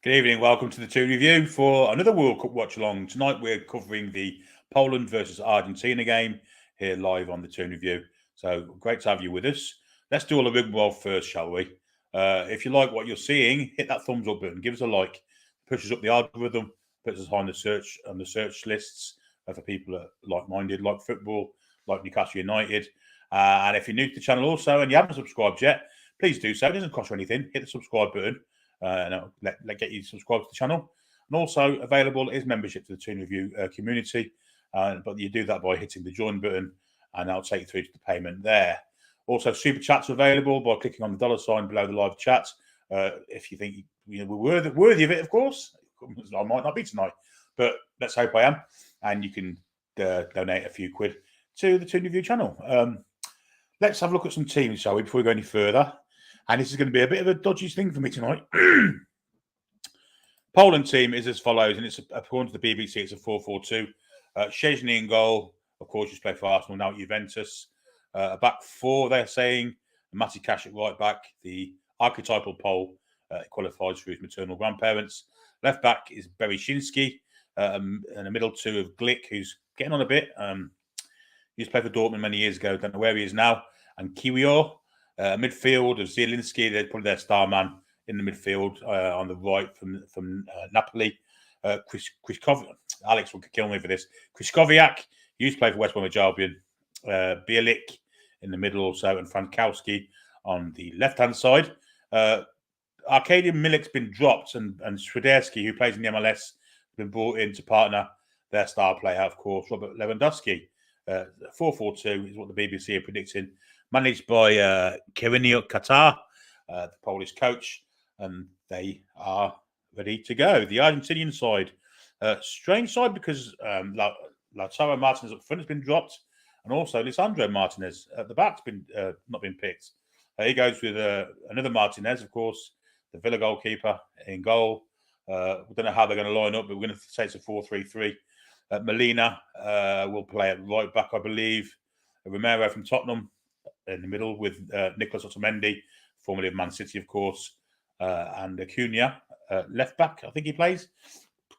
Good evening. Welcome to the Toon review for another World Cup watch along. Tonight we're covering the Poland versus Argentina game here live on the Toon review. So great to have you with us. Let's do all the rigmarole first, shall we? If you like what you're seeing, hit that thumbs up button. Give us a like. Pushes up the algorithm. Puts us on the search lists for people that like-minded, like football, like Newcastle United. And if you're new to the channel also and you haven't subscribed yet, please do so. It doesn't cost you anything. Hit the subscribe button. And let get you subscribed to the channel. And also available is membership to the Toon Review community. But you do that by hitting the join button, and that'll take you through to the payment there. Also, super chats are available by clicking on the $ below the live chat. If you think we're worthy of it, of course. I might not be tonight, but let's hope I am. And you can donate a few quid to the Toon Review channel. Let's have a look at some teams, shall we, before we go any further. And this is going to be a bit of a dodgy thing for me tonight. Poland team is as follows, and it's according to the BBC, it's a 4-4-2. Szczęsny in goal, of course, used to play for Arsenal, now at Juventus. A back four, they're saying. Matty Cash at right back. The archetypal Pole qualifies for his maternal grandparents. Left back is Bereshinski, and a middle two of Glick, who's getting on a bit. He used to play for Dortmund many years ago. Don't know where he is now. And Kiwior. Midfield of Zielinski, they're probably their star man in the midfield on the right from Napoli. Alex will kill me for this. Kryskowiak, he used to play for West Bromwich Albion. Bielik in the middle also, and Frankowski on the left-hand side. Arkadiusz Milik's been dropped, and Swiderski, who plays in the MLS, has been brought in to partner their star player, of course, Robert Lewandowski. 4-4-2 is what the BBC are predicting. Managed by Kirinio Katar, the Polish coach, and they are ready to go. The Argentinian side, strange side because Lautaro Martinez up front has been dropped, and also Lisandro Martinez at the back's been not been picked. He goes with another Martinez, of course, the Villa goalkeeper in goal. We don't know how they're going to line up, but we're going to say it's a 4-3-3. Molina will play at right back, I believe. Romero from Tottenham in the middle with Nicolas Otamendi, formerly of Man City, of course, and Acuna, left back, I think he plays.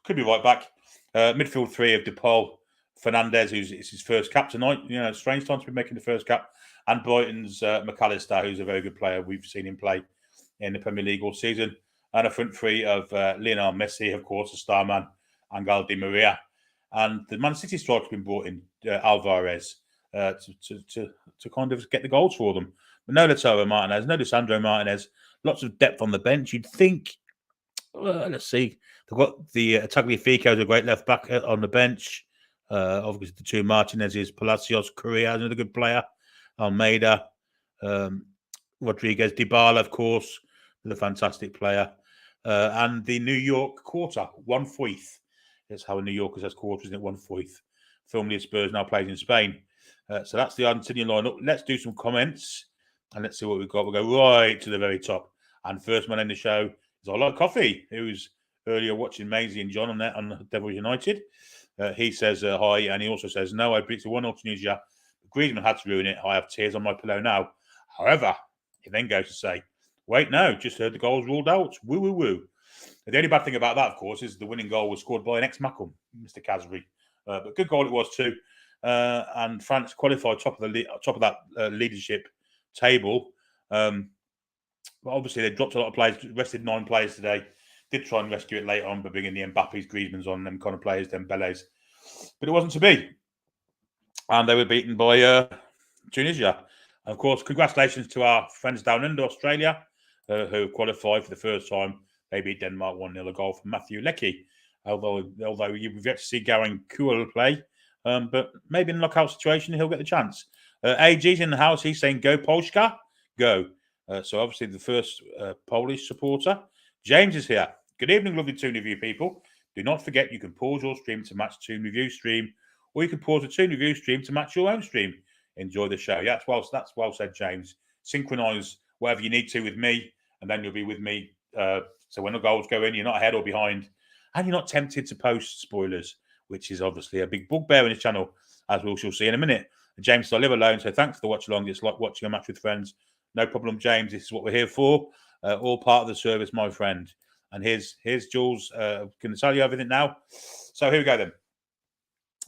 Could be right back. Midfield three of DePaul, Fernandez, it's his first cap tonight. You know, strange time to be making the first cap. And Brighton's McAllister, who's a very good player. We've seen him play in the Premier League all season. And a front three of Lionel Messi, of course, a star man, Angel Di Maria. And the Man City striker's been brought in, Alvarez, to kind of get the goals for them. But no Lautaro Martinez, no Lisandro Martinez. Lots of depth on the bench. You'd think, let's see, they've got the Tagliafico, a great left back on the bench. Obviously, the two Martinez's, Palacios, Correa, another good player. Almeida, Rodriguez, Dybala, of course, the fantastic player. And the New York quarter, 1/4. That's how a New Yorker says quarter, isn't it? 1/4. Formerly of Spurs, now plays in Spain. So that's the Argentinian lineup. Let's do some comments and let's see what we've got. We'll go right to the very top. And first man in the show is I Like Coffee, who's earlier watching Maisie and John on Devils United. He says hi, and he also says, no, I predicted 1-0 Tunisia. Griezmann had to ruin it. I have tears on my pillow now. However, he then goes to say, wait, no, just heard the goals ruled out. Woo, woo, woo. The only bad thing about that, of course, is the winning goal was scored by an ex-Macum, Mr. Kazri. But good goal it was too. And France qualified top of that leadership table. But obviously, they dropped a lot of players, rested 9 players today. Did try and rescue it later on by bringing the Mbappe's, Griezmann's on, them kind of players, them Dembele's. But it wasn't to be. And they were beaten by Tunisia. And of course, congratulations to our friends down under Australia, who qualified for the first time. They beat Denmark 1-0, a goal from Matthew Leckie. Although you've yet to see Garen Kuhl play. But maybe in a knockout situation, he'll get the chance. AG's in the house. He's saying, go Polska, go. So obviously the first Polish supporter. James is here. Good evening, lovely Toon Review people. Do not forget you can pause your stream to match Toon Review stream, or you can pause the Toon Review stream to match your own stream. Enjoy the show. Yeah, that's well said, James. Synchronise whatever you need to with me, and then you'll be with me. So when the goals go in, you're not ahead or behind, and you're not tempted to post spoilers, which is obviously a big bugbear in this channel, as we shall see in a minute. James, I live alone, so thanks for the watch along. It's like watching a match with friends. No problem, James. This is what we're here for. All part of the service, my friend. And here's Jules going to tell you everything now. So here we go then.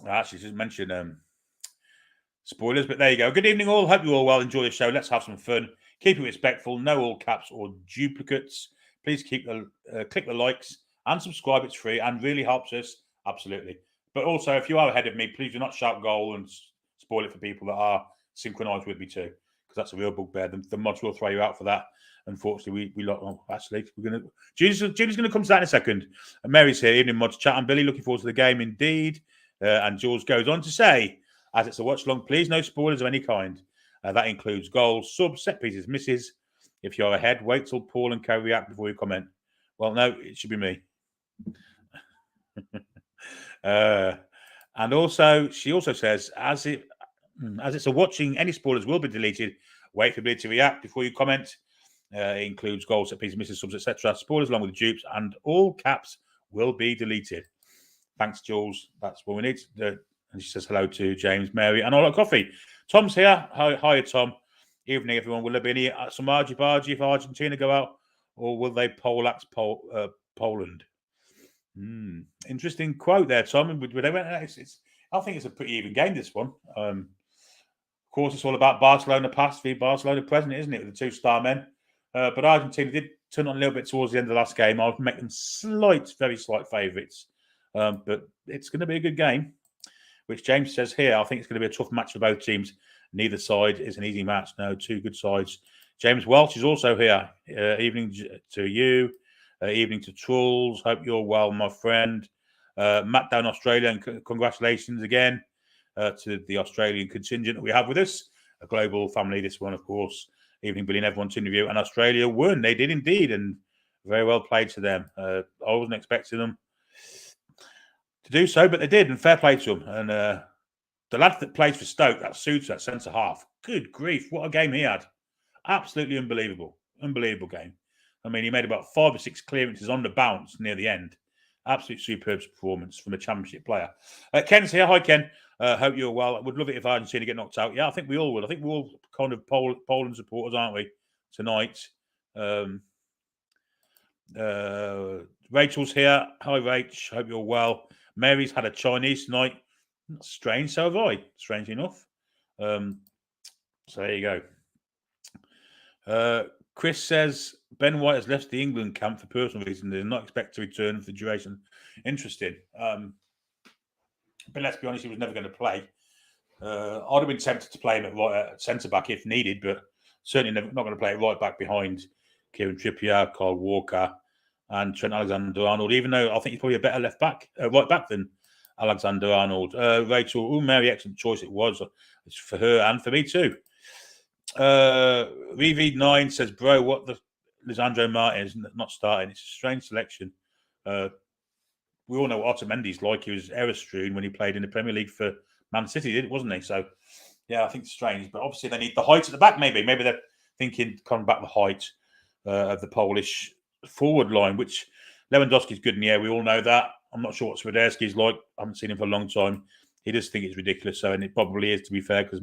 I actually just mentioned spoilers, but there you go. Good evening all. Hope you all well. Enjoy the show. Let's have some fun. Keep it respectful. No all caps or duplicates. Please keep click the likes and subscribe. It's free and really helps us. Absolutely. But also, if you are ahead of me, please do not shout goal and spoil it for people that are synchronised with me too, because that's a real bugbear. The mods will throw you out for that. Unfortunately, we like. Oh, actually, we're gonna. Judy's going to come to that in a second. And Mary's here. Evening mods chat. And Billy, looking forward to the game indeed. And Jules goes on to say, as it's a watch long, please no spoilers of any kind. That includes goals, subs, set pieces, misses. If you're ahead, wait till Paul and Kerry react before you comment. Well, no, it should be me. And also, she also says, as it's a watching, any spoilers will be deleted. Wait for Billy to react before you comment. It includes goals, set pieces, misses, subs, etc. Spoilers along with the dupes, and all caps will be deleted. Thanks, Jules. That's what we need. And she says hello to James, Mary, and all our coffee. Tom's here. Hi, Tom. Evening, everyone. Will there be any some argy-bargy if Argentina go out, or will they poleaxe Poland? Interesting quote there, Tom. I think it's a pretty even game, this one. Of course, it's all about Barcelona past v Barcelona present, isn't it, with the 2 star men? But Argentina did turn on a little bit towards the end of the last game. I would make them very slight favourites. But it's going to be a good game, which James says here. I think it's going to be a tough match for both teams. Neither side is an easy match. No, 2 good sides. James Welch is also here. Evening to you. Evening to Trolls. Hope you're well, my friend. Matt down Australia, and congratulations again to the Australian contingent that we have with us. A global family, this one, of course. Evening, Billy, and everyone to interview. And Australia won. They did indeed, and very well played to them. I wasn't expecting them to do so, but they did, and fair play to them. And the lad that plays for Stoke, that suits that centre half, good grief, what a game he had. Absolutely unbelievable game. I mean, he made about 5 or 6 clearances on the bounce near the end. Absolute superb performance from a championship player. Ken's here. Hi, Ken. Hope you're well. I would love it if Argentina get knocked out. Yeah, I think we all would. I think we're all kind of Poland supporters, aren't we, tonight? Rachel's here. Hi, Rach. Hope you're well. Mary's had a Chinese tonight. That's strange. So have I, strangely enough. So there you go. Chris says, Ben White has left the England camp for personal reasons. They do not expect to return for the duration. Interesting. But let's be honest, he was never going to play. I'd have been tempted to play him at centre-back if needed, but certainly not going to play at right-back behind Kieran Trippier, Kyle Walker, and Trent Alexander-Arnold, even though I think he's probably a better right-back than Alexander-Arnold. Rachel, Mary, excellent choice it was. It's for her and for me too. Rev9 says, bro, what the Lisandro Martinez not starting? It's a strange selection. We all know what Otamendi's like. He was error-strewn when he played in the Premier League for Man City, wasn't he? So, yeah, I think it's strange. But obviously they need the height at the back, maybe. Maybe they're thinking coming back the height of the Polish forward line, which Lewandowski's good in the air. We all know that. I'm not sure what Swiderski's like. I haven't seen him for a long time. He does think it's ridiculous, and it probably is, to be fair, because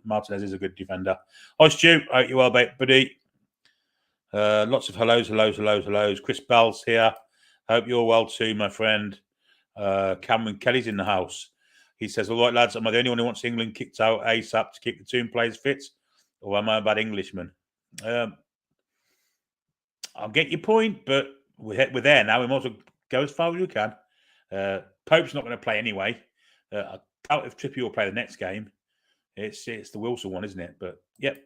Martinez is a good defender. Hi, Stu. Hope you're well, buddy. Lots of hellos. Chris Bell's here. Hope you're well too, my friend. Cameron Kelly's in the house. He says, all right, lads, am I the only one who wants England kicked out ASAP to keep the Toon players fit? Or am I a bad Englishman? I'll get your point, but we're there now. We might as well go as far as we can. Pope's not going to play anyway. I doubt if Trippier will play the next game. It's the Wilson one, isn't it? But, yep.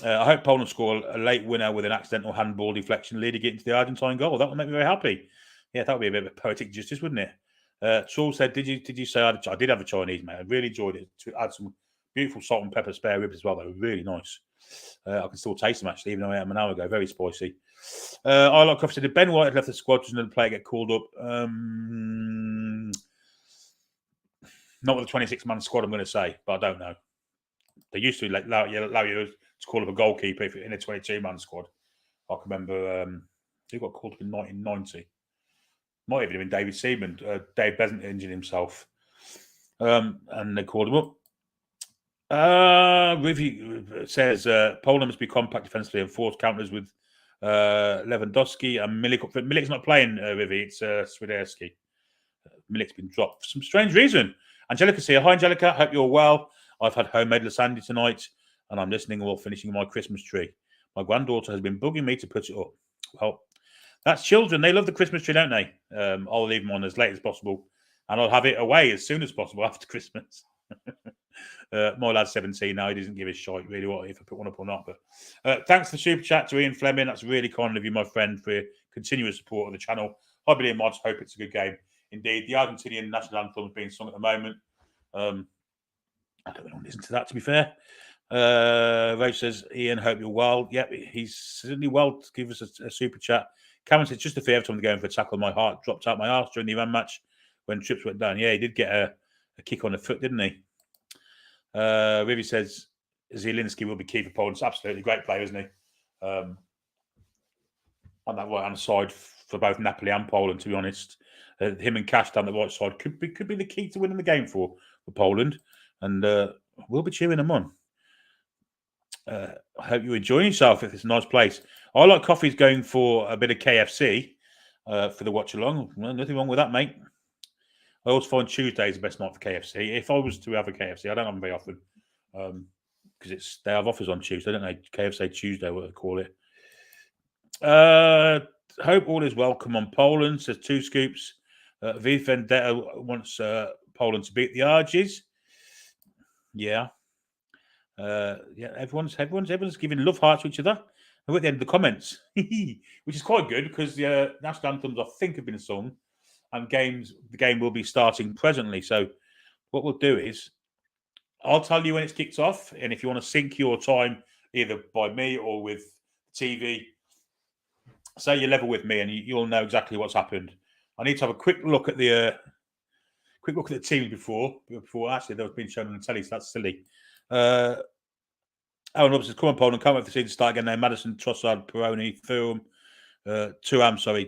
I hope Poland score a late winner with an accidental handball deflection leading it into the Argentine goal. That would make me very happy. Yeah, that would be a bit of poetic justice, wouldn't it? Charles said, did you say I did have a Chinese, mate? I really enjoyed it. To add some beautiful salt and pepper spare ribs as well. They were really nice. I can still taste them, actually, even though I ate them an hour ago. Very spicy. I like Coffee said, did Ben White had left the squad, does another player get called up? Not with a 26-man squad, I'm going to say, but I don't know. They used to allow you to call up a goalkeeper if you're in a 22-man squad. I can remember who got called up in 1990. Might even have been David Seaman. Dave Besant injured himself. And they called him up. Rivi says, Poland must be compact defensively and force counters with Lewandowski and Milik. Milik's not playing, Rivi. It's Swiderski. Milik's been dropped for some strange reason. Angelica's here. Hi, Angelica. Hope you're well. I've had homemade lasagna tonight, and I'm listening while finishing my Christmas tree. My granddaughter has been bugging me to put it up. Well, that's children. They love the Christmas tree, don't they? I'll leave them on as late as possible, and I'll have it away as soon as possible after Christmas. My lad's 17 now. He doesn't give a shite really what if I put one up or not. But thanks for the super chat to Ian Fleming. That's really kind of you, my friend, for your continuous support of the channel. Hi, Billy and Mods. Hope it's a good game. Indeed, the Argentinian national anthem is being sung at the moment. I don't want to listen to that, to be fair. Rose says, Ian, hope you're well. Yep, he's certainly well to give us a super chat. Cameron says, just a fear every time going for a tackle. My heart dropped out my arse during the Iran match when trips went down. Yeah, he did get a kick on the foot, didn't he? Rivi says, Zielinski will be key for Poland. It's absolutely great player, isn't he? On that right-hand side for both Napoli and Poland, to be honest. Him and Cash down the right side could be the key to winning the game for Poland. And we'll be cheering them on. I hope you're enjoying yourself. It's a nice place. I like coffees going for a bit of KFC for the watch-along. Well, nothing wrong with that, mate. I always find Tuesday is the best night for KFC. If I was to have a KFC, I don't have them very often because they have offers on Tuesday, don't they? KFC Tuesday, what they call it. Hope all is welcome on Poland, says 2 scoops. V Vendetta wants Poland to beat the Argies. Yeah. Everyone's giving love hearts to each other. We're at the end of the comments, which is quite good because the national anthems, I think, have been sung, and the game will be starting presently. So what we'll do is I'll tell you when it's kicked off, and if you want to sync your time either by me or with TV, say you're level with me, and you'll know exactly what's happened. I need to have a quick look at the teams before actually they was being shown on the telly, so that's silly. Aaron Roberts says, come on, Poland, can't wait for the season to start again now. Madison, Trossard, Peroni, Thuram,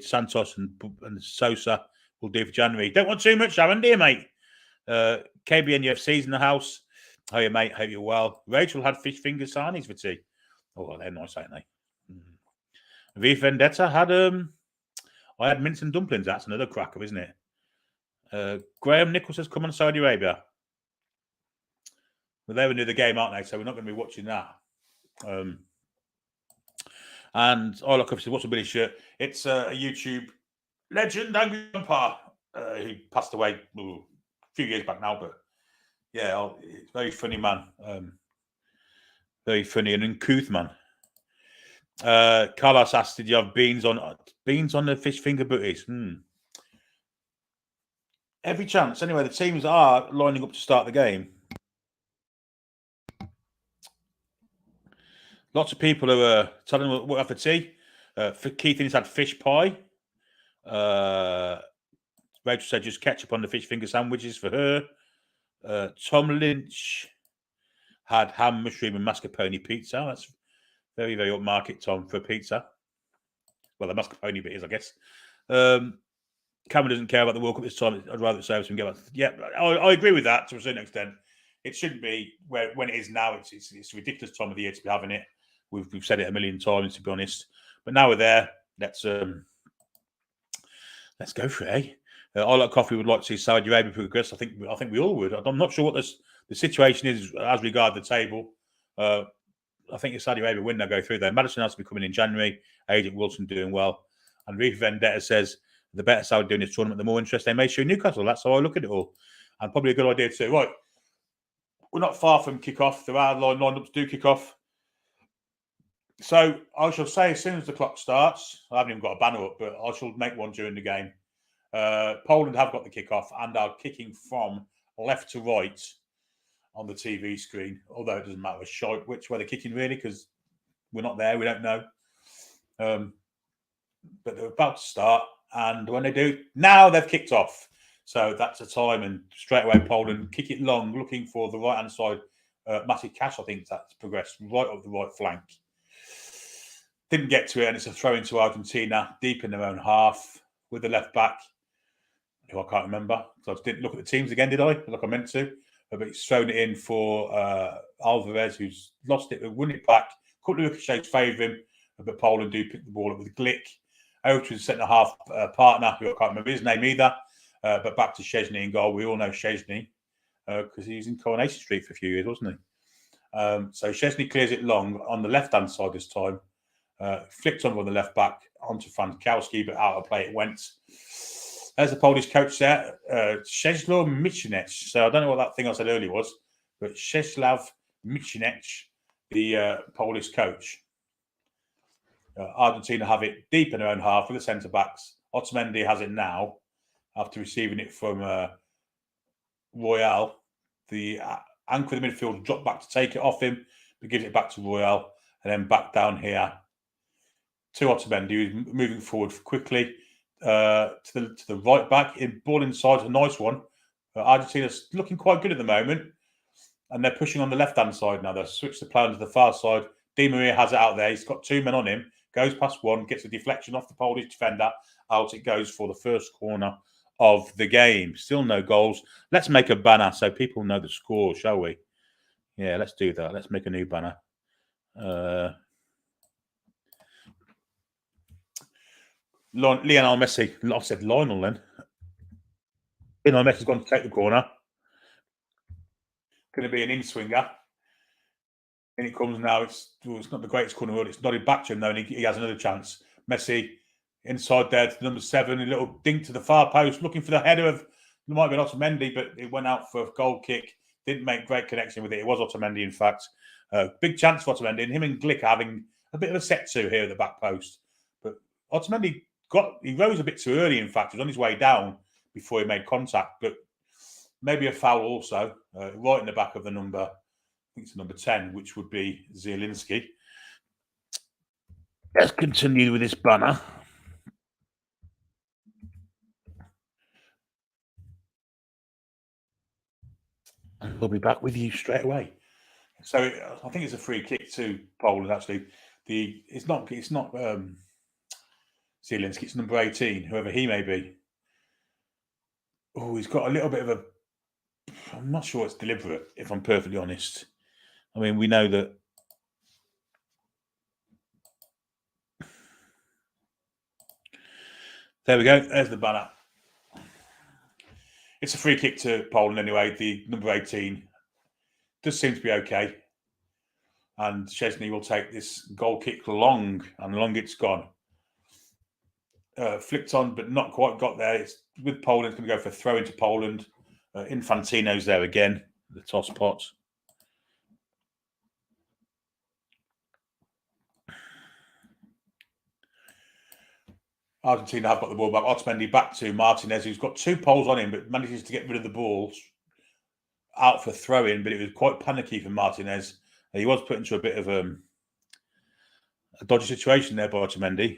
Santos and Sosa will do for January. Don't want too much, Aaron, do you, mate? KBN UFC's in the house. How are you, mate? Hope you're well. Rachel had fish finger sarnies for tea. Oh, they're nice, ain't they? V Vendetta had I had mince and dumplings. That's another cracker, isn't it? Graham Nichols says, come on, Saudi Arabia. Well, they were near the game, aren't they? So we're not going to be watching that. And I look up to what's a Billy shirt. It's a YouTube legend, Angry Grandpa, who passed away a few years back now. But yeah, it's a very funny man. Very funny and uncouth man. Carlos asked, did you have beans on the fish finger booties? Every chance. Anyway, the teams are lining up to start the game. Lots of people are telling them what have for tea. Keith has had fish pie. Rachel said just ketchup on the fish finger sandwiches for her. Tom Lynch had ham, mushroom, and mascarpone pizza. That's very, very upmarket, Tom, for a pizza. Well, the mascarpone bit is, I guess. Cameron doesn't care about the World Cup this time. I'd rather say him get back. Yeah, I agree with that to a certain extent. It shouldn't be when it is now. It's a ridiculous time of the year to be having it. We've said it a million times, to be honest. But now we're there. Let's go for it. I like coffee. Would like to see Saudi Arabia progress. I think we all would. I'm not sure what the situation is as regard the table. I think if Saudi Arabia win, they'll go through there. Madison has to be coming in January. Agent Wilson doing well. And Reef Vendetta says the better Saudi doing this tournament, the more interest they may show Newcastle. That's how I look at it all. And probably a good idea too. Right. We're not far from kickoff. There are lined up to do kickoff. So I shall say as soon as the clock starts, I haven't even got a banner up, but I shall make one during the game. Poland have got the kickoff and are kicking from left to right on the TV screen, although it doesn't matter which way they're kicking really, because we're not there, we don't know. But they're about to start, and when they do, now they've kicked off. So that's a time, and straight away Poland kick it long, looking for the right-hand side. Matty Cash, I think that's progressed right up the right flank. Didn't get to it, and it's a throw into Argentina, deep in their own half, with the left back, who I can't remember. So I just didn't look at the teams again, did I? Like I meant to. But he's thrown it in for Alvarez, who's lost it, won it back. Couple of ricochets favour him. but Poland do pick the ball up with Glick. Over to the centre-half partner, who I can't remember his name either, but back to Szczesny in goal. We all know Szczesny because he was in Coronation Street for a few years, wasn't he? So Szczesny clears it long on the left-hand side this time. Flicked on the left back onto Frankowski, but out of play it went. There's the Polish coach there, Czesław Micinec. So I don't know what that thing I said earlier was, but Czesław Micinec, the Polish coach. Argentina have it deep in their own half with the centre-backs. Otamendi has it now after receiving it from Royal. The anchor of the midfield dropped back to take it off him, but gives it back to Royal, and then back down here to Otamendi, who's moving forward quickly to the right back. In ball inside, a nice one. Argentina's looking quite good at the moment, and they're pushing on the left-hand side now. They've switched the plan to the far side. Di Maria has it out there. He's got two men on him. Goes past one, gets a deflection off the Polish defender. Out it goes for the first corner of the game. Still no goals. Let's make a banner so people know the score, shall we? Yeah, let's do that. Let's make a new banner. Lionel Messi. I said Lionel then. Lionel Messi's gone to take the corner. Going to be an in-swinger. And it comes now. It's not the greatest corner in the world. It's nodded back to him, though, and he has another chance. Messi inside there to number 7. A little dink to the far post, looking for the header of, it might have been Otamendi, but it went out for a goal kick. Didn't make great connection with it. It was Otamendi, in fact. Big chance for Otamendi. And him and Glick are having a bit of a set-to here at the back post. But Otamendi he rose a bit too early, in fact. He was on his way down before he made contact. But maybe a foul also, right in the back of the number, I think it's number 10, which would be Zielinski. Let's continue with this banner. And we'll be back with you straight away. So I think it's a free kick to Poland, actually. It's not Zielinski, it's number 18, whoever he may be. Oh, he's got a little bit of a... I'm not sure it's deliberate, if I'm perfectly honest. I mean, we know that... There we go. There's the banner. It's a free kick to Poland anyway. The number 18 does seem to be okay. And Szczesny will take this goal kick long, and long it's gone. Flicked on, but not quite got there. It's with Poland. It's going to go for a throw into Poland. Infantino's there again, the toss pot. Argentina have got the ball back. Otamendi back to Martinez, who's got 2 poles on him, but manages to get rid of the ball out for throw-in. But it was quite panicky for Martinez. He was put into a bit of a dodgy situation there by Otamendi.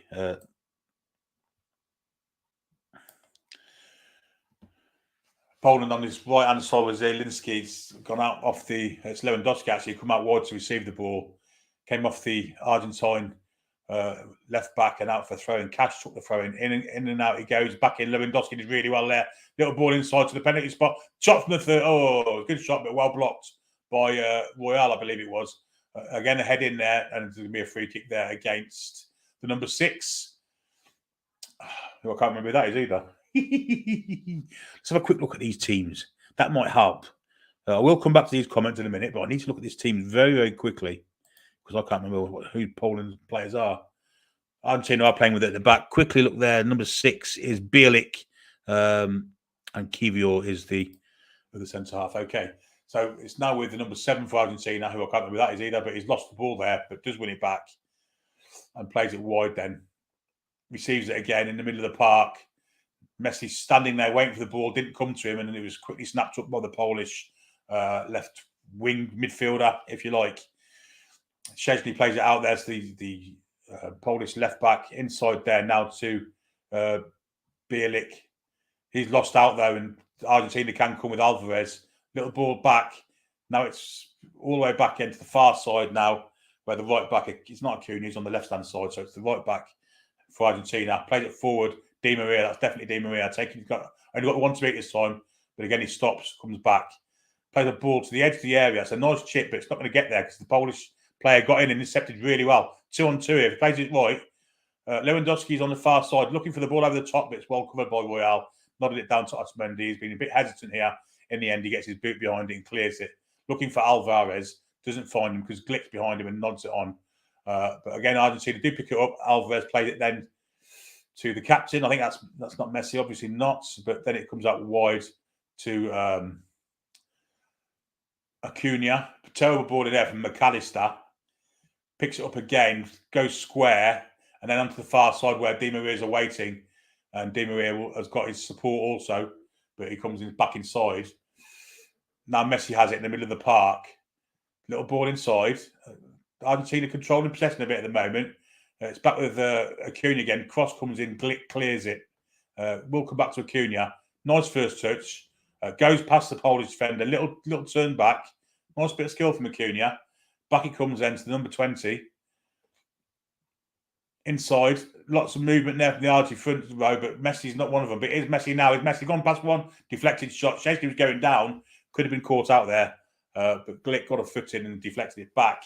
Poland on his right-hand side with Zielinski's gone out off the... It's Lewandowski, actually, come out wide to receive the ball. Came off the Argentine left back and out for throwing. Cash took the throw-in. In and out he goes. Back in. Lewandowski did really well there. Little ball inside to the penalty spot. Shot from the third. Oh, good shot, but well blocked by Royal, I believe it was. Again, a head in there, and there's going to be a free kick there against the number 6. Who I can't remember who that is either. Let's have a quick look at these teams. That might help. I will come back to these comments in a minute, but I need to look at this team very, very quickly because I can't remember who Poland's players are. Argentina are playing with it at the back. Quickly look there. Number 6 is Bielik, and Kivior is the centre-half. Okay, so it's now with the number 7 for Argentina, who I can't remember who that is either, but he's lost the ball there, but does win it back and plays it wide then. Receives it again in the middle of the park. Messi standing there waiting for the ball, didn't come to him, and it was quickly snapped up by the Polish left wing midfielder, if you like. Szczesny plays it out there to the Polish left back inside there now to Bielik. He's lost out though, and Argentina can come with Alvarez. Little ball back. Now it's all the way back into the far side now, where the right back, it's not Acuna, he's on the left-hand side, so it's the right back for Argentina. Plays it forward. Di Maria, that's definitely Di Maria. Only got 1 to beat this time, but again he stops, comes back, plays a ball to the edge of the area. It's a nice chip, but it's not going to get there because the Polish player got in and intercepted really well. 2-on-2 here. If he plays it right, Lewandowski's on the far side, looking for the ball over the top, but it's well covered by Royale. Nodded it down to Otamendi. He's been a bit hesitant here. In the end, he gets his boot behind it and clears it. Looking for Alvarez. Doesn't find him because Glick's behind him and nods it on. But again, Argentina do pick it up. Alvarez played it then to the captain. I think that's not Messi, obviously not. But then it comes out wide to Acuna. Terrible ball in there from McAllister. Picks it up again, goes square, and then onto the far side where Di Maria's awaiting. And Di Maria has got his support also, but he comes back inside. Now Messi has it in the middle of the park. Little ball inside. Argentina controlling possession a bit at the moment. It's back with Acuna again. Cross comes in, Glick clears it. We'll come back to Acuna. Nice first touch. Goes past the Polish defender. Little turn back. Nice bit of skill from Acuna. Back he comes then to the number 20. Inside. Lots of movement there from the Argentine front row, but Messi's not one of them. But it is Messi now. Is Messi gone past one? Deflected shot. Szczęsny was going down. Could have been caught out there. But Glick got a foot in and deflected it back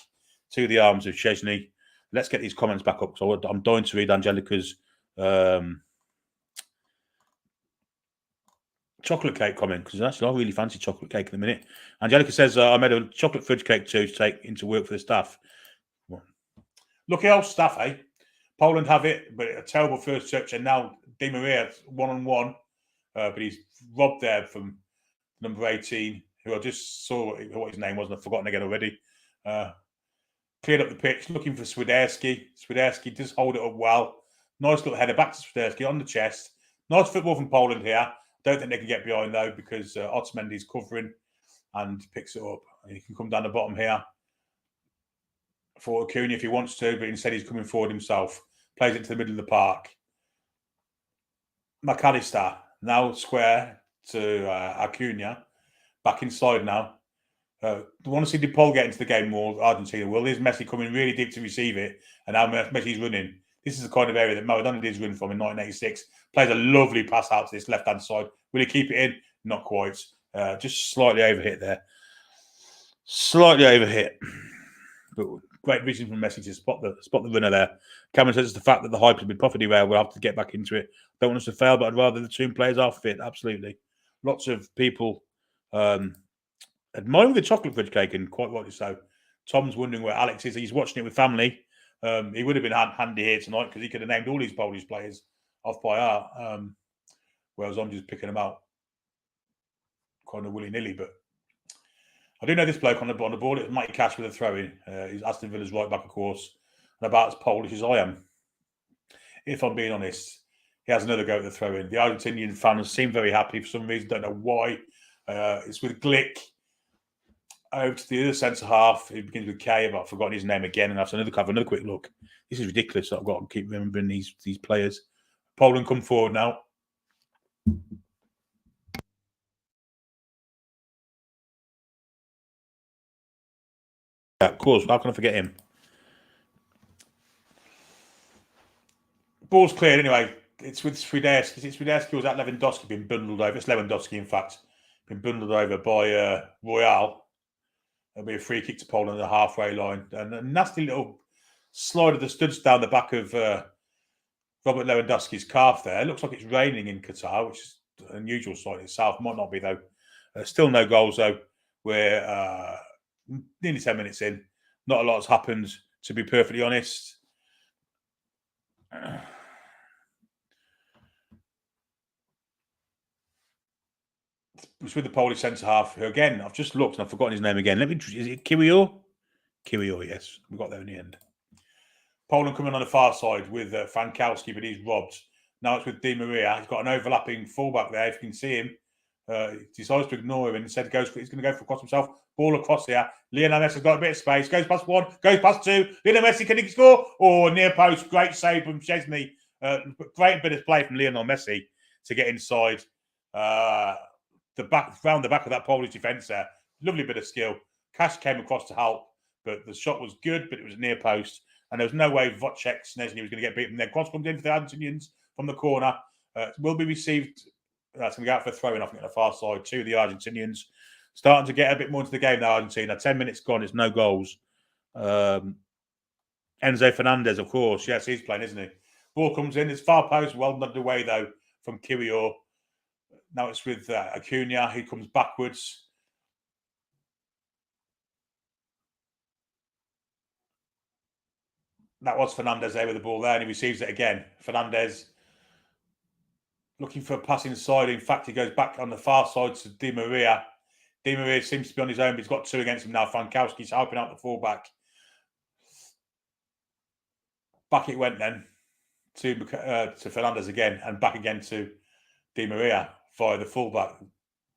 to the arms of Szczęsny. Let's get these comments back up. So I'm dying to read Angelica's chocolate cake comment, because actually I really fancy chocolate cake in a minute. Angelica says, I made a chocolate fudge cake too to take into work for the staff. Lucky old staff, eh? Poland have it, but a terrible first touch, and now Di Maria one-on-one, but he's robbed there from number 18, who I just saw what his name was, and I've forgotten again already. Cleared up the pitch, looking for Swiderski. Swiderski does hold it up well. Nice little header back to Swiderski on the chest. Nice football from Poland here. Don't think they can get behind though, because Otamendi's covering and picks it up. And he can come down the bottom here for Acuna if he wants to, but instead he's coming forward himself. Plays it to the middle of the park. McAllister now square to Acuna. Back inside now. Want to see DePaul get into the game more, Argentina will. There's Messi coming really deep to receive it, and now Messi's running. This is the kind of area that Maradona did run from in 1986. Plays a lovely pass out to this left-hand side. Will he keep it in? Not quite. Just slightly overhit there. Slightly overhit. But great vision from Messi to spot the runner there. Cameron says it's the fact that the hype has been perfectly rare. We'll have to get back into it. Don't want us to fail, but I'd rather the Toon players are fit. Absolutely. Lots of people admiring the chocolate fudge cake, and quite rightly so. Tom's wondering where Alex is. He's watching it with family. He would have been handy here tonight because he could have named all these Polish players off by heart. Whereas I'm just picking them out kind of willy-nilly. But I do know this bloke on the board. It's Matty Cash with a throw-in. He's Aston Villa's right back, of course, and about as Polish as I am. If I'm being honest, he has another go at the throw-in. The Argentinian fans seem very happy for some reason. Don't know why. It's with Glick. Over to the other centre half. It begins with K, but I've forgotten his name again, and I've another quick look. This is ridiculous. I've got to keep remembering these players. Poland come forward now. Yeah, of course. How can I forget him? Ball's cleared anyway. It's with Swiderski. It's Swiderski, or was that Lewandowski being bundled over? It's Lewandowski, in fact, been bundled over by Royale. There'll be a free kick to Poland at the halfway line. And a nasty little slide of the studs down the back of Robert Lewandowski's calf there. It looks like it's raining in Qatar, which is an unusual sight in itself. Might not be, though. Still no goals, though. We're nearly 10 minutes in. Not a lot has happened, to be perfectly honest. It's with the Polish centre half, who again, I've just looked and I've forgotten his name again. Is it Kiwior? Kiwior, yes. We got there in the end. Poland coming on the far side with Frankowski, but he's robbed. Now it's with Di Maria. He's got an overlapping fullback there. If you can see him, he decides to ignore him and instead he's going to go for a cross himself. Ball across here. Lionel Messi has got a bit of space. Goes past one. Goes past two. Lionel Messi, can he score? Oh, near post. Great save from Szczęsny. Great bit of play from Lionel Messi to get inside. Round the back of that Polish defence there. Lovely bit of skill. Cash came across to help, but the shot was good, but it was near post. And there was no way Szczęsny was going to get beaten. Then cross comes in for the Argentinians from the corner. Will be received. That's going to go out for throwing, I think, at the far side to the Argentinians. Starting to get a bit more into the game now, Argentina. 10 minutes gone. It's no goals. Enzo Fernandez, of course. Yes, he's playing, isn't he? Ball comes in. It's far post. Well done away, though, from Kirior. Now it's with Acuna. He comes backwards. That was Fernandez there with the ball there, and he receives it again. Fernandez looking for a pass inside. In fact, he goes back on the far side to Di Maria. Di Maria seems to be on his own, but he's got two against him now. Frankowski's helping out the fullback. Back it went then to Fernandez again, and back again to Di Maria via the fullback.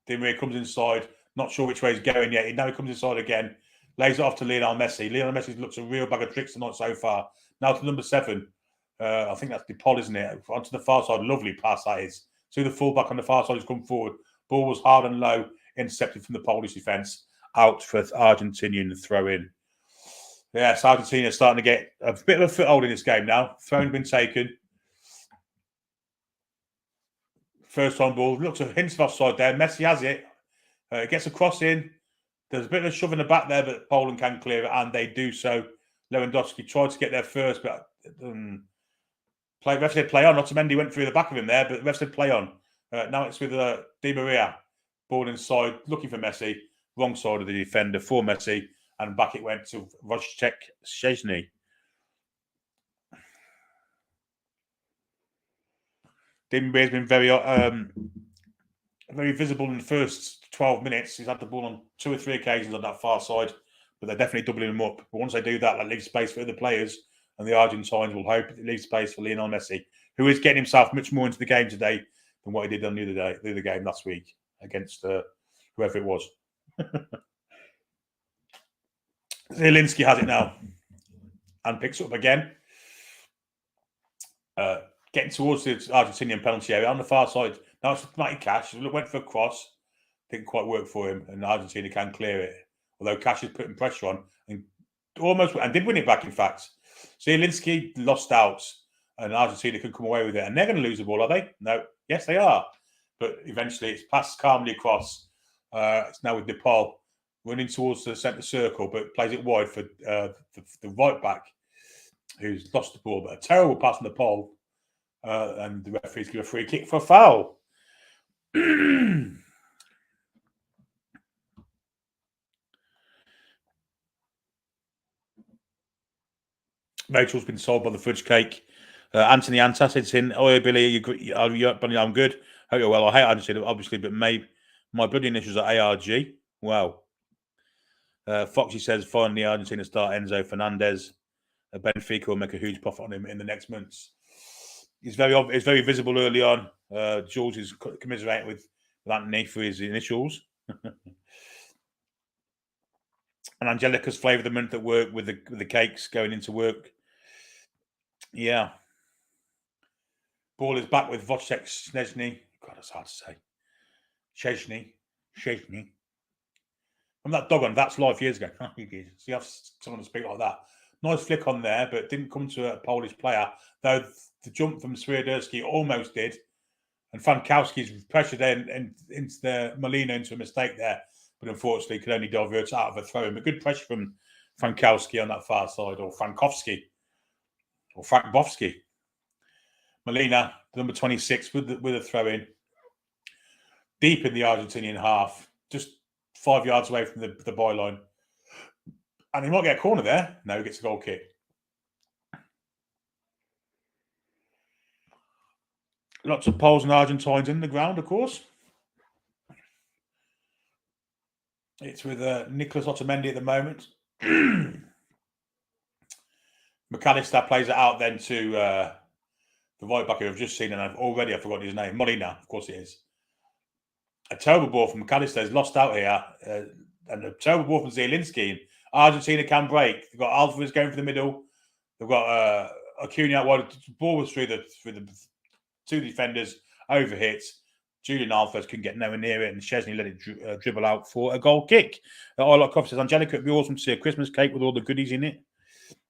Di Maria comes inside, not sure which way he's going yet. Now he comes inside again, lays it off to Lionel Messi. Lionel Messi looks a real bag of tricks tonight so far. Now to number 7. I think that's DePaul, isn't it? Onto the far side. Lovely pass that is. So the fullback on the far side has come forward. Ball was hard and low, intercepted from the Polish defence. Out for Argentinian throw in. Yes, Argentina is starting to get a bit of a foothold in this game now. Thrown been taken. First on ball. Looks a hint of offside there. Messi has it. Gets a cross in. There's a bit of a shove in the back there, but Poland can clear it, and they do so. Lewandowski tried to get there first, but ref said play on. Otamendi went through the back of him there, but the ref said play on. Now it's with Di Maria. Ball inside, looking for Messi. Wrong side of the defender for Messi, and back it went to Szczesny. Di Maria's been very visible in the first 12 minutes. He's had the ball on 2 or 3 occasions on that far side, but they're definitely doubling him up. But once they do that, that leaves space for other players, and the Argentines will hope it leaves space for Lionel Messi, who is getting himself much more into the game today than what he did on the other game last week against whoever it was. Zielinski has it now and picks it up again. Getting towards the Argentinian penalty area on the far side. Now it's Matty Cash. Went for a cross. Didn't quite work for him, and Argentina can clear it. Although Cash is putting pressure on and did win it back, in fact. Zielinski lost out, and Argentina can come away with it. And they're going to lose the ball, are they? No. Yes, they are. But eventually it's passed calmly across. It's now with DePaul running towards the centre circle, but plays it wide for the right back, who's lost the ball. But a terrible pass on DePaul. And the referees give a free kick for a foul. Rachel's been sold by the fudge cake. Anthony Antas, it's in. Oh, Billy, I'm good. Hope you're well. I hate Argentina, obviously, but my bloody initials are ARG. Wow. Foxy says, finally, Argentina start Enzo Fernandez. Benfica will make a huge profit on him in the next months. It's very visible early on. George is commiserating with Anthony for his initials. And Angelica's flavour of the month at work with the cakes going into work. Yeah. Ball is back with Wojciech Szczesny. God, that's hard to say. Szczesny. I'm that dog on That's Life years ago. So you have someone to speak like that. Nice flick on there, but didn't come to a Polish player. Though the jump from Swiderski almost did. And Frankowski's pressured into the Molina into a mistake there. But unfortunately, could only divert out of a throw. But good pressure from Frankowski on that far side, or Frankowski, or Frankowski. Molina, number 26, with a throw in. Deep in the Argentinian half, just 5 yards away from the byline. And he might get a corner there. No, he gets a goal kick. Lots of Poles and Argentines in the ground, of course. It's with Nicholas Otamendi at the moment. McAllister plays it out then to the right back who I've just seen, and I've forgotten his name. Molina, of course it is. A terrible ball from McAllister. He's lost out here. And a terrible ball from Zielinski. Argentina can break. They've got Alvarez going for the middle. They've got Acuna out wide. The ball was through the 2 defenders, overhit. Julian Alvarez couldn't get nowhere near it, and Szczesny let it dribble out for a goal kick. I like Coffee says, Angelica, it'd be awesome to see a Christmas cake with all the goodies in it.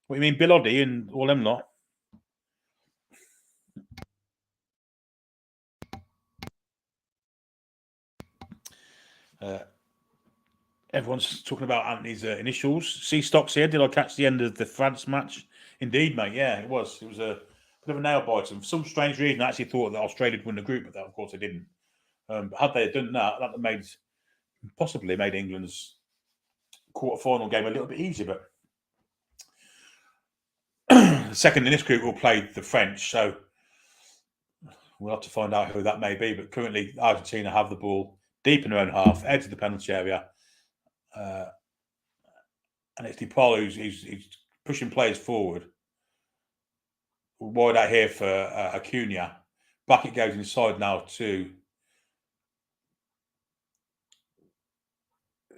What do you mean, Bill Oddie and all them lot? Everyone's talking about Anthony's initials. C Stocks here. Did I catch the end of the France match? Indeed, mate. Yeah, it was. It was a bit of a nail biter. For some strange reason, I actually thought that Australia would win the group, but that, of course, they didn't. But had they done that, that would possibly made England's quarter-final game a little bit easier. But the second in this group will play the French, so we'll have to find out who that may be. But currently, Argentina have the ball deep in their own half, edge of the penalty area. And it's DePaul who's pushing players forward. Wide out here for Acuna. Back it goes inside now to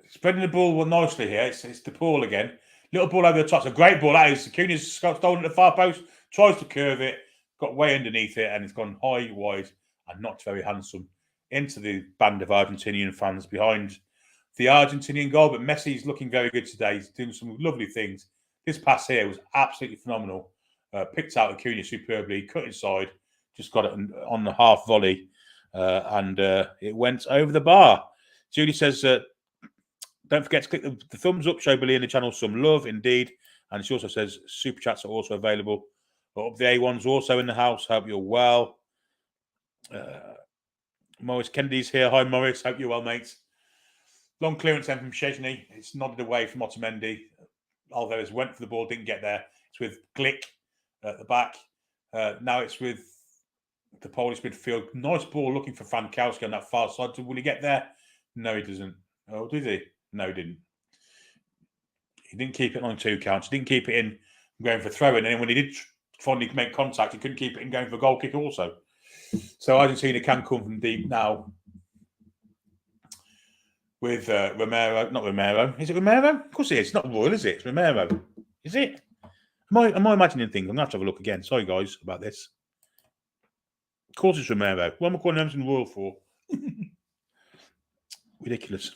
spreading the ball nicely here. It's DePaul again. Little ball over the top. It's a great ball. That is. Acuna's stolen at the far post. Tries to curve it. Got way underneath it. And it's gone high, wide, and not very handsome into the band of Argentinian fans behind the Argentinian goal. But Messi's looking very good today. He's doing some lovely things. This pass here was absolutely phenomenal. Picked out Acuna superbly. Cut inside. Just got it on the half volley. And it went over the bar. Julie says... don't forget to click the thumbs up, show Billy in the channel some love, indeed. And she also says super chats are also available. But the A1's also in the house. Hope you're well. Morris Kennedy's here. Hi, Morris. Hope you're well, mate. Long clearance then from Szczesny. It's nodded away from Otamendi. Alvarez went for the ball, didn't get there. It's with Glick at the back. Now it's with the Polish midfield. Nice ball looking for Frankowski on that far side. Will he get there? No, he doesn't. Oh, did he? No, he didn't. He didn't keep it on 2 counts. He didn't keep it in going for throw-in. And then when he did finally make contact, he couldn't keep it in going for goal kick also. So Argentina can come from deep now with Romero. Not Romero. Is it Romero? Of course it is. It's not Royal, is it? It's Romero. Is it? Am I imagining things? I'm going to have to have a look again. Sorry, guys, about this. Of course it's Romero. What am I calling Emerson Royal for? Ridiculous.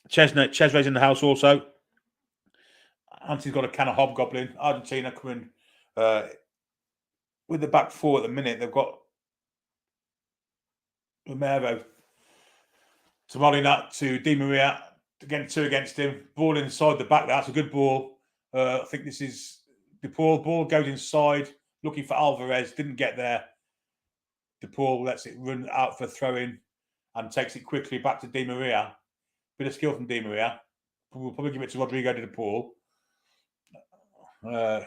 Chesney's in the house also. Anthony's got a can of Hobgoblin. Argentina coming with the back four at the minute. They've got Romero to Molina to Di Maria. Again, 2 against him. Ball inside the back. That's a good ball. I think this is DePaul. Ball goes inside, looking for Alvarez. Didn't get there. DePaul lets it run out for throw-in and takes it quickly back to Di Maria. Bit of skill from Di Maria. We'll probably give it to Rodrigo de Paul.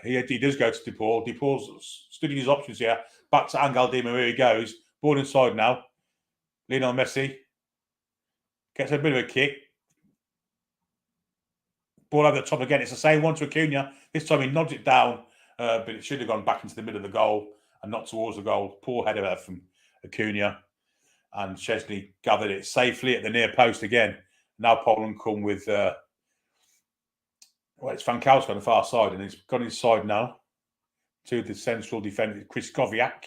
He does go to De Paul. De Paul's studying his options here. Back to Angel Di Maria he goes. Ball inside now. Lionel Messi gets a bit of a kick. Ball over the top again. It's the same one to Acuna. This time he nods it down, but it should have gone back into the middle of the goal and not towards the goal. Poor header there from Acuna. And Szczesny gathered it safely at the near post again. Now Poland come with, it's Frankowski on the far side, and he's gone inside now to the central defender, Krychowiak.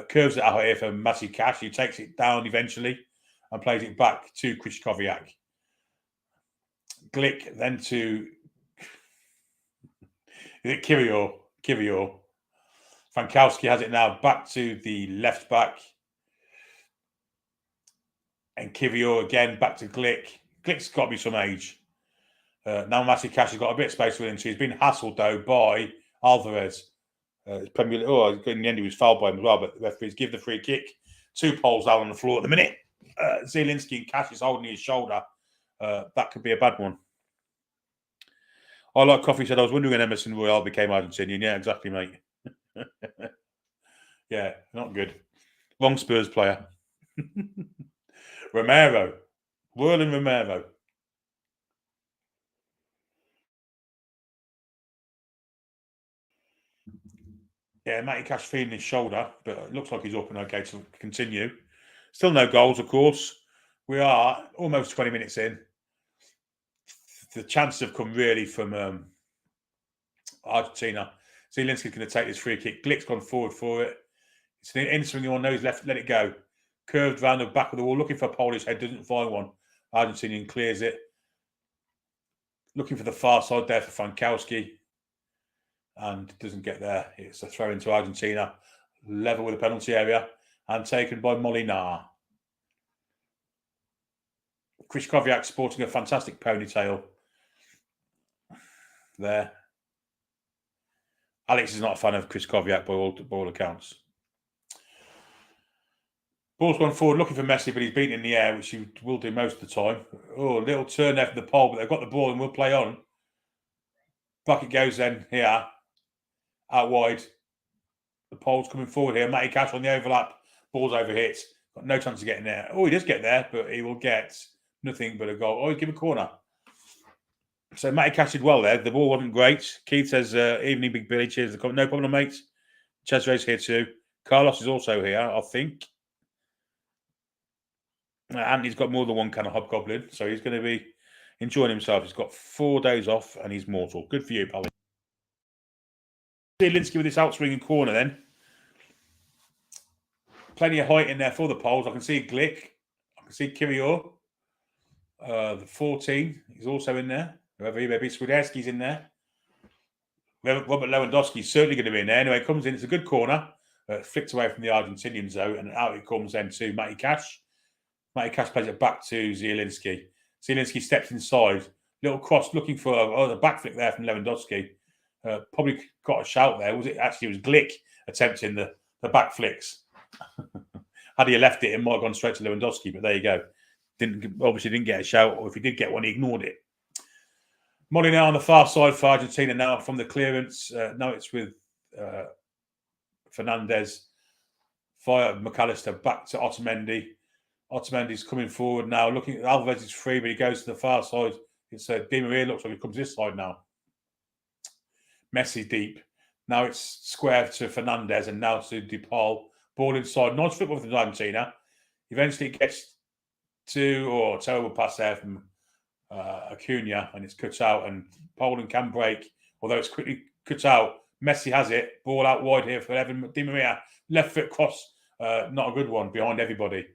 Curves it out here for Massey Cash. He takes it down eventually and plays it back to Krychowiak. Glick then to Kivior. Frankowski has it now back to the left back. And Kivior again back to Glick. Glick's got to be some age. Now Massey Cash has got a bit of space with him. He's been hassled though by Alvarez. In the end he was fouled by him as well, but the referees give the free kick. 2 Poles down on the floor at the minute. Zielinski and Cash is holding his shoulder. That could be a bad one. I like Coffee said, I was wondering when Emerson Royal became Argentinian. Yeah, exactly, mate. Yeah, not good. Wrong Spurs player. Romero. Royal and Romero. Yeah, Matty Cash feeling his shoulder, but it looks like he's up and okay to continue. Still no goals, of course. We are almost 20 minutes in. The chances have come really from Argentina. Zielinski's going to take this free kick. Glick's gone forward for it. It's an in-swing on nose left, let it go. Curved round the back of the wall, looking for a Polish head, doesn't find one. Argentinian clears it. Looking for the far side there for Frankowski. And doesn't get there. It's a throw into Argentina. Level with the penalty area. And taken by Molina. Krychowiak sporting a fantastic ponytail there. Alex is not a fan of Krychowiak by all accounts. Ball's gone forward looking for Messi, but he's beaten in the air, which he will do most of the time. Oh, a little turn there for the pole, but they've got the ball and will play on. Back it goes then here. Out wide. The pole's coming forward here. Matty Cash on the overlap. Ball's overhit. Got no chance of getting there. Oh, he does get there, but he will get nothing but a goal. Oh, he's given a corner. So Matty Cash did well there. The ball wasn't great. Keith says, evening, Big Billy. Cheers. No problem, mate. Cesare's here too. Carlos is also here, I think. Anthony's got more than one kind of hobgoblin, so he's going to be enjoying himself. He's got 4 days off and he's mortal. Good for you, Pally. Linsky with this outswinging corner then. Plenty of height in there for the poles. I can see Glick. I can see Kirior. The 14 is also in there. Whoever he may be. Swiderski's in there. Robert Lewandowski's certainly going to be in there. Anyway, it comes in. It's a good corner. Flicked away from the Argentinians, though, and out it comes then to Matty Cash. Matty Cash plays it back to Zielinski. Zielinski steps inside. Little cross looking for the back flick there from Lewandowski. Probably got a shout there. Was it actually? It was Glick attempting the back flicks. Had he left it, it might have gone straight to Lewandowski, but there you go. Obviously didn't get a shout, or if he did get one, he ignored it. Molly now on the far side for Argentina now from the clearance. Now it's with Fernandez via McAllister back to Otamendi. Otamendi's coming forward now. Looking at Alvarez is free, but he goes to the far side. It's Di Maria looks like he comes this side now. Messi deep. Now it's square to Fernandez and now to DePaul. Ball inside. Nice football from Argentina. Eventually it gets to terrible pass there from Acuna, and it's cut out, and Poland can break, although it's quickly cut out. Messi has it. Ball out wide here for Evan Di Maria. Left foot cross. Not a good one behind everybody.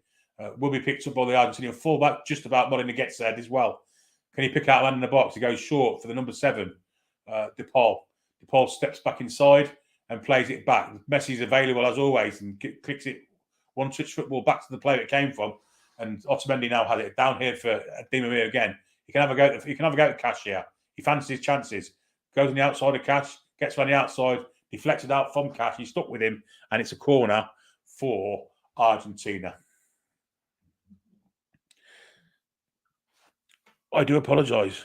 Will be picked up by the Argentinian fullback. Just about Molina gets there as well. Can he pick out a man in the box? He goes short for the number 7, DePaul. DePaul steps back inside and plays it back. Messi's available as always and clicks it one-touch football back to the player it came from. And Otamendi now has it down here for Di Maria again. He can have a go. He can have a go at Cash here. He fancies his chances. Goes on the outside of Cash. Gets on the outside. Deflected out from Cash. He's stuck with him, and it's a corner for Argentina. I do apologise.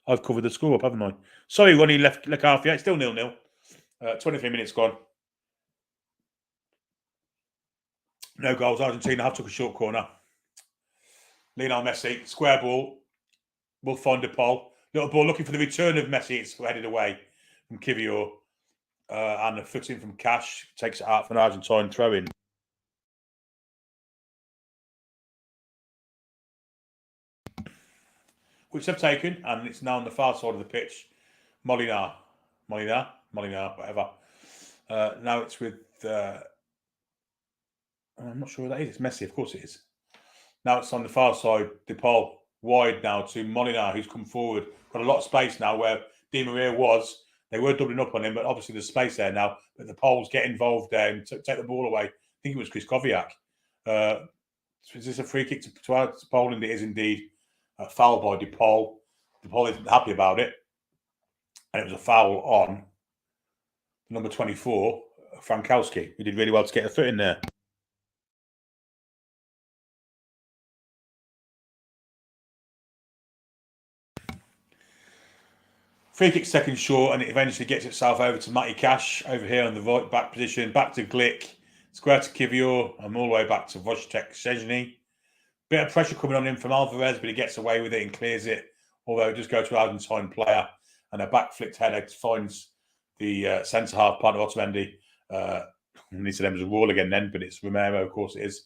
I've covered the score up, haven't I? Sorry, Ronnie left half. Yeah, it's still 0-0. 23 minutes gone. No goals. Argentina have took a short corner. Lionel Messi, square ball. Will find DePaul. Little ball looking for the return of Messi. It's headed away from Kivior. And a foot in from Cash. Takes it out for an Argentine throw in. Which they've taken, and it's now on the far side of the pitch. Molina, whatever. Now it's with... I'm not sure who that is. It's Messi, of course it is. Now it's on the far side. DePaul wide now to Molina, who's come forward. Got a lot of space now where Di Maria was. They were doubling up on him, but obviously there's space there now. But the Poles get involved there and take the ball away. I think it was Krychowiak. Is this a free kick to Poland? It is indeed. A foul by DePaul. DePaul isn't happy about it. And it was a foul on number 24, Frankowski. He did really well to get a foot in there. Free kick second short, and it eventually gets itself over to Matty Cash over here on the right back position. Back to Glick. Square to Kivior. And all the way back to Wojtek Szczesny. Bit of pressure coming on him from Alvarez, but he gets away with it and clears it. Although it does go to an Argentine player. And a back flicked header finds the centre-half part of Otamendi. Needs to them as a rule again then, but it's Romero, of course it is.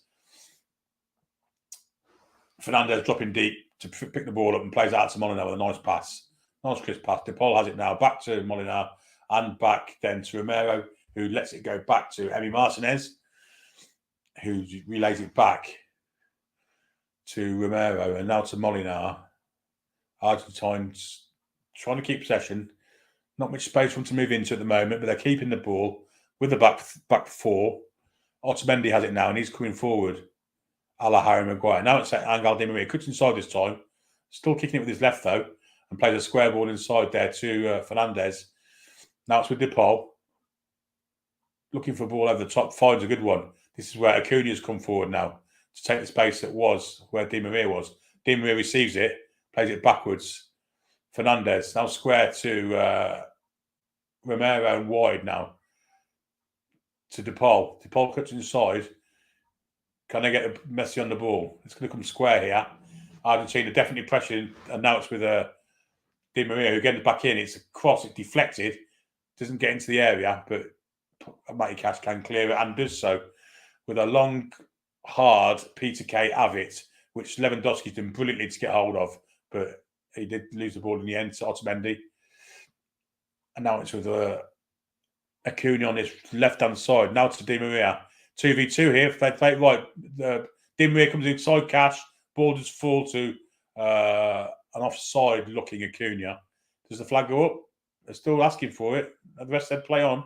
Fernandez dropping deep to pick the ball up and plays out to Molina with a nice pass. Nice crisp pass. DePaul has it now. Back to Molina and back then to Romero, who lets it go back to Emi Martinez, who relays it back to Romero and now to Molina. Argentines trying to keep possession. Not much space for them to move into at the moment, but they're keeping the ball with the back four. Otamendi has it now and he's coming forward. a la Harry Maguire. Now it's Angel Di Maria. Cuts inside this time. Still kicking it with his left, though, and plays a square ball inside there to Fernandez. Now it's with DePaul. Looking for a ball over the top. Finds a good one. This is where Acuna's come forward now to take the space that was where Di Maria was. Di Maria receives it, plays it backwards. Fernandez now square to Romero and wide now to DePaul. DePaul cuts inside. Can they get Messi on the ball? It's going to come square here. Argentina definitely pressuring, and now it's with Di Maria who gets back in. It's a cross, it's deflected, doesn't get into the area, but Matty Cash can clear it and does so with a long, hard P2K Avit, which Lewandowski's done brilliantly to get hold of, but he did lose the ball in the end to Otamendi. And now it's with Acuna on his left-hand side. Now to Di Maria. 2v2 here. If they play it right, Di Maria comes inside Cash. Ball does fall to an offside-looking Acuna. Does the flag go up? They're still asking for it. The rest said play on.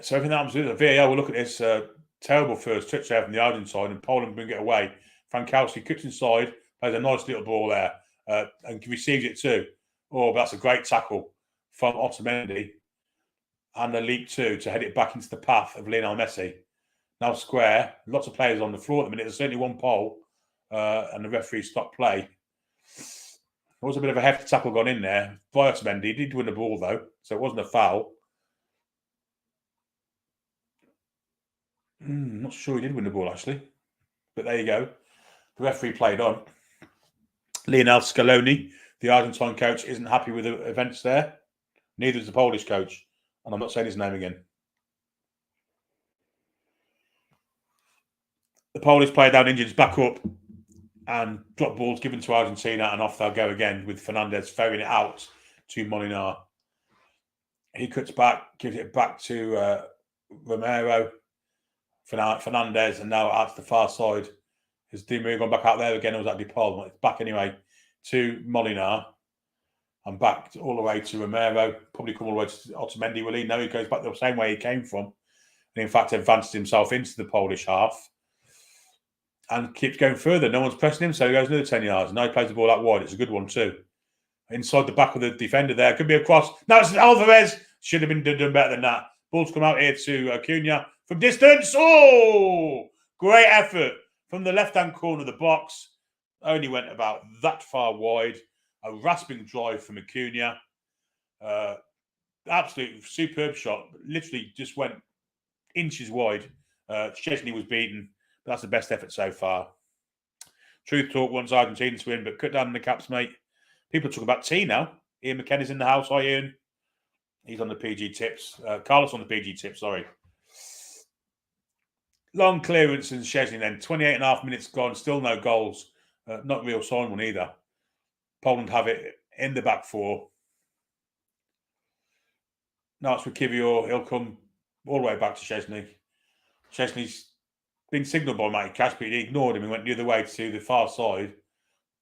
So everything that happens with the VAR, we'll look at this terrible first touch there from the Argentine, and Poland bring it away. Frankowski cuts inside, plays a nice little ball there, and receives it too. Oh, but that's a great tackle from Otamendi. And a leap too to head it back into the path of Lionel Messi. Now square. Lots of players on the floor at the minute. There's certainly one pole, and the referee stopped play. There was a bit of a hefty tackle gone in there by Otamendi. He did win the ball though, so it wasn't a foul. Not sure he did win the ball actually, but there you go. The referee played on. Lionel Scaloni, the Argentine coach, isn't happy with the events there. Neither is the Polish coach. And I'm not saying his name again. The Polish player down injured is back up and drop balls given to Argentina, and off they'll go again with Fernandez ferrying it out to Molinar. He cuts back, gives it back to Romero, Fernandez, and now out to the far side. Has Di Maria gone back out there again, or was that DePaul? It's back anyway to Molinar. And back all the way to Romero, probably come all the way to Otamendi, will he? No, he goes back the same way he came from. And in fact, advanced himself into the Polish half and keeps going further. No one's pressing him, so he goes another 10 yards. Now he plays the ball out wide. It's a good one too. Inside the back of the defender there. Could be a cross. Now it's Alvarez. Should have been done better than that. Ball's come out here to Acuna from distance. Oh, great effort from the left-hand corner of the box. Only went about that far wide. A rasping drive from Acuna. Absolutely superb shot. Literally just went inches wide. Szczesny was beaten, but that's the best effort so far. Truth talk wants Argentina to win, but cut down the caps, mate. People talk about tea now. Ian McKenna's in the house. Hi, Ian. He's on the PG tips. Carlos on the PG tips, sorry. Long clearance and Szczesny then. 28.5 minutes gone. Still no goals. Not real sign one either. Poland have it in the back four. Now it's with Kivior. He'll come all the way back to Szczesny. Szczesny's been signalled by Matty Cash, but he ignored him. He went the other way to the far side.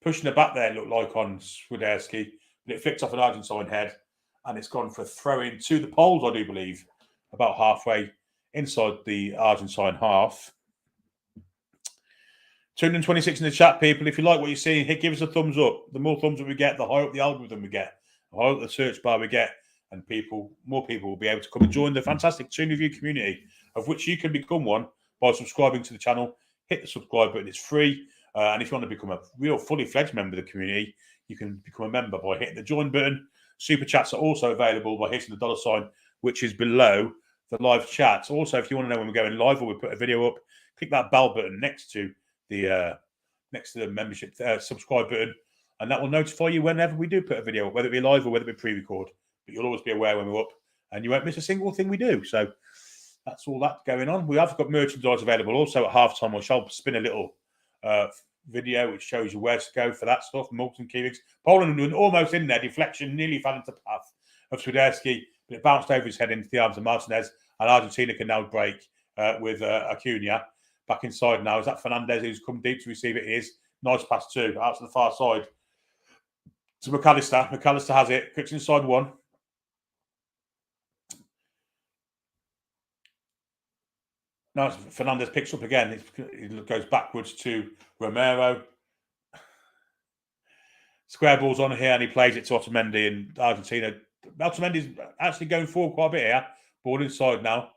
Pushing the back there, looked like on Swiderski, but it flicked off an Argentine head, and it's gone for a throw-in to the Poles, I do believe, about halfway inside the Argentine half. 226 in the chat, people. If you like what you're seeing, give us a thumbs up. The more thumbs that we get, the higher up the algorithm we get, the higher up the search bar we get, and more people will be able to come and join the fantastic Toon Review community, of which you can become one by subscribing to the channel. Hit the subscribe button; it's free. And if you want to become a real fully fledged member of the community, you can become a member by hitting the join button. Super chats are also available by hitting the $sign, which is below the live chat. Also, if you want to know when we're going live or we put a video up, click that bell button next to the membership subscribe button, and that will notify you whenever we do put a video up, whether it be live or whether it be pre-record. But you'll always be aware when we're up, and you won't miss a single thing we do. So that's all that going on. We have got merchandise available also at halftime. I shall spin a little video which shows you where to go for that stuff. Mugs and Kiewicz. Poland was almost in there. Deflection nearly fell into the path of Swiderski, but it bounced over his head into the arms of Martinez, and Argentina can now break with Acuna. Back inside now. Is that Fernandez who's come deep to receive it? He is. Nice pass too. Out to the far side. To McAllister. McAllister has it. Cuts inside one. Now Fernandez picks up again. It goes backwards to Romero. Square ball's on here, and he plays it to Otamendi in Argentina. Otamendi's actually going forward quite a bit here. Ball inside now.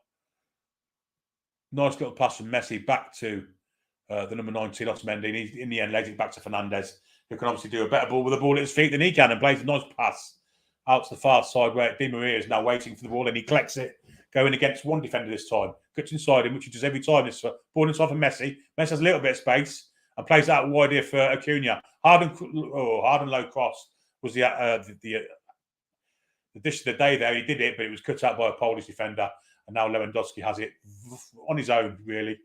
Nice little pass from Messi back to the number 19, Otamendi. And he, in the end, legs it back to Fernandez, who can obviously do a better ball with the ball at his feet than he can, and plays a nice pass out to the far side where Di Maria is now waiting for the ball, and he collects it, going against one defender this time. Cuts inside him, which he does every time. This ball inside for Messi. Messi has a little bit of space and plays that wide here for Acuna. Hard and low cross was the dish of the day there. He did it, but it was cut out by a Polish defender. And now Lewandowski has it on his own, really,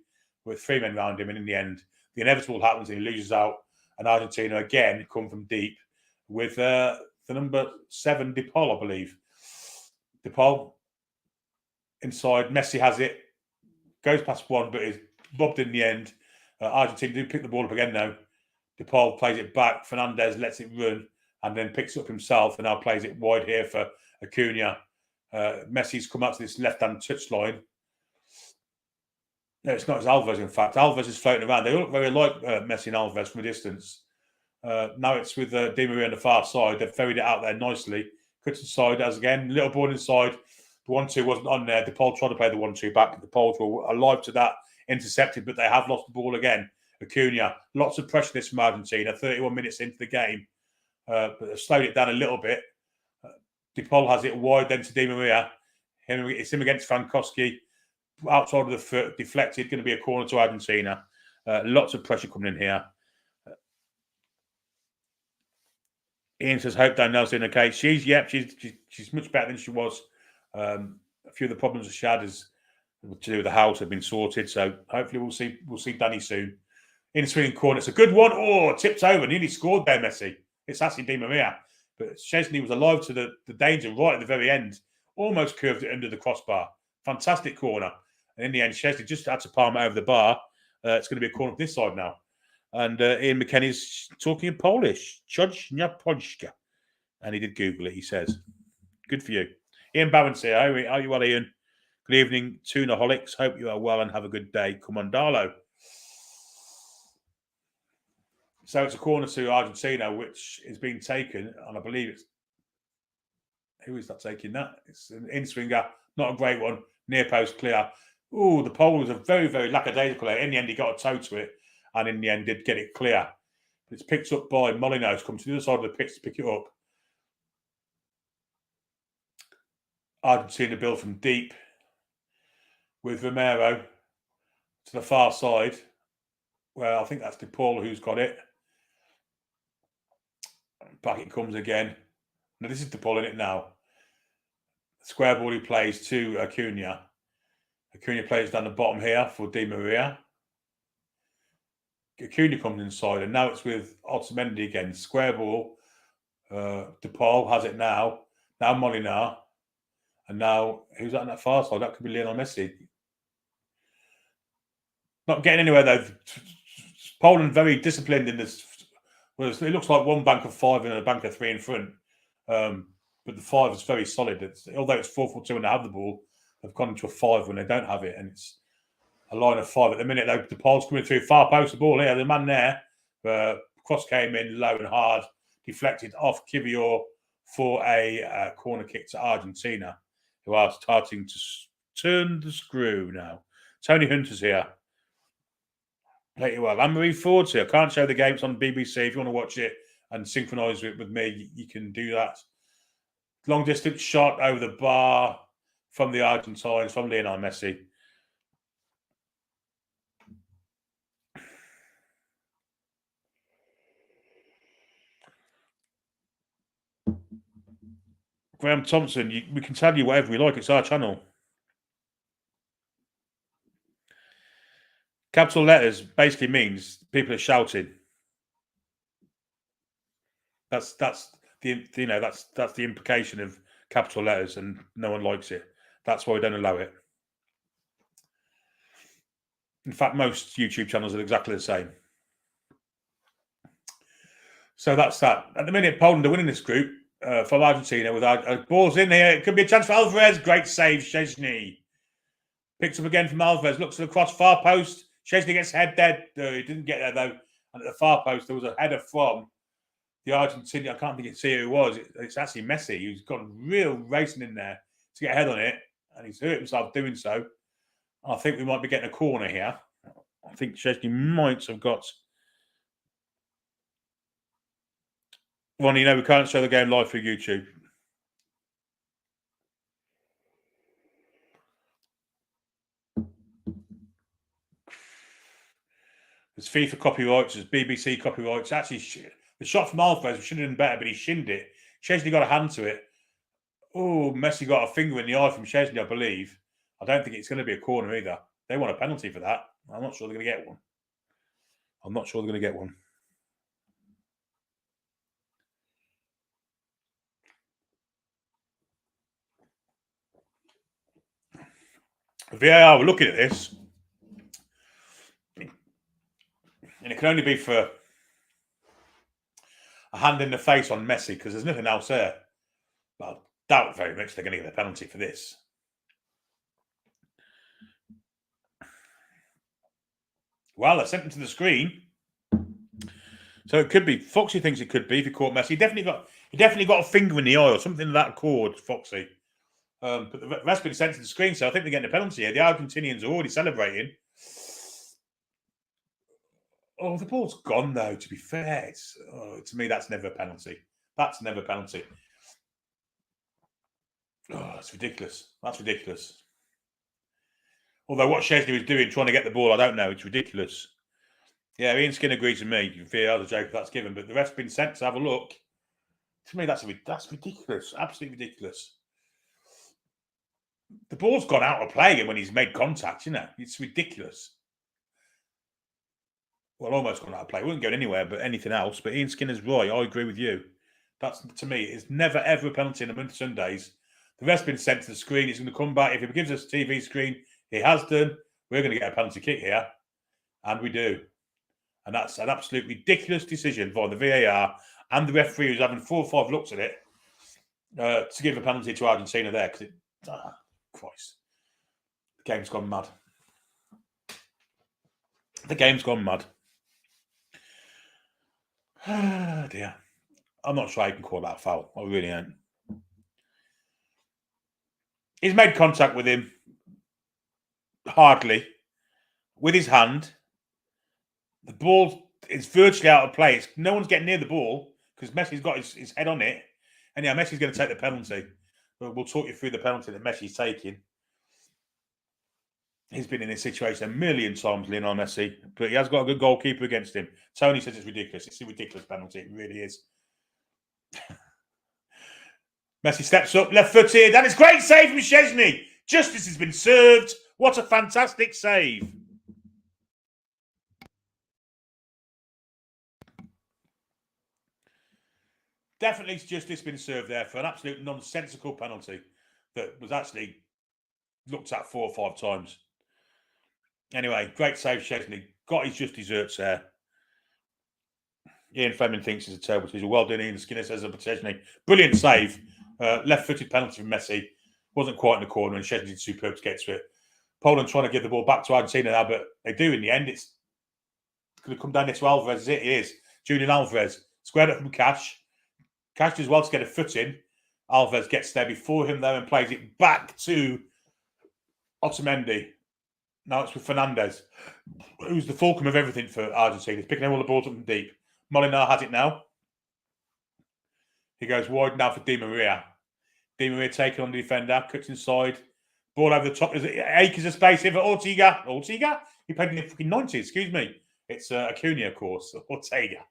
with 3 men around him. And in the end, the inevitable happens and he loses out. And Argentina again come from deep with the number 7, De Paul, I believe. De Paul inside. Messi has it. Goes past one, but is bobbed in the end. Argentina do pick the ball up again, though. De Paul plays it back. Fernandez lets it run and then picks it up himself and now plays it wide here for Acuna. Messi's come out to this left-hand touchline. No, it's not. It's Alves, in fact. Alves is floating around. They look very like Messi and Alves from a distance. Now it's with Di Maria on the far side. They've ferried it out there nicely. Cuts inside as again. Little ball inside. The 1-2 wasn't on there. De Paul tried to play the 1-2 back. The Poles were alive to that. Intercepted, but they have lost the ball again. Acuna. Lots of pressure this from Argentina. 31 minutes into the game. But they've slowed it down a little bit. De Paul has it wide then to Di Maria. It's him against Frankowski. Outside of the foot, deflected. Going to be a corner to Argentina. Lots of pressure coming in here. Ian says, hope Danielle's in okay. She's much better than she was. A few of the problems she had to do with the house have been sorted. So hopefully we'll see Danny soon. In swinging corner. It's a good one. Oh, tipped over. Nearly scored there, Messi. It's actually Di Maria. But Szczesny was alive to the danger right at the very end. Almost curved it under the crossbar. Fantastic corner. And in the end, Szczesny just had to palm it over the bar. It's going to be a corner this side now. And Ian McKenny's talking in Polish. Chodźnia Polska. And he did Google it, he says. Good for you. Ian Barron's here. Are you well, Ian? Good evening, Toonaholics. Hope you are well and have a good day. Comandalo. So it's a corner to Argentina, which is being taken, and I believe it's... Who is that taking that? It's an in-swinger. Not a great one. Near post clear. Oh, the pole was a very, very lackadaisical. In the end, he got a toe to it, and in the end, did get it clear. It's picked up by Molino, who's come to the other side of the pitch to pick it up. Argentina build from deep with Romero to the far side. Well, I think that's De Paul who's got it. Back it comes again. Now, this is De Paul in it now. Square ball he plays to Acuna. Acuna plays down the bottom here for Di Maria. Acuna comes inside, and now it's with Otamendi again. Square ball. De Paul has it now. Now Molina. And now, who's that on that far side? That could be Lionel Messi. Not getting anywhere, though. Poland very disciplined in this. Well, it looks like one bank of 5 and a bank of 3 in front. But the 5 is very solid. Although it's 4-4-2 when they have the ball, they've gone into a 5 when they don't have it. And it's a line of 5 at the minute, though. The Paul's coming through, far post the ball here. The man there, cross came in low and hard, deflected off Kivior for a corner kick to Argentina, who are starting to turn the screw now. Tony Hunter's here. Hope you well. Anne-Marie Ford's here. Can't show the games on BBC. If you want to watch it and synchronise it with me, you can do that. Long distance shot over the bar from the Argentines, from Lionel Messi. Graham Thompson, we can tell you whatever we like. It's our channel. Capital letters basically means people are shouting. That's the implication of capital letters, and no one likes it. That's why we don't allow it. In fact, most YouTube channels are exactly the same. So that's that. At the minute, Poland are winning this group for Argentina with our balls in here. It could be a chance for Alvarez. Great save, Szczesny. Picks up again from Alvarez. Looks at the cross, far post. Szczesny gets head dead. He didn't get there, though. And at the far post, there was a header from the Argentine. I can't think see who it was. It's actually Messi, who's got real racing in there to get a head on it. And he's hurt himself doing so. I think we might be getting a corner here. I think Szczesny might have got... Ronnie, we can't show the game live through YouTube. There's FIFA copyrights, there's BBC copyrights. Actually, the shot from Alvarez should have done better, but he shinned it. Szczesny got a hand to it. Oh, Messi got a finger in the eye from Szczesny, I believe. I don't think it's going to be a corner either. They want a penalty for that. I'm not sure they're going to get one. I'm not sure they're going to get one. VAR, we're looking at this. And it can only be for a hand in the face on Messi because there's nothing else there. But I doubt very much they're going to get a penalty for this. Well, they sent him to the screen. So it could be. Foxy thinks it could be if he caught Messi. He definitely got a finger in the eye or something of that accord, Foxy. But the rest been sent to the screen, so I think they're getting a penalty here. The Argentinians are already celebrating. Oh, the ball's gone, though, to be fair. To me, that's never a penalty. That's never a penalty. Oh, it's ridiculous. That's ridiculous. Although what Szczesny was doing, trying to get the ball, I don't know. It's ridiculous. Yeah, Ian Skinner agrees with me. VAR, the joke that's given. But the rest been sent to have a look. To me, that's ridiculous. Absolutely ridiculous. The ball's gone out of play when he's made contact, It's ridiculous. Well, almost gone out of play. It wasn't going anywhere but anything else. But Ian Skinner's right. I agree with you. That's, to me, it's never, ever a penalty in a month of Sundays. The rest been sent to the screen. He's going to come back. If he gives us a TV screen, he has done. We're going to get a penalty kick here. And we do. And that's an absolute ridiculous decision by the VAR and the referee who's having 4 or 5 looks at it to give a penalty to Argentina there. Because Christ. The game's gone mad. The game's gone mad. Oh, dear. I'm not sure I can call that foul. I really ain't. He's made contact with him. Hardly. With his hand. The ball is virtually out of play. No one's getting near the ball because Messi's got his head on it. And yeah, Messi's going to take the penalty. But we'll talk you through the penalty that Messi's taking. He's been in this situation a million times, Lionel Messi, but he has got a good goalkeeper against him. Tony says it's ridiculous. It's a ridiculous penalty. It really is. Messi steps up, left-footed. That is great save from Szczesny. Justice has been served. What a fantastic save. Definitely justice been served there for an absolute nonsensical penalty that was actually looked at 4 or 5 times. Anyway, great save, Szczesny. Got his just desserts there. Ian Fleming thinks it's a terrible decision. Well done, Ian Skinner says Szczesny. Brilliant save. Left-footed penalty from Messi. Wasn't quite in the corner, and Szczesny did superb to get to it. Poland trying to give the ball back to Argentina now, but they do in the end. It's going to come down to Alvarez, is it? It is. Julian Alvarez. Squared up from Cash. Cash does well to get a foot in. Alvarez gets there before him, though, and plays it back to Otamendi. Now it's with Fernandez, who's the fulcrum of everything for Argentina. He's picking all the balls up from deep. Molinar has it now. He goes wide now for Di Maria. Di Maria taking on the defender, cuts inside. Ball over the top. There's acres of space here for Ortega. Ortega? He played in the fucking 90s, excuse me. It's Acuna, of course. Ortega.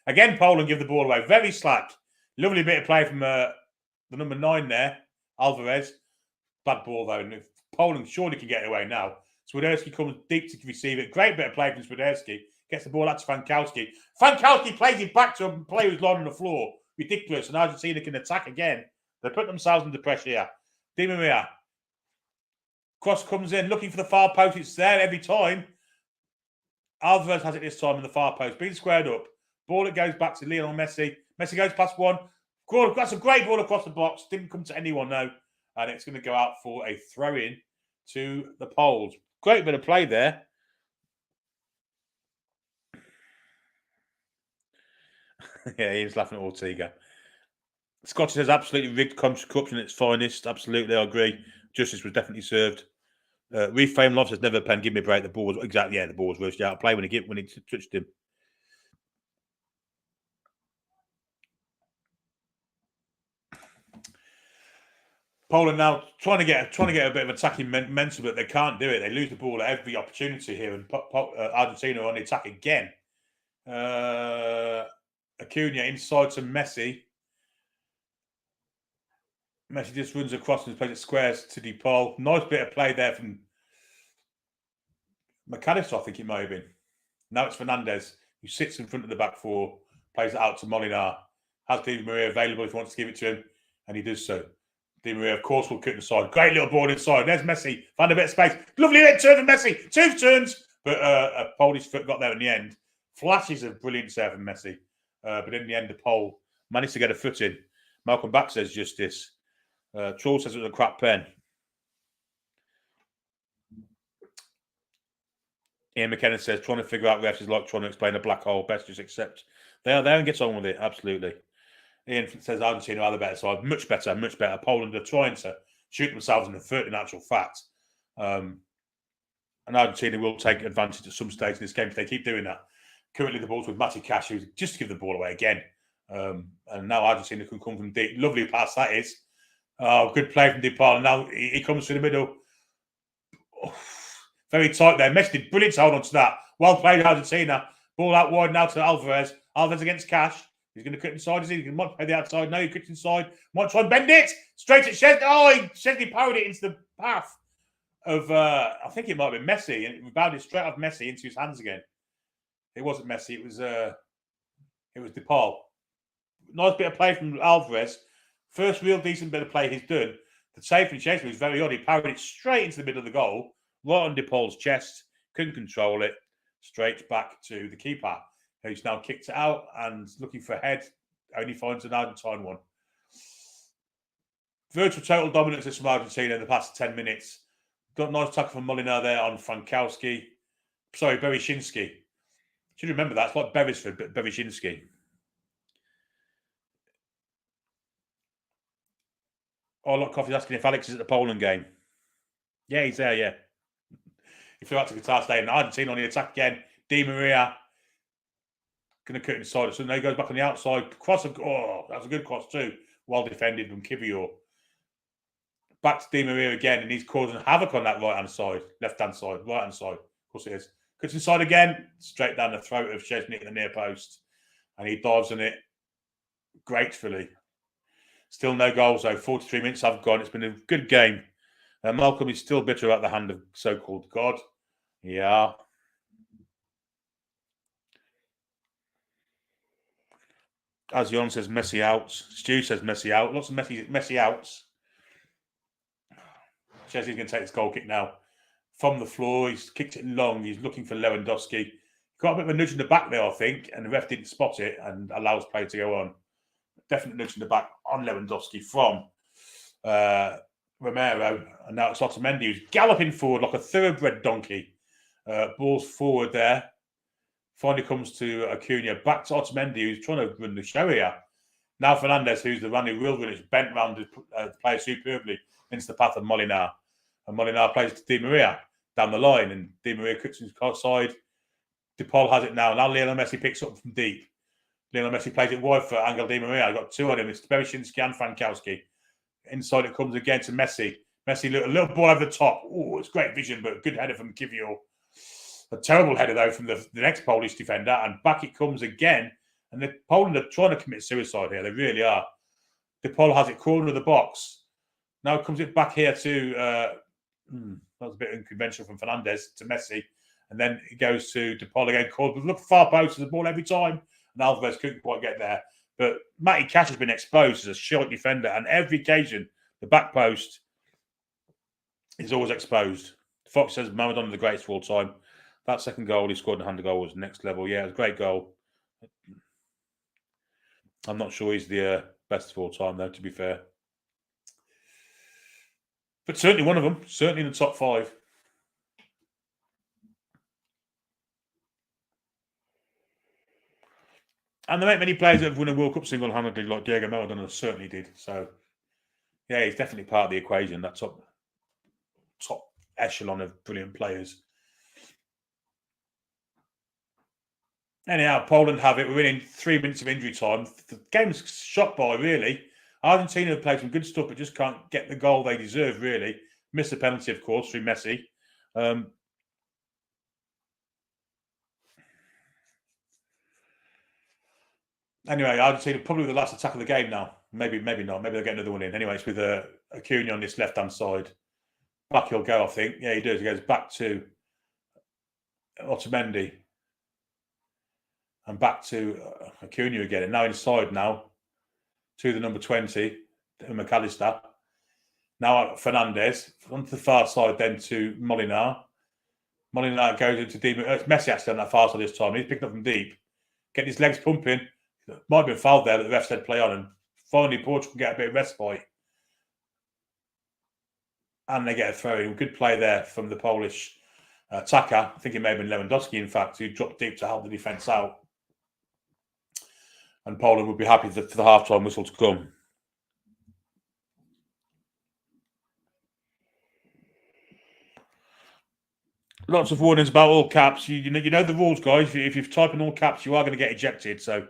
Again, Poland give the ball away. Very slack. Lovely bit of play from the number 9 there, Alvarez. Bad ball, though. And Poland surely can get it away now. Swiderski comes deep to receive it. Great bit of play from Swiderski. Gets the ball out to Frankowski. Frankowski plays it back to a player who's lying on the floor. Ridiculous. And Argentina can attack again. They put themselves under pressure here. Di Maria. Cross comes in, looking for the far post. It's there every time. Alvarez has it this time in the far post. Being squared up. Ball that goes back to Lionel Messi. Messi goes past one. That's a great ball across the box. Didn't come to anyone, though. And it's going to go out for a throw-in to the Poles. Great bit of play there. Yeah, he was laughing at Ortega. Scotty says absolutely rigged corruption at its finest. Absolutely, I agree. Justice was definitely served. Reframe Love says never a pen. Give me a break. The ball was exactly the ball was rushed out of play when he touched him. Poland now trying to get a bit of attacking momentum, but they can't do it. They lose the ball at every opportunity here, and Argentina are on the attack again. Acuna inside to Messi. Messi just runs across and plays it squares to DePaul. Nice bit of play there from McAllister, I think it might have been. Now it's Fernandez, who sits in front of the back four, plays it out to Molinar. Has Di Maria available if he wants to give it to him, and he does so. Di Maria, of course, will cut inside. Great little ball inside. There's Messi. Found a bit of space. Lovely hit turn from Messi. 2 turns, but a Polish foot got there in the end. Flashes of brilliant serve from Messi. But in the end, the Pole managed to get a foot in. Malcolm Back says justice. Troll says it was a crap pen. Ian McKenna says trying to figure out refs is like trying to explain a black hole. Best just accept they are there and gets on with it. Absolutely. Ian says Argentina are the better side. Much better, much better. Poland are trying to shoot themselves in the foot in actual fact. And Argentina will take advantage at some stage in this game if they keep doing that. Currently, the ball's with Matty Cash, who's just to give the ball away again. And now Argentina can come from deep. Lovely pass, that is. Oh, good play from DePaul. Now he comes through the middle. Oh, very tight there. Messi did brilliant to hold on to that. Well played, Argentina. Ball out wide now to Alvarez. Alvarez against Cash. He's going to cut inside, is he? He might play the outside. No, he cuts inside. Might try and bend it. Straight at Szczesny. Oh, Szczesny powered it into the path of, I think it might have been Messi. And it rebounded straight off Messi into his hands again. It wasn't Messi. It was DePaul. Nice bit of play from Alvarez. First real decent bit of play he's done. The save from Szczesny was very odd. He powered it straight into the middle of the goal, right on DePaul's chest. Couldn't control it. Straight back to the keeper, who's now kicked it out and looking for a head. Only finds an Argentine one. Virtual total dominance from Argentina in the past 10 minutes. Got a nice tackle from Molinar there on Frankowski. Sorry, Bereshinski. Should remember that. It's like Beresford, but Bereshinski. Oh, look, Coffee's asking if Alex is at the Poland game. Yeah, he's there, yeah. He flew out to Qatar today, and Argentina on the attack again. Di Maria going to cut inside. So now he goes back on the outside. Cross. Oh, that's a good cross too. Well defended from Kivior. Back to Di Maria again, and he's causing havoc on that right-hand side, left-hand side, right-hand side. Of course it is. Cuts inside again, straight down the throat of Szczesny at the near post. And he dives on it gratefully. Still no goals, though. 43 minutes have gone. It's been a good game. Malcolm is still bitter about the hand of so-called God. Yeah. As Jon says, Messi outs. Stu says Messi out. Lots of Messi outs. Szczesny's going to take this goal kick now. From the floor, he's kicked it long. He's looking for Lewandowski. Got a bit of a nudge in the back there, I think, and the ref didn't spot it and allows play to go on. Definitely nudge in the back on Lewandowski from Romero. And now it's Otamendi who's galloping forward like a thoroughbred donkey. Balls forward there. Finally comes to Acuna. Back to Otamendi who's trying to run the show here. Now Fernandez, who's the running real runner, is bent round to play superbly into the path of Molinar. And Molinar plays to Di Maria down the line. And Di Maria cuts his side. DePaul has it now. Now Lionel Messi picks up from deep. Lionel Messi plays it wide for Angel Di Maria. Got 2 on him. It's Bereshinski and Frankowski. Inside it comes again to Messi. Messi, a little ball over the top. Oh, it's great vision, but good header from Kivior. A terrible header, though, from the next Polish defender. And back it comes again. And the Poland are trying to commit suicide here. They really are. DePaul has it corner of the box. Now comes it back here to... that was a bit unconventional from Fernandez to Messi. And then it goes to DePaul again. Called, look far post to the ball every time. And Alvarez couldn't quite get there. But Matty Cash has been exposed as a short defender. And every occasion, the back post is always exposed. Fox says Maradona the greatest of all time. That second goal he scored in the hand goal was next level. Yeah, it was a great goal. I'm not sure he's the best of all time, though, to be fair. But certainly one of them. Certainly in the top 5. And there ain't many players that have won a World Cup single-handedly like Diego Maradona certainly did. So, yeah, he's definitely part of the equation, that top echelon of brilliant players. Anyhow, Poland have it. We're in 3 minutes of injury time. The game's shot by, really. Argentina have played some good stuff, but just can't get the goal they deserve, really. Missed the penalty, of course, through Messi. Anyway, Argentina probably the last attack of the game now. Maybe not. Maybe they'll get another one in. Anyway, it's with Acuna on this left-hand side. Back he'll go, I think. Yeah, he does. He goes back to Otamendi. And back to Acuna again. And now inside now to the number 20, McAllister. Now Fernandez. Onto the far side then to Molinar. Molinar goes into deep. It's Messi actually on that far side this time. He's picking up from deep. Getting his legs pumping. Might have been fouled there that the ref said play on. And finally Portugal get a bit of respite. And they get a throw in. Good play there from the Polish attacker. I think it may have been Lewandowski, in fact, who dropped deep to help the defence out. And Poland would be happy for the half-time whistle to come. Lots of warnings about all caps. You know the rules, guys. If you type in all caps, you are going to get ejected. So,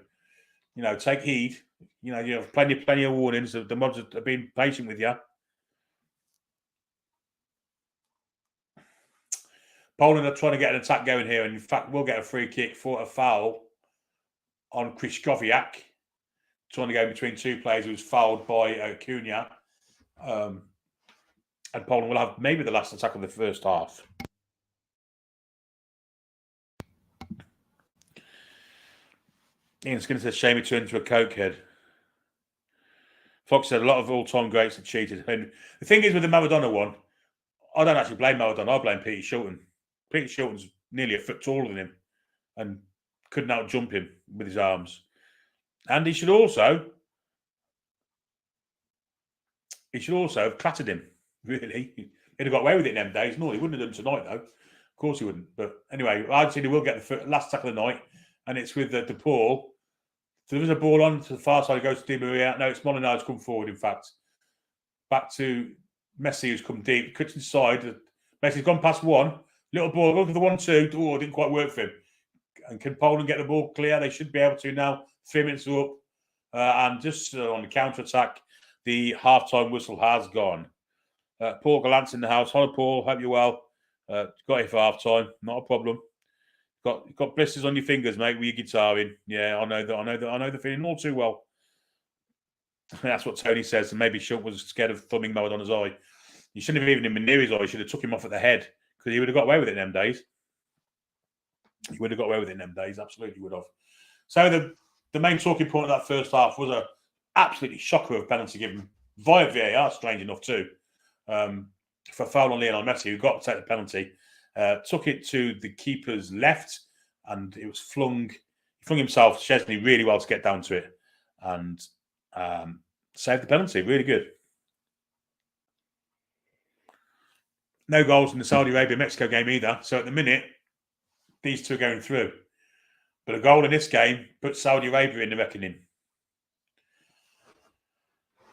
take heed. You have plenty of warnings. The mods have been patient with you. Poland are trying to get an attack going here, and in fact, we'll get a free kick for a foul on Krychowiak, trying to go between two players who was fouled by Acuna. And Poland will have maybe the last attack of the first half. Ian Skinner says, shame he turned into a cokehead. Fox said, a lot of all-time greats have cheated. And the thing is with the Maradona one, I don't actually blame Maradona. I blame Peter Shilton. Peter Shilton's nearly a foot taller than him and couldn't out-jump him with his arms. And he should also have clattered him, really. He'd have got away with it in them days. No, he wouldn't have done tonight, though. Of course he wouldn't. But anyway, Argentina will get the last tackle of the night, and it's with De Paul. So there's a ball on to the far side. It goes to Di Maria. No, it's Molinar who's come forward, in fact. Back to Messi, who's come deep. Cuts inside. Messi's gone past one. Little ball. Look at the 1-2. Oh, it didn't quite work for him. And can Poland get the ball clear? They should be able to now. 3 minutes are up. And just on the counter-attack, the half-time whistle has gone. Paul Gallant's in the house. Hello, Paul. Hope you're well. Got here for half-time. Not a problem. Got blisters on your fingers, mate, with your guitar in. Yeah, I know the feeling all too well. That's what Tony says. And maybe Schultz was scared of thumbing Maradona's eye. You shouldn't have even been near his eye. You should have took him off at the head because he would have got away with it in them days. He would have got away with it in them days. Absolutely would have. So the main talking point of that first half was a absolutely shocker of penalty given via VAR, strange enough too, for foul on Lionel Messi, who got to take the penalty. Took it to the keeper's left, and it was flung. He flung himself, Chesney, really well to get down to it, and saved the penalty. Really good. No goals in the Saudi Arabia-Mexico game either. So at the minute, these two are going through. But a goal in this game puts Saudi Arabia in the reckoning.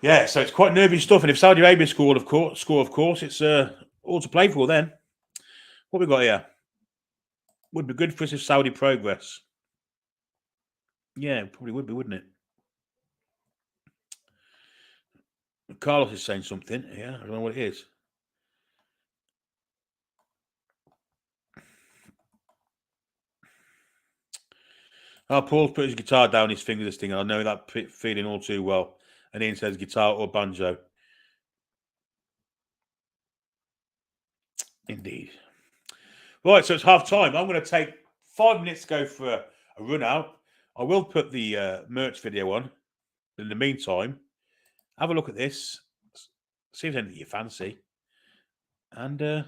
Yeah, so it's quite nervy stuff. And if Saudi Arabia score, of course, it's all to play for then. What we got here? Would be good for us if Saudi progress. Yeah, it probably would be, wouldn't it? Carlos is saying something. Yeah, I don't know what it is. Paul's put his guitar down his finger this thing. I know that feeling all too well. And Ian says guitar or banjo. Indeed. Right, so it's half time. I'm going to take 5 minutes to go for a run out. I will put the merch video on. In the meantime, have a look at this. See if there's anything you fancy. And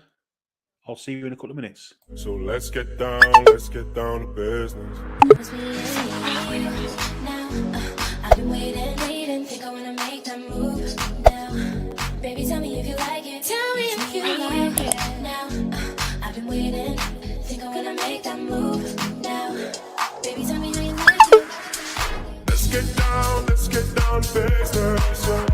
I'll see you in a couple of minutes. So let's get down to business. I've been waiting, think I wanna make that move now. Baby, tell me if you like it. sir, yes, sir.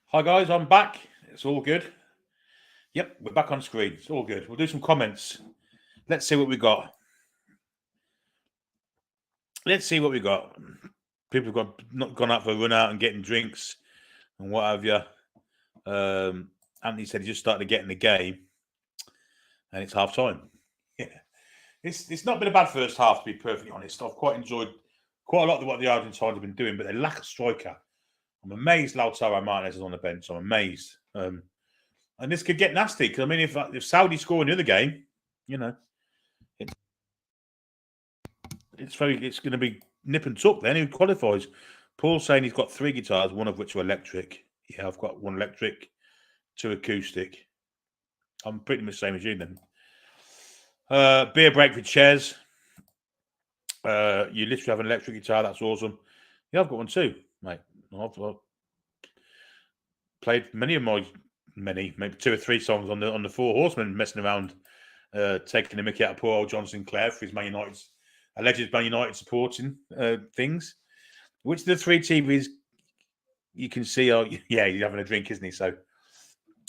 Hi guys, I'm back. It's all good. Yep, we're back on screen. It's all good. We'll do some comments. Let's see what we got. Let's see what we got. People have not gone out for a run out and getting drinks and what have you. Anthony said he just started getting the game, and it's half time. Yeah, it's not been a bad first half, to be perfectly honest. I've quite enjoyed quite a lot of what the Argentines have been doing, but they lack a striker. I'm amazed Lautaro Martinez is on the bench. I'm amazed. And this could get nasty because, I mean, if Saudi score another game, you know, it's going to be nip and tuck then. Who qualifies? Paul's saying he's got 3 guitars, one of which are electric. Yeah, I've got 1 electric, 2 acoustic. I'm pretty much the same as you then. Beer break for chairs. You literally have an electric guitar. That's awesome. Yeah, I've got one too, mate. I've played maybe 2 or 3 songs on the Four Horsemen, messing around, taking the mickey out of poor old John Sinclair for his alleged Man United supporting things. Which of the 3 TVs you can see are, yeah, he's having a drink, isn't he? So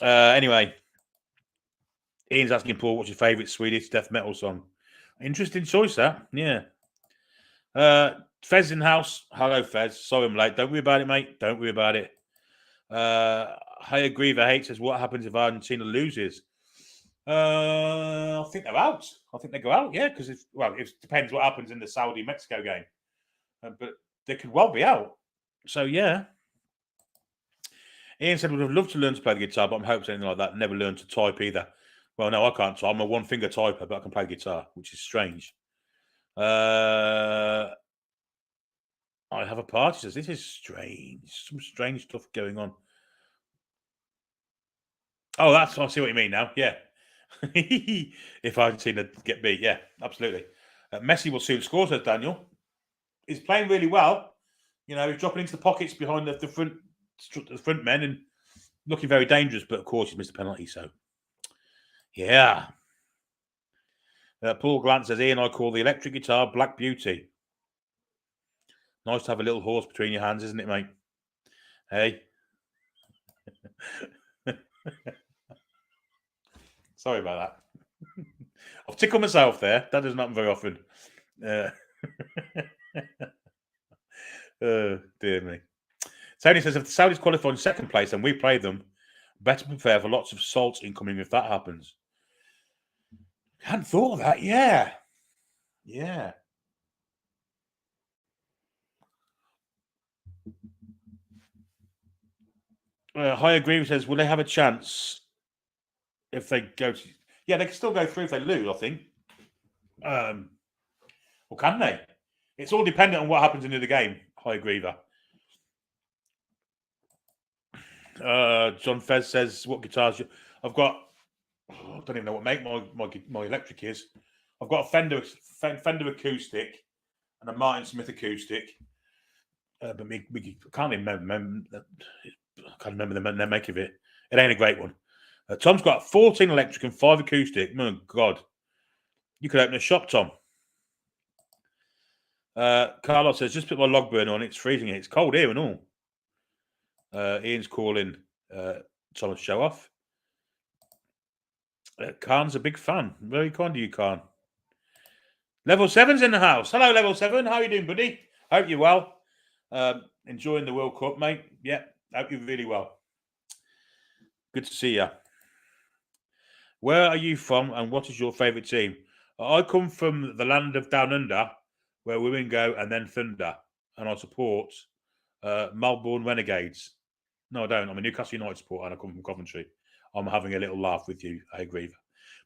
anyway, Ian's asking Paul, what's your favourite Swedish death metal song? Interesting choice, that. Yeah. Fez in house. Hello, Fez. Sorry I'm late. Don't worry about it, mate. Don't worry about it. I agree with H says, what happens if Argentina loses? I think they're out. I think they go out, yeah, because it depends what happens in the Saudi-Mexico game. But they could well be out. So, yeah. Ian said, would have loved to learn to play the guitar, but I'm hoping something like that. Never learned to type either. Well, no, I can't type. I'm a 1-finger typer, but I can play guitar, which is strange. I have a party. Says, this is strange. Some strange stuff going on. Oh, I see what you mean now. Yeah. If Argentina get beat, yeah, absolutely. Messi will soon score, says Daniel. He's playing really well. You know, he's dropping into the pockets behind the front men and looking very dangerous. But of course, he's missed a penalty. So, yeah. Paul Grant says, Ian, I call the electric guitar Black Beauty. Nice to have a little horse between your hands, isn't it, mate? Hey. Sorry about that. I've tickled myself there. That doesn't happen very often. Dear me. Tony says, if the Saudis qualify in 2nd place and we play them, better prepare for lots of salt incoming if that happens. Hadn't thought of that. Yeah. Yeah. High Agree says, will they have a chance if they go to... Yeah, they can still go through if they lose, I think. Or can they? It's all dependent on what happens in the game. High Agriever. John Fez says, what guitars I've got... I don't even know what make my electric is. I've got a Fender acoustic and a Martin Smith acoustic. But I can't remember the make of it. It ain't a great one. Tom's got 14 electric and 5 acoustic. Oh, God. You could open a shop, Tom. Carlos says, just put my log burner on. It's freezing. It's cold here and all. Ian's calling Thomas show off. Khan's a big fan. Very kind of you, Khan. Level 7's in the house. Hello, Level 7. How are you doing, buddy? Hope you're well. Enjoying the World Cup, mate. Yeah, hope you're really well. Good to see you. Where are you from and what is your favourite team? I come from the land of Down Under, where women go and then thunder. And I support Melbourne Renegades. No, I don't. I'm a Newcastle United supporter and I come from Coventry. I'm having a little laugh with you, High Griever.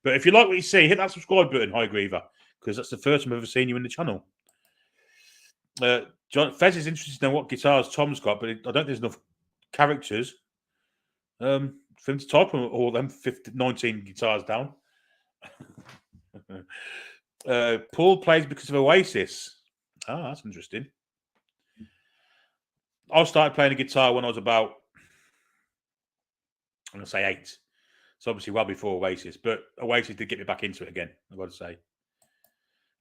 But if you like what you see, hit that subscribe button, High Griever, because that's the first time I've ever seen you in the channel. John Fez is interested to know what guitars Tom's got, but I don't think there's enough characters for him to type all them 19 guitars down. Paul plays because of Oasis. Oh, that's interesting. I started playing the guitar when I was about, I'm going to say 8. So obviously well before Oasis, but Oasis did get me back into it again, I've got to say.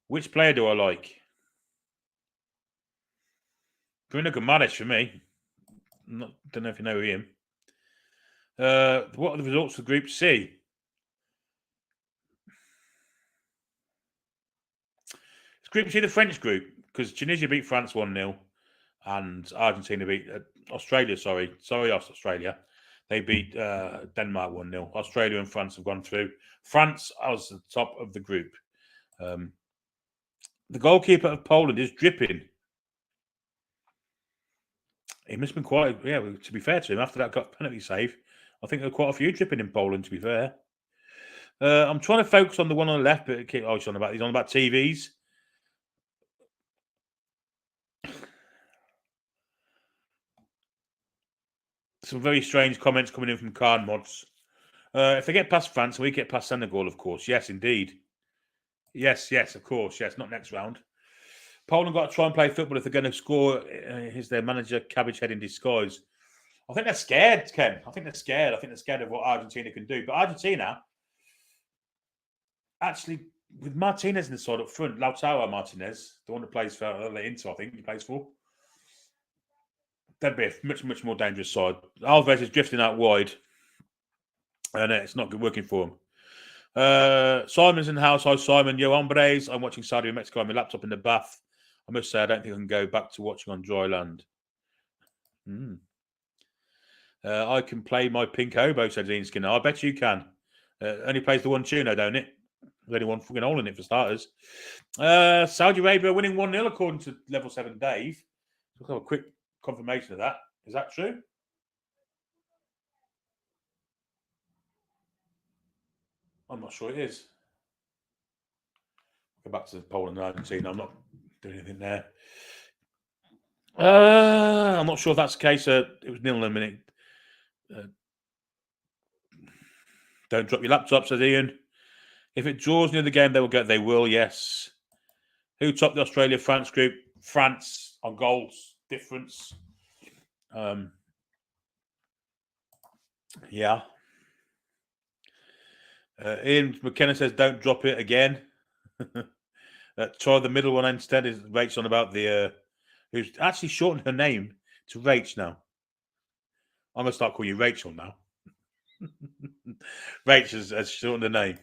Which player do I like? Bruno Guimaraes for me. Don't know if you know him. What are the results for Group C? It's Group C, the French group, because Tunisia beat France 1-0 and Argentina beat Australia, sorry, Australia. They beat Denmark 1-0. Australia and France have gone through. France was the top of the group. The goalkeeper of Poland is dripping. He must have been quite, to be fair to him, after that penalty save, I think there were quite a few dripping in Poland, to be fair. I'm trying to focus on the one on the left, but he's on about TVs. Some very strange comments coming in from Khan Mods. If they get past France, we get past Senegal, of course. Yes, indeed. Yes, of course. Yes, not next round. Poland got to try and play football if they're going to score. Is their manager Cabbage Head in disguise? I think they're scared, Ken. I think they're scared. I think they're scared of what Argentina can do. But Argentina, actually, with Martinez in the side up front, Lautaro Martinez, the one that plays for Inter, I think he plays for, that'd be a much more dangerous side. Alves is drifting out wide, and it's not good working for him. Simon's in the house. Hi, Simon. Yo, hombres. I'm watching Saudi Mexico on my laptop in the bath. I must say, I don't think I can go back to watching on dry land. I can play my pink oboe, said Dean Skinner. I bet you can. Only plays the one tune, don't it? There's only one fucking hole in it for starters. Saudi Arabia winning 1-0 according to Level 7 Dave. Let's have a quick confirmation of that. Is that true? I'm not sure it is. Go back to Poland and Argentina. I'm not doing anything there. I'm not sure if that's the case. It was 0 in a minute. Don't drop your laptop, says Ian. If it draws near the game, they will get. They will, yes. Who topped the Australia-France group? France on goals difference. Yeah. Ian McKenna says, "Don't drop it again." Try the middle one instead. Is Rach on about the who's actually shortened her name to Rach now? I'm gonna start calling you Rachel now. Rach has shortened the name.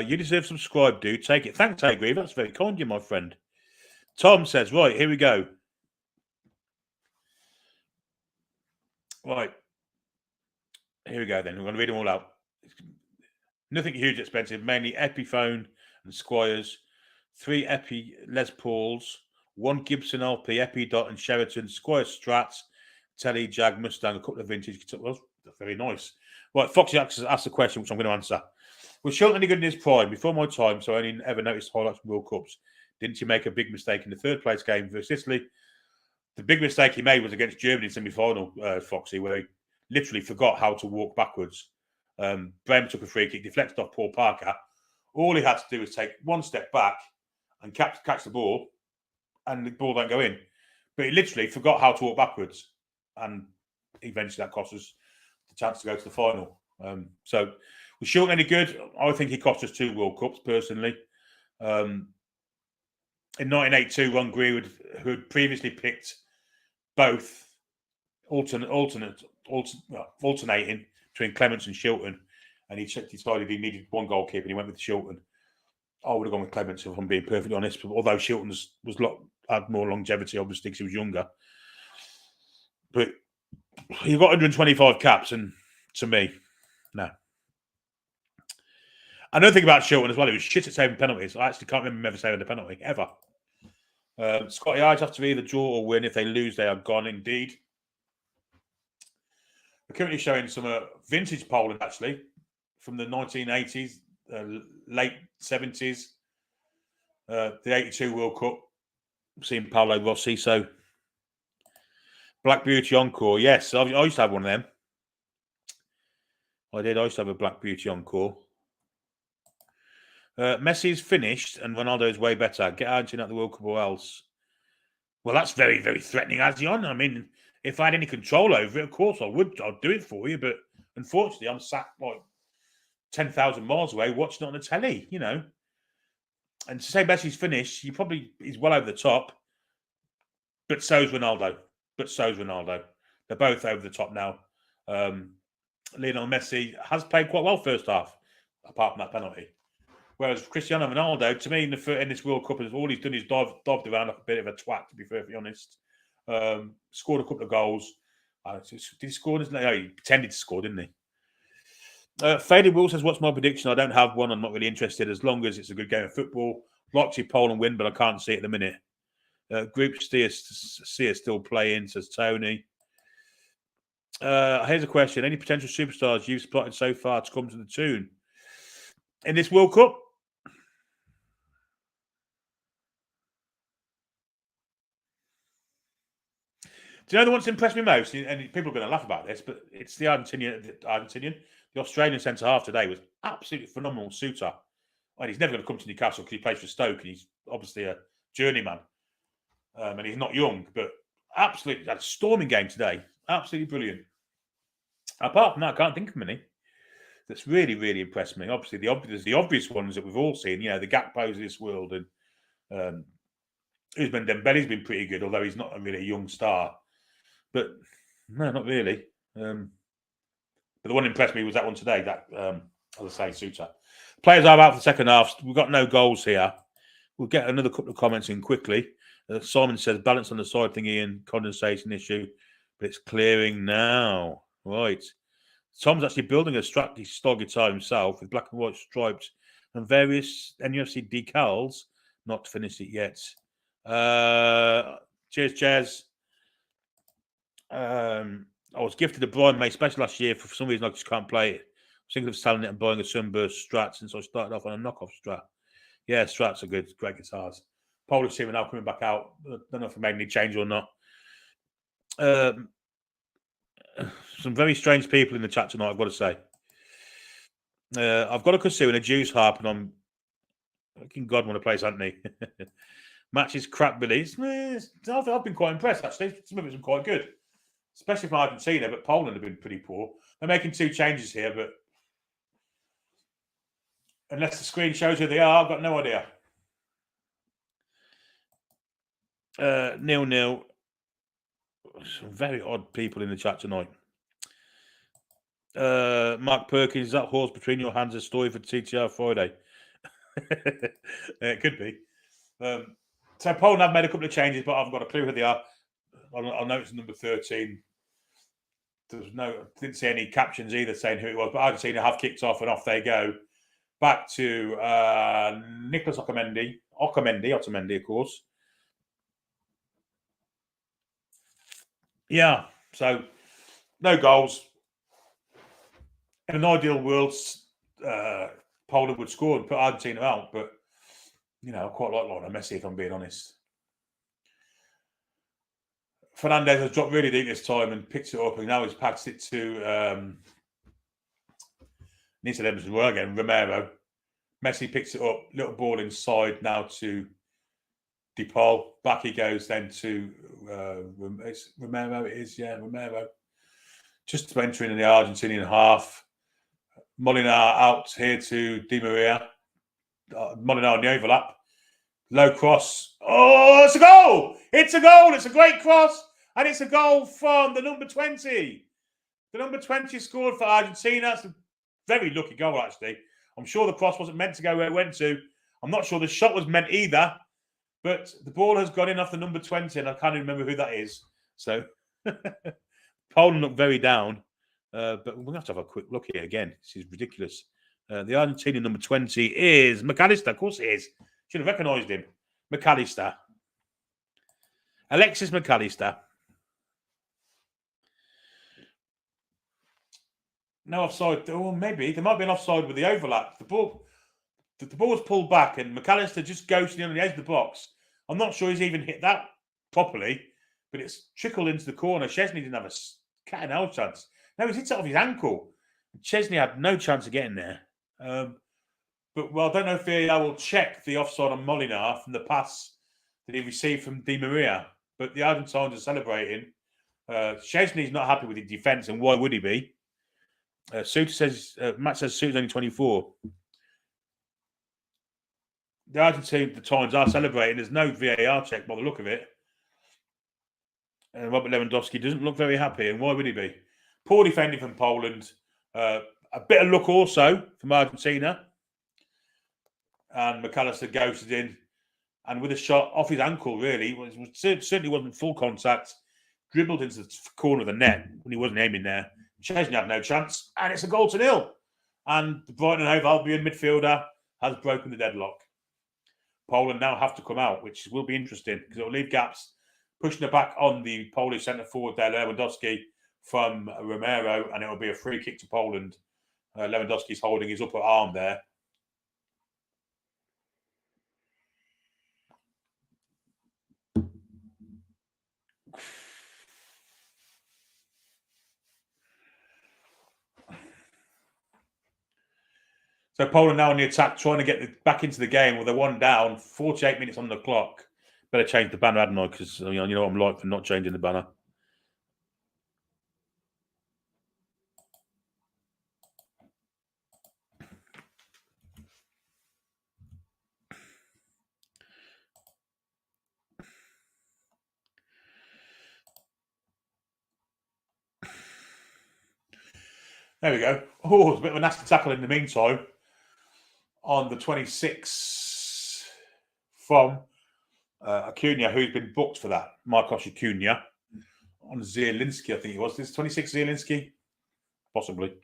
You deserve some subscribe, dude. Take it. Thanks, I agree. That's very kind of you, my friend. Tom says, right, here we go. Right. Here we go then. We're going to read them all out. Nothing huge expensive. Mainly Epiphone and Squires. 3 Epi Les Pauls. 1 Gibson LP, Epi Dot and Sheraton. Squire Strats. Telly, Jag, Mustang. A couple of vintage. Well, very nice. Right, Foxy asked the question, which I'm going to answer. Was Shilton any good in his prime? Before my time, so I only ever noticed highlights from World Cups. Didn't he make a big mistake in the third place game versus Italy? The big mistake he made was against Germany in semi-final, Foxy, where he literally forgot how to walk backwards. Brehm took a free kick, deflected off Paul Parker. All he had to do was take one step back and catch the ball, and the ball don't go in. But he literally forgot how to walk backwards, and eventually that cost us the chance to go to the final. So was Shilton any good? I think he cost us 2 World Cups, personally. In 1982, Ron Greer, who had previously picked both alternating between Clements and Shilton, and he decided he needed one goalkeeper, and he went with Shilton. I would have gone with Clements if I'm being perfectly honest. Although Shilton had more longevity, obviously, because he was younger. But he got 125 caps, and to me, no. Another thing about Shilton as well, he was shit at saving penalties. I actually can't remember him ever saving a penalty, ever. Scotty Eyes have to either draw or win. If they lose, they are gone indeed. We're currently showing some vintage Poland, actually, from the 1980s, late 70s, the 82 World Cup. I've seen Paolo Rossi. So, Black Beauty Encore. Yes, I used to have one of them. I did. I used to have a Black Beauty Encore. Messi's finished and Ronaldo is way better. Get Argentina at the World Cup or else. Well, that's very, very threatening, Adrian. I mean, if I had any control over it, of course I would. I'd do it for you. But unfortunately, I'm sat like 10,000 miles away watching it on the telly, you know. And to say Messi's finished, he's well over the top. But so's Ronaldo. They're both over the top now. Lionel Messi has played quite well first half, apart from that penalty. Whereas Cristiano Ronaldo, to me, in this World Cup, all he's done is dived around like a bit of a twat, to be perfectly honest. Scored a couple of goals. Did he score? No, he pretended to score, didn't he? Faded Will says, what's my prediction? I don't have one. I'm not really interested. As long as it's a good game of football. I'd like to see Poland win, but I can't see it at the minute. Group C is still playing, says Tony. Here's a question. Any potential superstars you've spotted so far to come to the Toon in this World Cup? Do you know the one that's impressed me most? And people are going to laugh about this, but it's the Argentinian. The Australian centre-half today was absolutely phenomenal, Suter. And he's never going to come to Newcastle because he plays for Stoke and he's obviously a journeyman. And he's not young, but absolutely had a storming game today. Absolutely brilliant. Apart from that, I can't think of many. That's really, really impressed me. Obviously, the obvious ones that we've all seen, you know, the Gakpos of this world, and Ousmane Dembele's been pretty good, although he's not really a young star. But no, not really. But the one that impressed me was that one today. That, as I say, Suter. Players are out for the second half. We've got no goals here. We'll get another couple of comments in quickly. Simon says balance on the side thingy and condensation issue, but it's clearing now. Right. Tom's actually building a Stratty style guitar himself with black and white stripes and various NFC decals. Not finished it yet. Cheers, Chaz. I was gifted a Brian May special last year. For some reason, I just can't play it. I was thinking of selling it and buying a Sunburst Strat since I started off on a knockoff Strat. Yeah, Strats are good. Great guitars. Polish team are now coming back out. I don't know if I made any change or not. Some very strange people in the chat tonight, I've got to say. I've got a kazoo and a juice harp, and I'm fucking God want to play Anthony. Matches crap Billies. I've been quite impressed, actually. Some of it's been quite good, especially from Argentina, but Poland have been pretty poor. They're making 2 changes here, but unless the screen shows who they are, I've got no idea. 0-0. Some very odd people in the chat tonight. Mark Perkins, is that horse between your hands a story for TTR Friday? It could be. So Poland have made a couple of changes, but I haven't got a clue who they are. I'll notice number 13. Didn't see any captions either saying who it was, but Argentina have kicked off and off they go. Back to Nicholas Otamendi, of course. Yeah, so no goals. In an ideal world, Poland would score and put Argentina out, but you know, I quite like Lionel Messi, if I'm being honest. Fernandez has dropped really deep this time and picked it up, and now he's passed it to needs to as well again. Romero. Messi picks it up, little ball inside now to DePaul. Back he goes then to Romero. It is, yeah, Romero. Just entering in the Argentinian half. Molinar out here to Di Maria. Molinar on the overlap. Low cross. Oh, it's a goal! It's a goal! It's a great cross. And it's a goal from the number 20. The number 20 scored for Argentina. That's a very lucky goal, actually. I'm sure the cross wasn't meant to go where it went to. I'm not sure the shot was meant either. But the ball has gone in off the number 20, and I can't even remember who that is. So Poland looked very down. But we're going to have a quick look here again. This is ridiculous. The Argentinian number 20 is McAllister. Of course it is. Should have recognised him. McAllister. Alexis McAllister. No offside. Oh, maybe. There might be an offside with the overlap. The ball was pulled back and McAllister just ghosted in on the edge of the box. I'm not sure he's even hit that properly, but it's trickled into the corner. Szczesny didn't have a cat and owl chance. No, he hit it off his ankle. Szczesny had no chance of getting there. But I don't know if VAR will check the offside on Molinar from the pass that he received from Di Maria. But the Argentines are celebrating. Szczesny's not happy with his defence, and why would he be? Matt says Suter's only 24. The Argentines are celebrating. There's no VAR check by the look of it. And Robert Lewandowski doesn't look very happy. And why would he be? Poor defending from Poland. A bit of luck also from Argentina. And McAllister ghosted in. And with a shot off his ankle, really. It certainly wasn't full contact. Dribbled into the corner of the net when he wasn't aiming there. Szczesny had no chance. And it's a 0-0. And the Brighton and Hove Albion midfielder has broken the deadlock. Poland now have to come out, which will be interesting because it will leave gaps, pushing it back on the Polish centre forward there, Lewandowski from Romero, and it will be a free kick to Poland. Lewandowski's holding his upper arm there. So Poland now on the attack, trying to get back into the game with a one down, 48 minutes on the clock. Better change the banner, hadn't I? Because you know what I'm like for not changing the banner. There we go. Oh, it's a bit of a nasty tackle in the meantime. On the 26th from Acuna, who's been booked for that. Marcos Acuna. On Zielinski, I think it was. This 26 Zielinski? Possibly.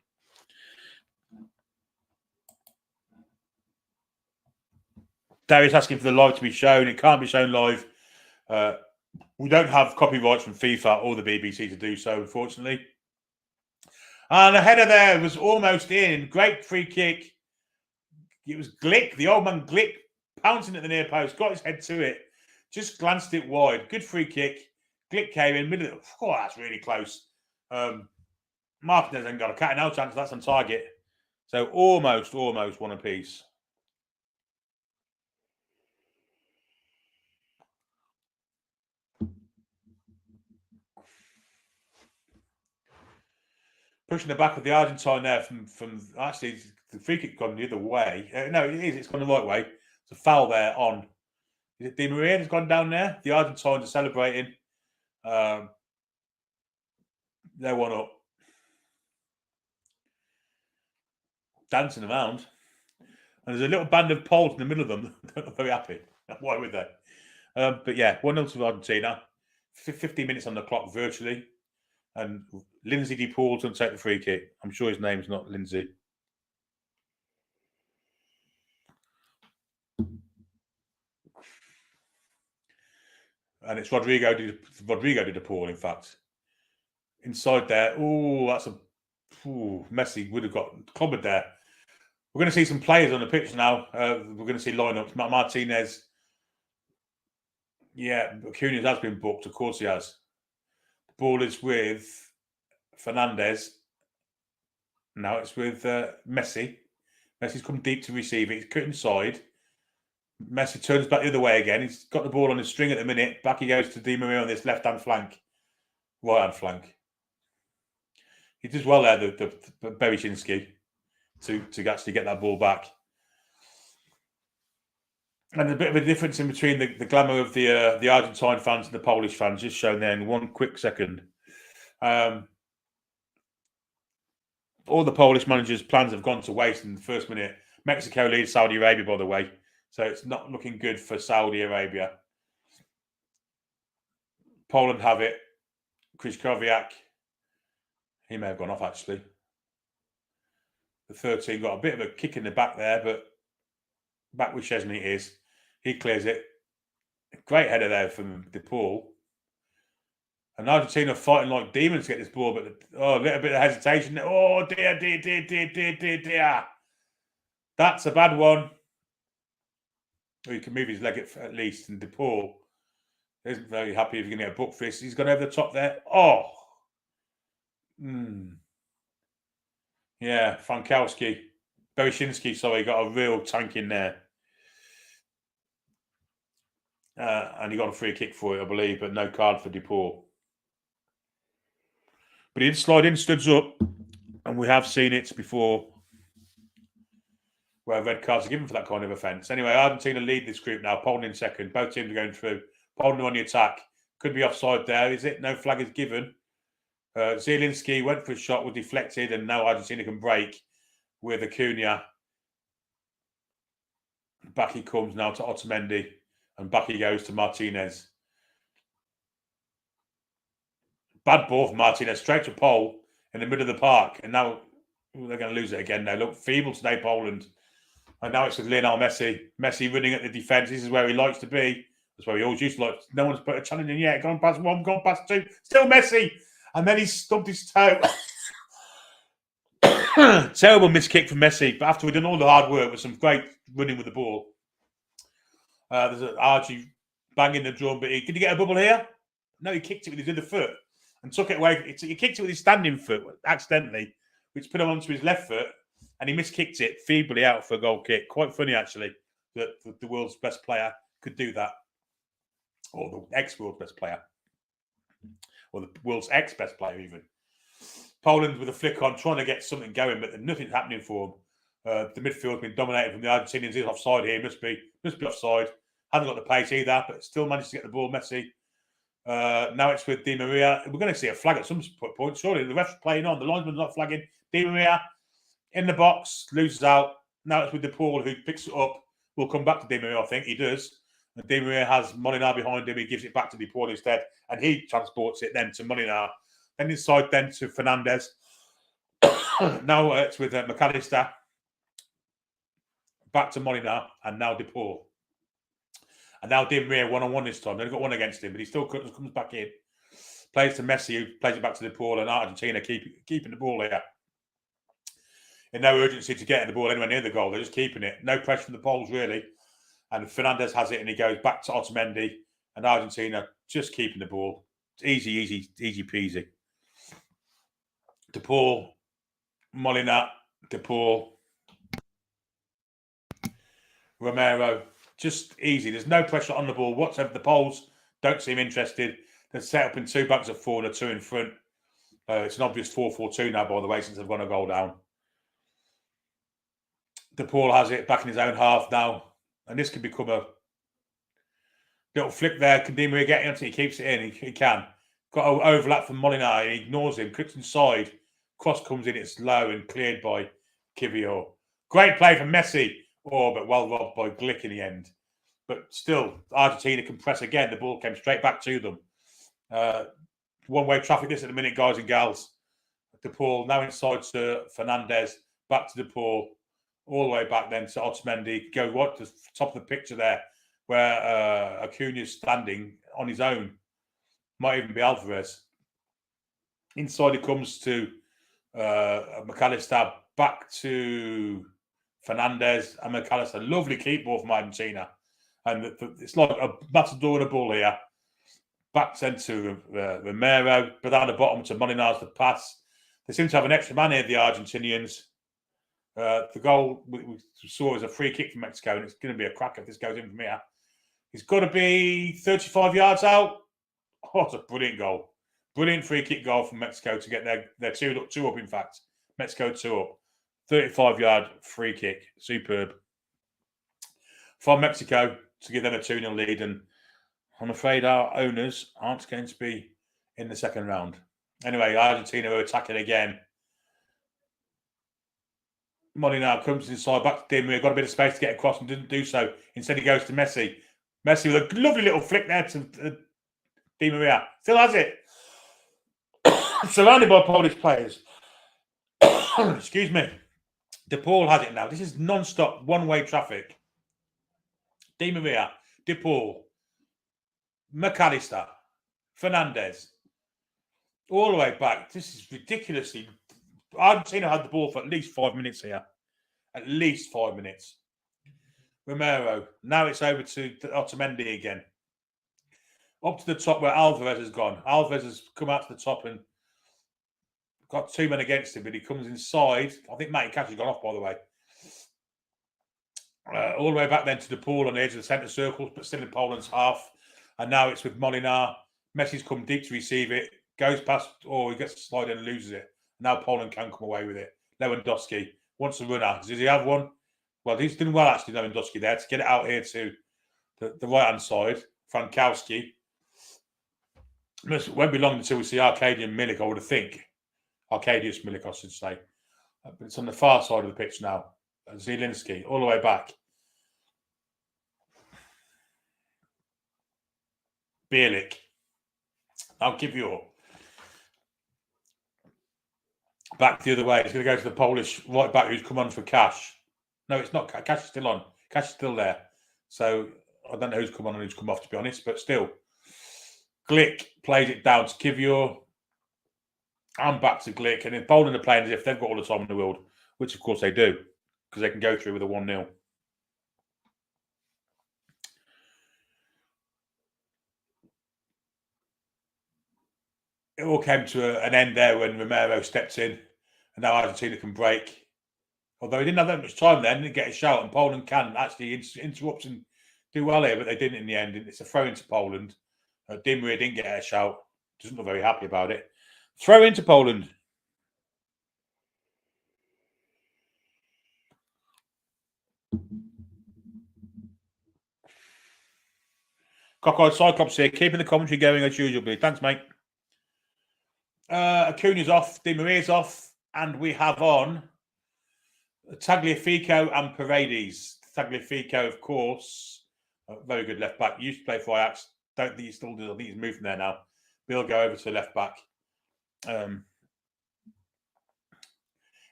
Darius asking for the live to be shown. It can't be shown live. We don't have copyrights from FIFA or the BBC to do so, unfortunately. And the header there was almost in. Great free kick. It was Glick, the old man Glick, pouncing at the near post, got his head to it, just glanced it wide. Good free kick. Glick came in, middle of it. Oh, that's really close. Martinez ain't got a cat and owl chance. That's on target. So almost one apiece. Pushing the back of the Argentine there from actually the free kick gone the other way. No, it is. It's gone the right way. It's a foul there on. Is it Di Maria has gone down there? The Argentines are celebrating. They're one up. Dancing around. And there's a little band of Poles in the middle of them. They're not very happy. Why would they? But yeah, 1-0 to Argentina. 15 minutes on the clock virtually. And Lindsay de Paul's going to take the free kick. I'm sure his name's not Lindsay. And it's Rodrigo de Paul, in fact. Inside there. Oh, that's a... Ooh, Messi would have got clobbered there. We're going to see some players on the pitch now. We're going to see lineups. Martinez. Yeah, Acuna has been booked. Of course he has. The ball is with Fernandez. Now it's with Messi. Messi's come deep to receive it. He's cut inside. Messi turns back the other way again. He's got the ball on his string at the minute. Back he goes to Di Maria on this left-hand flank. Right-hand flank. He does well there, the Bereshinski, to actually get that ball back. And a bit of a difference in between the glamour of the Argentine fans and the Polish fans, just shown there in one quick second. All the Polish managers' plans have gone to waste in the first minute. Mexico leads Saudi Arabia, by the way, so it's not looking good for Saudi Arabia. Poland have it. Krychowiak, he may have gone off actually. The 13 got a bit of a kick in the back there, but back with Szczesny is. He clears it. Great header there from DePaul. And Argentina fighting like demons to get this ball, but a little bit of hesitation. Oh, dear. That's a bad one. Oh, he can move his leg at least. And DePaul isn't very happy if you're going to get a book for this. He's gone over the top there. Oh. Yeah, Frankowski. Bereshinski, sorry, got a real tank in there. And he got a free kick for it, I believe, but no card for DePaul. But he did slide in, studs up, and we have seen it before where red cards are given for that kind of offence. Anyway, Argentina lead this group now. Poland in second. Both teams are going through. Poland on the attack. Could be offside there, is it? No flag is given. Zielinski went for a shot, was deflected, and now Argentina can break with Acuna. Back he comes now to Otamendi, and back he goes to Martinez. Bad ball from Martinez, straight to pole in the middle of the park, and now they're going to lose it again. They look feeble today, Poland. And now it's with Lionel Messi. Messi running at the defence. This is where he likes to be. That's where he always used to like. No one's put a challenge in yet. Gone past one, gone past two. Still Messi. And then he stubbed his toe. Terrible miss kick from Messi. But after we've done all the hard work with some great running with the ball, there's an Archie banging the drum. But did he get a bubble here? No, he kicked it with his other foot and took it away. He kicked it with his standing foot accidentally, which put him onto his left foot. And he miskicked it feebly out for a goal kick. Quite funny, actually, that the world's best player could do that. Or the ex-world's best player. Or the world's ex-best player, even. Poland with a flick on, trying to get something going, but nothing's happening for them. The midfield's been dominated from the Argentinians. He's offside here. Must be offside. Hasn't got the pace either, but still managed to get the ball. Messi. Now it's with Di Maria. We're going to see a flag at some point. Surely the ref's playing on. The linesman's not flagging. Di Maria in the box, loses out. Now it's with DePaul, who picks it up. We'll come back to Di Maria, I think. He does. And Di Maria has Molinar behind him. He gives it back to DePaul instead. And he transports it then to Molinar. Then inside then to Fernandez. Now it's with McAllister. Back to Molinar. And now DePaul. And now Di Maria one-on-one this time. They've got one against him, but he still comes back in. Plays to Messi, who plays it back to DePaul. And Argentina keeping the ball here. In no urgency to get the ball anywhere near the goal. They're just keeping it. No pressure from the Poles, really. And Fernandez has it, and he goes back to Otamendi. And Argentina just keeping the ball. Easy peasy. DePaul, Molina, DePaul, Romero. Just easy. There's no pressure on the ball whatsoever. The Poles don't seem interested. They're set up in two backs of four and a two in front. It's an obvious 4-4-2 now, by the way, since they've won a goal down. DePaul has it back in his own half now. And this could become a little flick there. Can Di Maria get it? He keeps it in. He can. Got an overlap from Molinar. He ignores him. Clicks inside. Cross comes in. It's low and cleared by Kivior. Great play from Messi. Oh, but well robbed by Glick in the end. But still, Argentina can press again. The ball came straight back to them. One-way traffic this at the minute, guys and gals. DePaul now inside to Fernandez. Back to DePaul. All the way back then to Otamendi. Go right to the top of the picture there where Acuna's standing on his own. Might even be Alvarez. Inside it comes to McAllister. Back to Fernandez and McAllister. Lovely keep ball from Argentina. And it's like a matador and a ball here. Back then to Romero. But down the bottom to Molinar's the pass. They seem to have an extra man here, the Argentinians. The goal we saw is a free kick from Mexico, and it's going to be a cracker if this goes in from here. He's got to be 35 yards out. Oh, it's a brilliant goal. Brilliant free kick goal from Mexico to get their two up, in fact. Mexico 2 up. 35-yard free kick. Superb. from Mexico to give them a 2-0 lead. And I'm afraid our owners aren't going to be in the second round. Anyway, Argentina are attacking again. Molina comes inside, back to Di Maria, got a bit of space to get across and didn't do so. Instead, he goes to Messi. Messi with a lovely little flick there to Di Maria. Still has it. Surrounded by Polish players. Excuse me. De Paul has it now. This is non-stop, one-way traffic. Di Maria, De Paul, McAllister, Fernandez. All the way back. This is ridiculously... Argentina had the ball for at least 5 minutes here. At least 5 minutes. Romero. Now it's over to Otamendi again. Up to the top where Alvarez has gone. Alvarez has come out to the top and got 2 men against him, but he comes inside. I think Matty Cash has gone off, by the way. All the way back then to De Paul on the edge of the centre circle, but still in Poland's half. And now it's with Molina. Messi's come deep to receive it. Goes past, he gets to slide in and loses it. Now Poland can come away with it. Lewandowski wants a runner. Does he have one? Well, he's doing well, actually, Lewandowski there, to get it out here to the right-hand side. Frankowski. It won't be long until we see Arkadiusz Milik, I would think. Arkadiusz Milik, I should say. But it's on the far side of the pitch now. Zielinski, all the way back. Bielik. I'll give you all. Back the other way. It's going to go to the Polish right back who's come on for Cash. No, it's not. Cash is still on. Cash is still there. So I don't know who's come on and who's come off, to be honest. But still, Glick plays it down to Kivior. And back to Glick. And then Poland are playing as if they've got all the time in the world, which of course they do, because they can go through with a 1-0. It all came to an end there when Romero stepped in, and now Argentina can break. Although he didn't have that much time then, didn't get a shout, and Poland can actually interrupt and do well here, but they didn't in the end. It's a throw into Poland. Di Maria didn't get a shout. Doesn't look very happy about it. Throw into Poland. Cockeyed Cyclops here, keeping the commentary going as usual, please. Thanks, mate. Acuna's off, Di Maria's off, and we have on Tagliafico and Paredes. Tagliafico, of course, a very good left back. Used to play for Ajax. Don't think he still does. I think he's moved from there now. We'll go over to left back.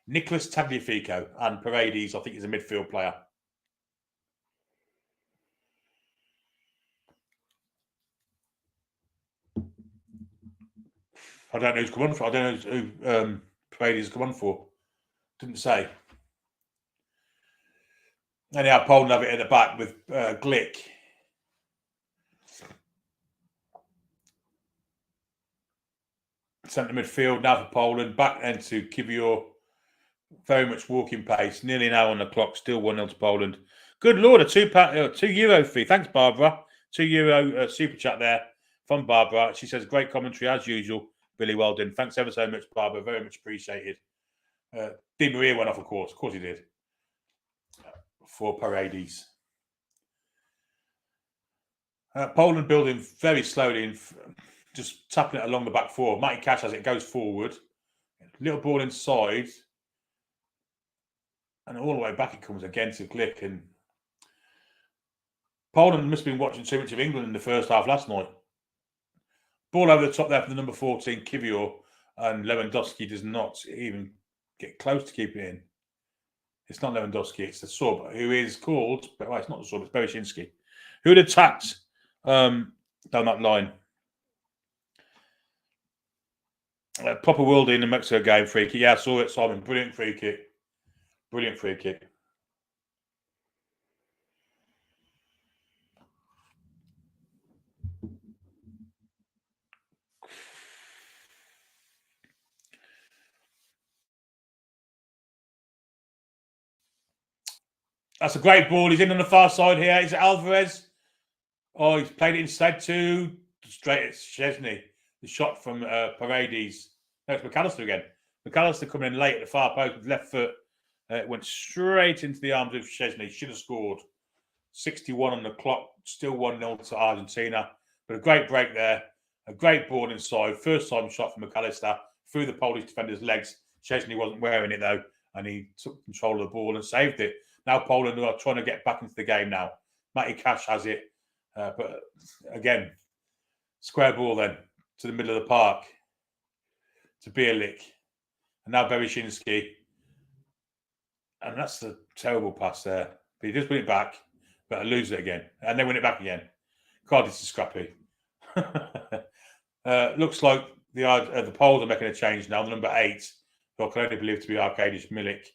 Nicholas Tagliafico and Paredes, I think, is a midfield player. I don't know who's come on for. I don't know who Paredes has come on for. Didn't say. Anyhow, Poland have it at the back with Glick. Centre midfield now for Poland. Back then to Kivior. Very much walking pace. Nearly an hour on the clock. Still 1-0 to Poland. Good Lord, a €2 fee. Thanks, Barbara. €2 super chat there from Barbara. She says, great commentary as usual. Really well done. Thanks ever so much, Barbara. Very much appreciated. Di Maria went off, of course. Of course he did. For Paredes. Poland building very slowly and just tapping it along the back four. Matty Cash as it goes forward. Little ball inside. And all the way back it comes again to Glick. And Poland must have been watching too much of England in the first half last night. Ball over the top there for the number 14, Kivior. And Lewandowski does not even get close to keeping it in. It's not Lewandowski, it's the sub, who is called, well, it's not the sub, it's Bereshinski, who had attacked down that line. Proper worldie in the Mexico game, free kick. Yeah, I saw it, Simon. Brilliant free kick. Brilliant free kick. That's a great ball. He's in on the far side here. Is it Alvarez? Oh, he's played it instead to straight at Szczesny. The shot from Paredes. No, it's McAllister again. McAllister coming in late at the far post with left foot. It went straight into the arms of Szczesny. Should have scored. 61 on the clock, still 1-0 to Argentina. But a great break there, a great ball inside. First time shot from McAllister through the Polish defender's legs. Chesney wasn't wearing it though, and he took control of the ball and saved it. Now Poland are trying to get back into the game now. Matty Cash has it. But again, square ball then to the middle of the park to Bielik. And now Bereshinsky. And that's the terrible pass there. But he just win it back, but I lose it again. And then win it back again. God, this is scrappy. Looks like the Poles are making a change now. The number 8, who I can only believe to be Arkadiusz Milik.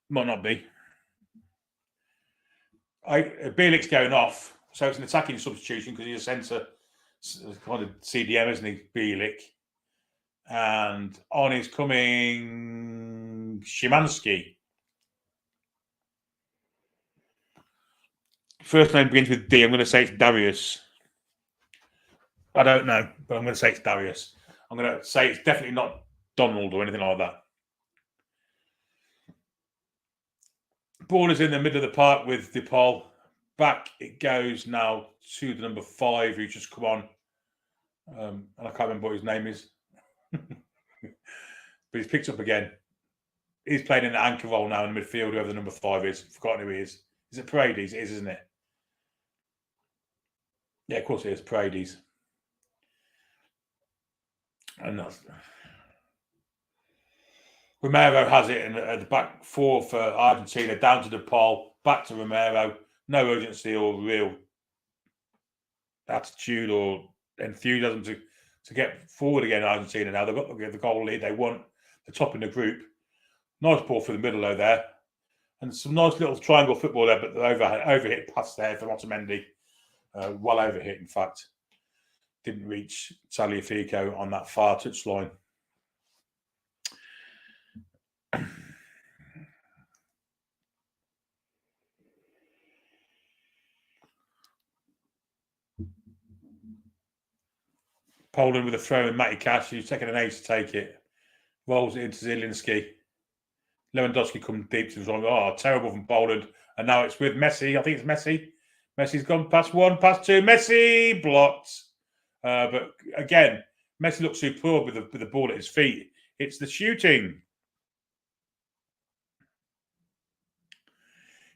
Might not be. Bielik's going off. So it's an attacking substitution because he's a centre kind of CDM, isn't he, Bielik? And on is coming Szymanski. First name begins with D. I'm going to say it's Darius. I don't know, but I'm going to say it's Darius. I'm going to say it's definitely not Donald or anything like that. Ball is in the middle of the park with DePaul. Back it goes now to the number 5 who's just come on. And I can't remember what his name is. But he's picked up again. He's playing in the anchor role now in the midfield, whoever the number 5 is. I've forgotten who he is. Is it Paredes? It is, isn't it? Yeah, of course it is. Paredes. And that's... Romero has it in the back 4 for Argentina, down to DePaul, back to Romero. No urgency or real attitude or enthusiasm to get forward again, Argentina. Now they've got the goal lead. They want the top in the group. Nice ball through the middle though there. And some nice little triangle football there, but the overhit pass there for Otamendi. Well overhit, in fact. Didn't reach Tagliafico on that far touchline. Poland with a throw in Matty Cash, who's taking an age to take it. Rolls it into Zielinski. Lewandowski comes deep to the wrong. Oh, terrible from Poland. And now it's with Messi. I think it's Messi. Messi's gone past 1, past 2. Messi blocked. But again, Messi looks superb with the ball at his feet. It's the shooting.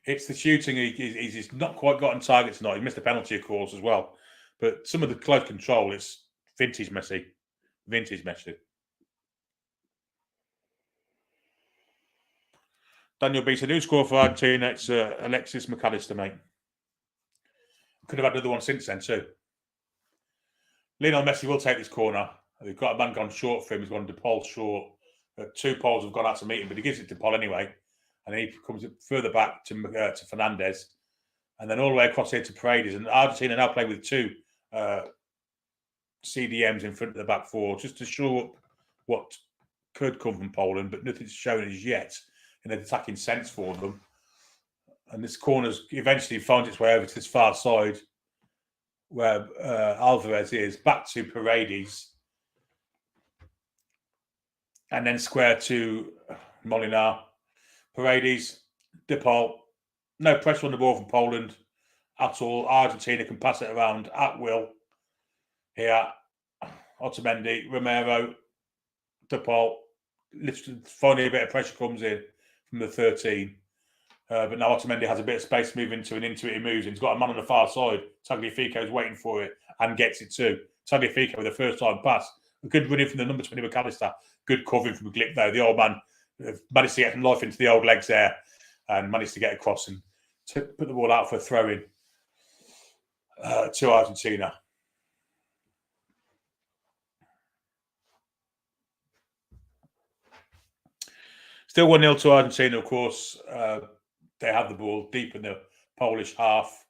It's the shooting. He's not quite got on target tonight. He missed a penalty, of course, as well. But some of the close control, it's vintage Messi. Vintage Messi. Daniel B said, who scored for Argentina? It's Alexis McAllister, mate. Could have had another one since then, too. Lionel Messi will take this corner. They've got a man gone short for him. He's gone to Paul short. 2 Poles have gone out to meet him, but he gives it to Paul anyway. And he comes further back to Fernandez. And then all the way across here to Paredes. And Argentina now playing with 2 CDMs in front of the back 4, just to show up what could come from Poland, but nothing's shown as yet in an attacking sense for them. And this corner's eventually finds its way over to this far side where Alvarez is, back to Paredes. And then square to Molinar. Paredes, DePaul. No pressure on the ball from Poland at all. Argentina can pass it around at will. Here, Otamendi, Romero, DePaul. Literally, finally a bit of pressure comes in from the 13. But now Otamendi has a bit of space to move into, and into it he moves. He's got a man on the far side. Tagliafico's waiting for it and gets it too. Tagliafico with a first-time pass. A good running from the number 20 McAllister. Good covering from Glick though. The old man managed to get some life into the old legs there and managed to get across and to put the ball out for a throw-in to Argentina. Still 1-0 to Argentina, of course. They have the ball deep in the Polish half.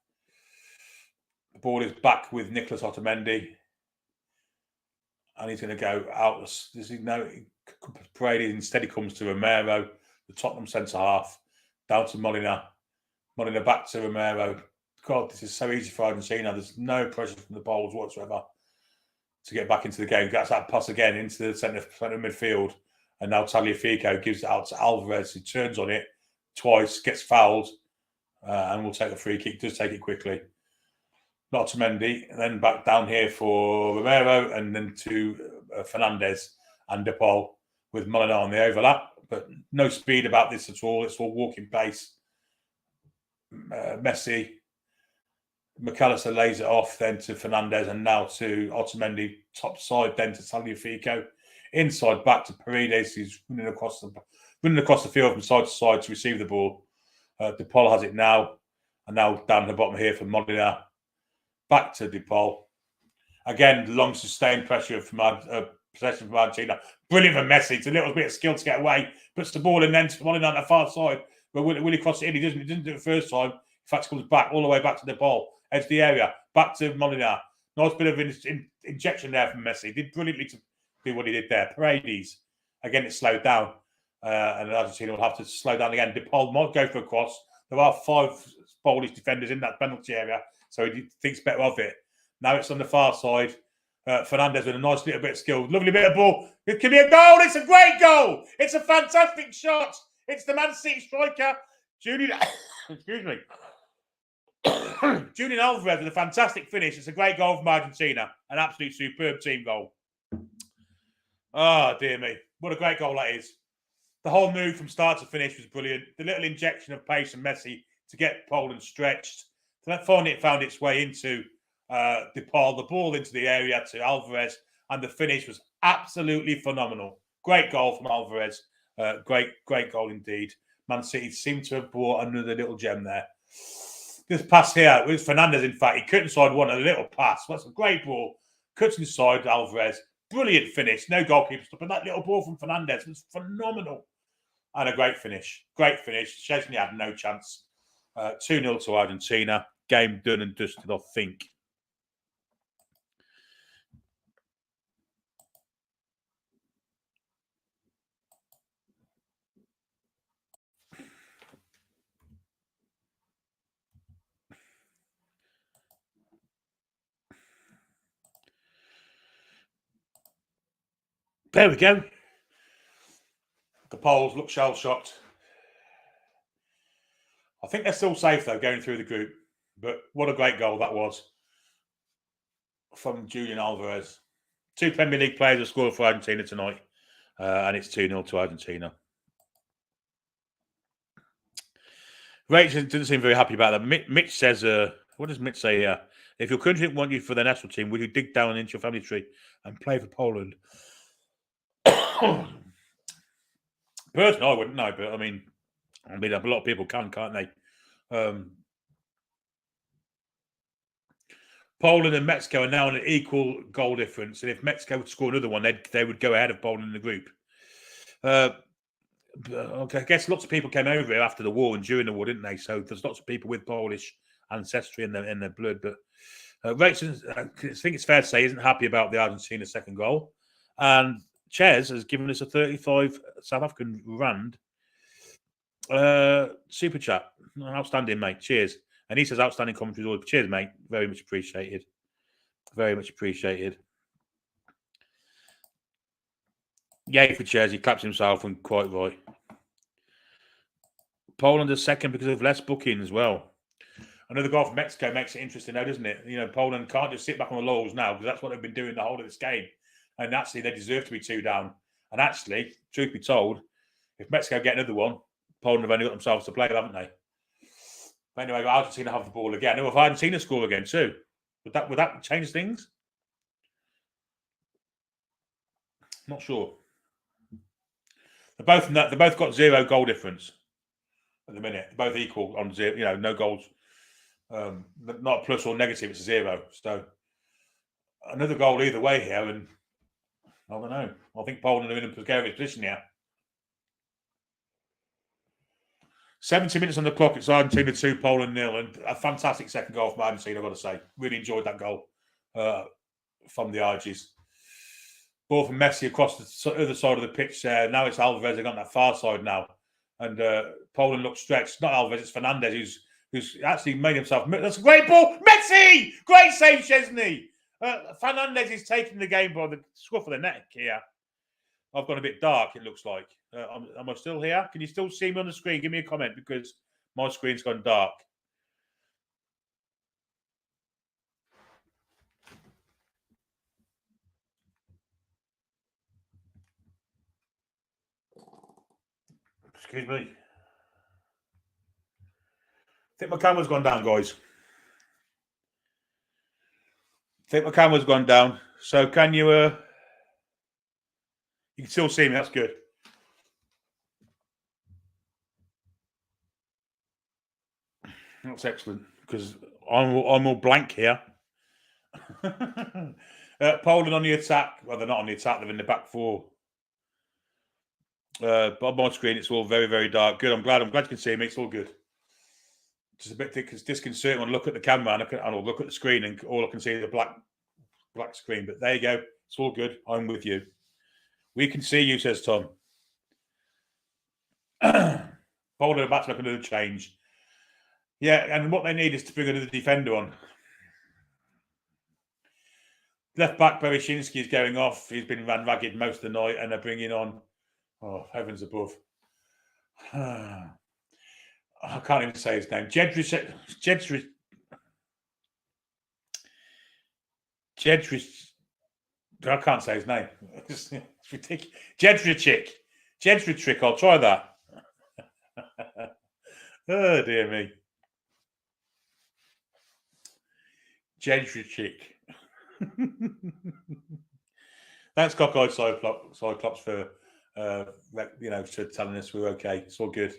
The ball is back with Nicolas Otamendi. And he's going to go out. Paredes instead he comes to Romero, the Tottenham centre-half, down to Molina. Molina back to Romero. God, this is so easy for Argentina. There's no pressure from the Poles whatsoever to get back into the game. Gets that pass again into the centre midfield. And now Tagliafico gives it out to Alvarez, who turns on it twice, gets fouled. and we'll take a free kick. Just take it quickly. Not to Mendy, and then back down here for Romero, and then to Fernandez and De Paul with Molina on the overlap. But no speed about this at all. It's all walking pace. Messi, McAllister lays it off, then to Fernandez, and now to Otamendi, top side, then to Tagliafico. Inside back to Paredes, who's running across the field from side to side to receive the ball. De Paul has it now, and now down the bottom here for Molina. Back to De Paul. Again, long sustained pressure from possession from Argentina. Brilliant for Messi. It's a little bit of skill to get away. Puts the ball in, then to Molina on the far side. But will he cross it in? He doesn't do it the first time. In fact, he comes back all the way back to De Paul. Edge the area. Back to Molina. Nice bit of injection there from Messi. He did brilliantly to do what he did there. Paredes. Again, it's slowed down. And Argentina will have to slow down again. De Paul might go for a cross. There are 5 Polish defenders in that penalty area, so he thinks better of it. Now it's on the far side. Fernandez with a nice little bit of skill. Lovely bit of ball. It could be a goal. It's a great goal. It's a fantastic shot. It's the Man City striker, Julian. Excuse me. Julian Alvarez with a fantastic finish. It's a great goal from Argentina. An absolute superb team goal. Oh, dear me. What a great goal that is. The whole move from start to finish was brilliant. The little injection of pace from Messi to get Poland stretched. So finally it found its way into De Paul, the ball into the area to Alvarez, and the finish was absolutely phenomenal. Great goal from Alvarez. Great goal indeed. Man City seemed to have brought another little gem there. This pass here, it was Fernandez, in fact. He cut inside one, a little pass. That's a great ball. Cuts inside Alvarez. Brilliant finish. No goalkeeper stop. And that little ball from Fernandez was phenomenal. And a great finish. Great finish. Chesney had no chance. 2-0 to Argentina. Game done and dusted, I think. There we go. The Poles look shell-shocked. I think they're still safe, though, going through the group. But what a great goal that was from Julian Alvarez. 2 Premier League players have scored for Argentina tonight. And it's 2-0 to Argentina. Rachel doesn't seem very happy about that. Mitch says, what does Mitch say here? If your country didn't want you for the national team, would you dig down into your family tree and play for Poland? Personally, I wouldn't know, but I mean, a lot of people can't they? Poland and Mexico are now on an equal goal difference, and if Mexico would score another one, they would go ahead of Poland in the group. I guess lots of people came over here after the war and during the war, didn't they? So there's lots of people with Polish ancestry in their blood. But Rachel, I think it's fair to say, isn't happy about the Argentina second goal. And Ches has given us a 35 South African rand super chat. Outstanding, mate. Cheers. And he says outstanding commentary. Always. Cheers, mate. Very much appreciated. Very much appreciated. Yay for Ches. He claps himself and quite right. Poland is second because of less booking as well. Another goal from Mexico makes it interesting now, doesn't it? You know, Poland can't just sit back on the laurels now because that's what they've been doing the whole of this game. And actually, they deserve to be 2 down. And actually, truth be told, if Mexico get another one, Poland have only got themselves to play, haven't they? But anyway, Argentina have the ball again. If Argentina score again too, would that change things? Not sure. They both got 0 goal difference at the minute. They're both equal on 0. You know, no goals. Not a plus or negative. It's a 0. So another goal either way here, and I don't know. I think Poland are in a precarious position here. 70 minutes on the clock. It's Argentina 2, Poland 0, and a fantastic second goal from Argentina, I've got to say. Really enjoyed that goal from the Argies. Ball from Messi across the other side of the pitch there. Now it's Alvarez. They've got that far side now. And Poland looks stretched. Not Alvarez, it's Fernandez who's actually made himself... That's a great ball! Messi! Great save, Chesney! Fernandez is taking the game by the scruff of the neck here. I've gone a bit dark, it looks like. Am I still here? Can you still see me on the screen? Give me a comment because my screen's gone dark. Excuse me. I think my camera's gone down, guys. I think my camera's gone down. So can you... you can still see me. That's good. That's excellent, because I'm all blank here. Poland on the attack. Well, they're not on the attack. They're in the back four. But on my screen, it's all very, very dark. Good. I'm glad you can see me. It's all good. Just a bit disconcerting when I look at the camera and I'll look at the screen and all I can see is a black screen. But there you go. It's all good. I'm with you. We can see you, says Tom. Poland are about to make another change. Yeah, and what they need is to bring another defender on. Left back Bereshinski is going off. He's been ran ragged most of the night, and they're bringing on, oh, heavens above. I can't even say his name. Jedrich. I can't say his name. It's ridiculous. Jedrich. I'll try that. Oh, dear me. Jedrich. Thanks, Cockeyed Cyclops, for for telling us we're okay. It's all good.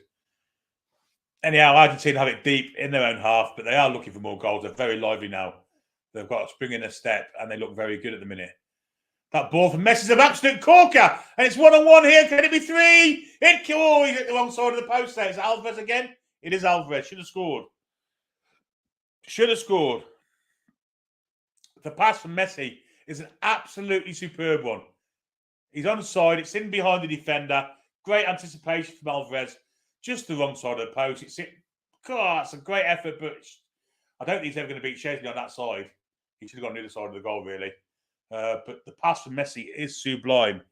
Anyhow, Argentina have it deep in their own half, but they are looking for more goals. They're very lively now. They've got a spring in their step, and they look very good at the minute. That ball from Messi is an absolute corker, and it's 1-on-1 here. Can it be 3? He's at the wrong side of the post there. Is it Alvarez again? It is Alvarez. Should have scored. The pass from Messi is an absolutely superb one. He's on the side. It's in behind the defender. Great anticipation from Alvarez. Just the wrong side of the post. It's a great effort, but I don't think he's ever going to beat Chesney on that side. He should have gone on the other side of the goal, really. But the pass from Messi is sublime.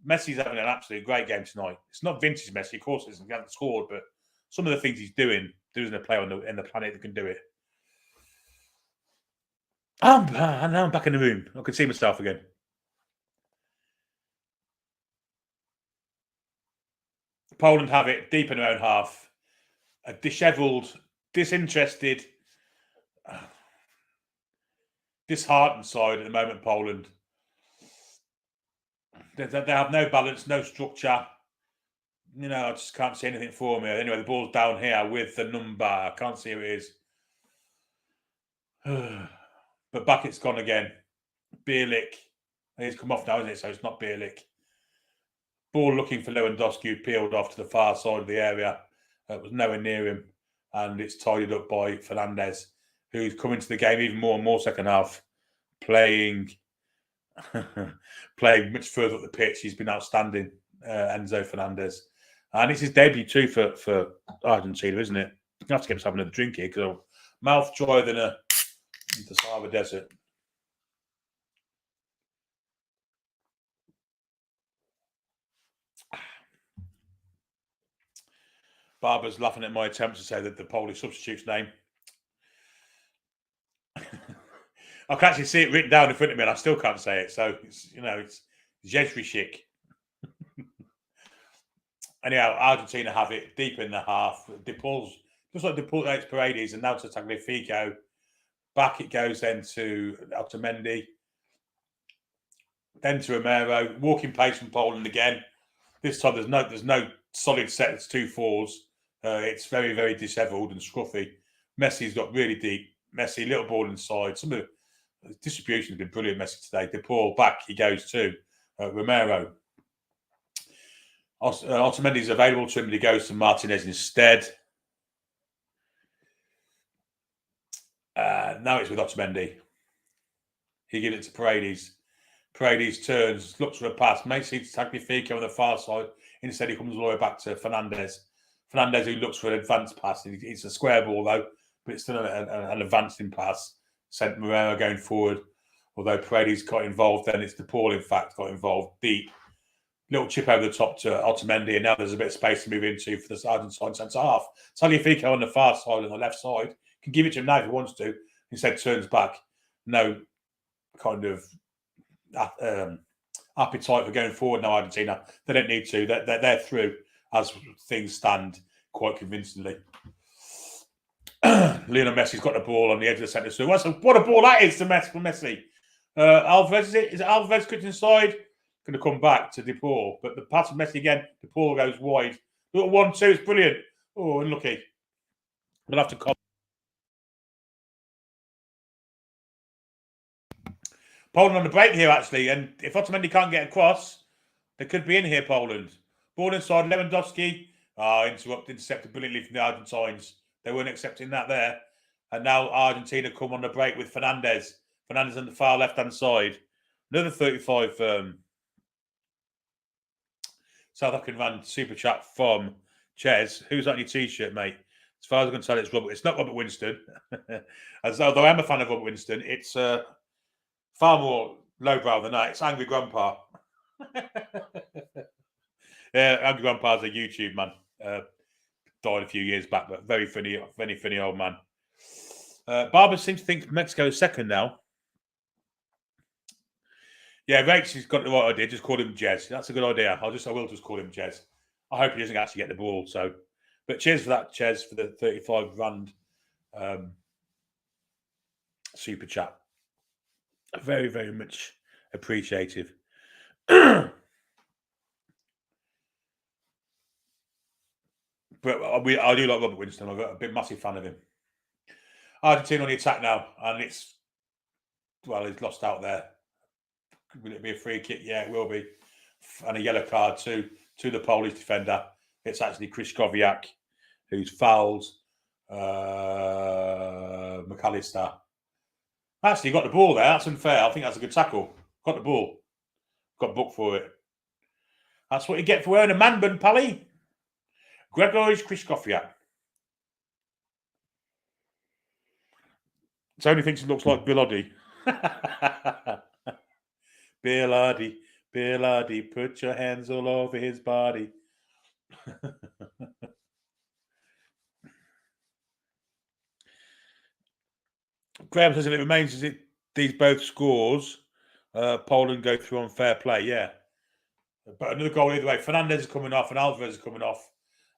Messi's having an absolutely great game tonight. It's not vintage Messi, of course. He hasn't scored, but some of the things he's doing, there isn't a player in the planet that can do it. Now I'm back in the room. I can see myself again. Poland have it deep in their own half. A dishevelled, disinterested, disheartened side at the moment, Poland. They have no balance, no structure. I just can't see anything for me. Anyway, the ball's down here with the number. I can't see who it is. But back it's gone again. Bielik. He's come off now, isn't it? So it's not Bielik. Ball looking for Lewandowski, who peeled off to the far side of the area. It was nowhere near him. And it's tidied up by Fernandez, who's come into the game even more and more second half, playing much further up the pitch. He's been outstanding, Enzo Fernandez. And it's his debut too for Argentina, isn't it? You have to get himself another drink here because mouth drier than the Sahara Desert. Barbara's laughing at my attempts to say that the Polish substitute's name. I can actually see it written down in front of me and I still can't say it. So, it's Jedrich. Anyhow, Argentina have it deep in the half. DePaul's, just like DePaul, it's Paredes, and now to Tagliafico. Back it goes then to Otamendi. Then to Romero. Walking pace from Poland again. This time there's no solid set. It's 2 fours. It's very, very dishevelled and scruffy. Messi's got really deep. Messi, little ball inside. Some of the distribution has been brilliant, Messi today. DePaul back, he goes to Romero. Otamendi's available to him, but he goes to Martinez instead. Now it's with Otamendi. He gives it to Paredes. Paredes turns, looks for a pass, makes it to Tagliafico on the far side. Instead, he comes all the way back to Fernandez. Fernandez, who looks for an advanced pass. It's a square ball, though, but it's still an advancing pass. Sent Moreno going forward. Although Paredes got involved, then it's DePaul, in fact, got involved deep. Little chip over the top to Otamendi, and now there's a bit of space to move into for the Argentine centre half. Tagliafico on the far side, on the left side, can give it to him now if he wants to. Instead, turns back. No kind of appetite for going forward now, Argentina. They don't need to. They're through. as things stand, quite convincingly. Lionel Messi's got the ball on the edge of the centre. So what a ball that is to Messi. Alvarez, is it Alvarez cut inside? Going to come back to De Paul. But the pass of Messi again, De Paul goes wide. Little 1-2, it's brilliant. Oh, unlucky. We'll have to call. Poland on the break here, actually. And if Otamendi can't get across, they could be in here, Poland. Ball inside, Lewandowski. Intercepted brilliantly from the Argentines. They weren't accepting that there. And now Argentina come on the break with Fernandez. Fernandez on the far left-hand side. Another 35 South African rand super chat from Ches. Who's on your T-shirt, mate? As far as I can tell, it's Robert. It's not Robert Winston. Although I'm a fan of Robert Winston, it's far more lowbrow than that. It's Angry Grandpa. Yeah, Angry Grandpa's a YouTube man. Died a few years back, but very funny old man. Barber seems to think Mexico is second now. Yeah, Rakes has got the right idea. Just call him Jez. That's a good idea. I will just call him Jez. I hope he doesn't actually get the ball. So, but cheers for that, Jez, for the 35 rand super chat. Very, very much appreciative. But I do like Robert Winston. I'm a big massive fan of him. Argentina on the attack now, and he's lost out there. Will it be a free kick? Yeah, it will be. And a yellow card to the Polish defender. It's actually Krychowiak who's fouled McAllister. Actually, got the ball there. That's unfair. I think that's a good tackle. Got the ball. Got booked for it. That's what you get for wearing a man bun, Pally. Gregor Krychowiak. Tony thinks it looks like Bill Oddie. Bill Oddie, put your hands all over his body. Graham says if it remains as these both scores, Poland go through on fair play, yeah. But another goal either way. Fernandez is coming off and Alvarez is coming off.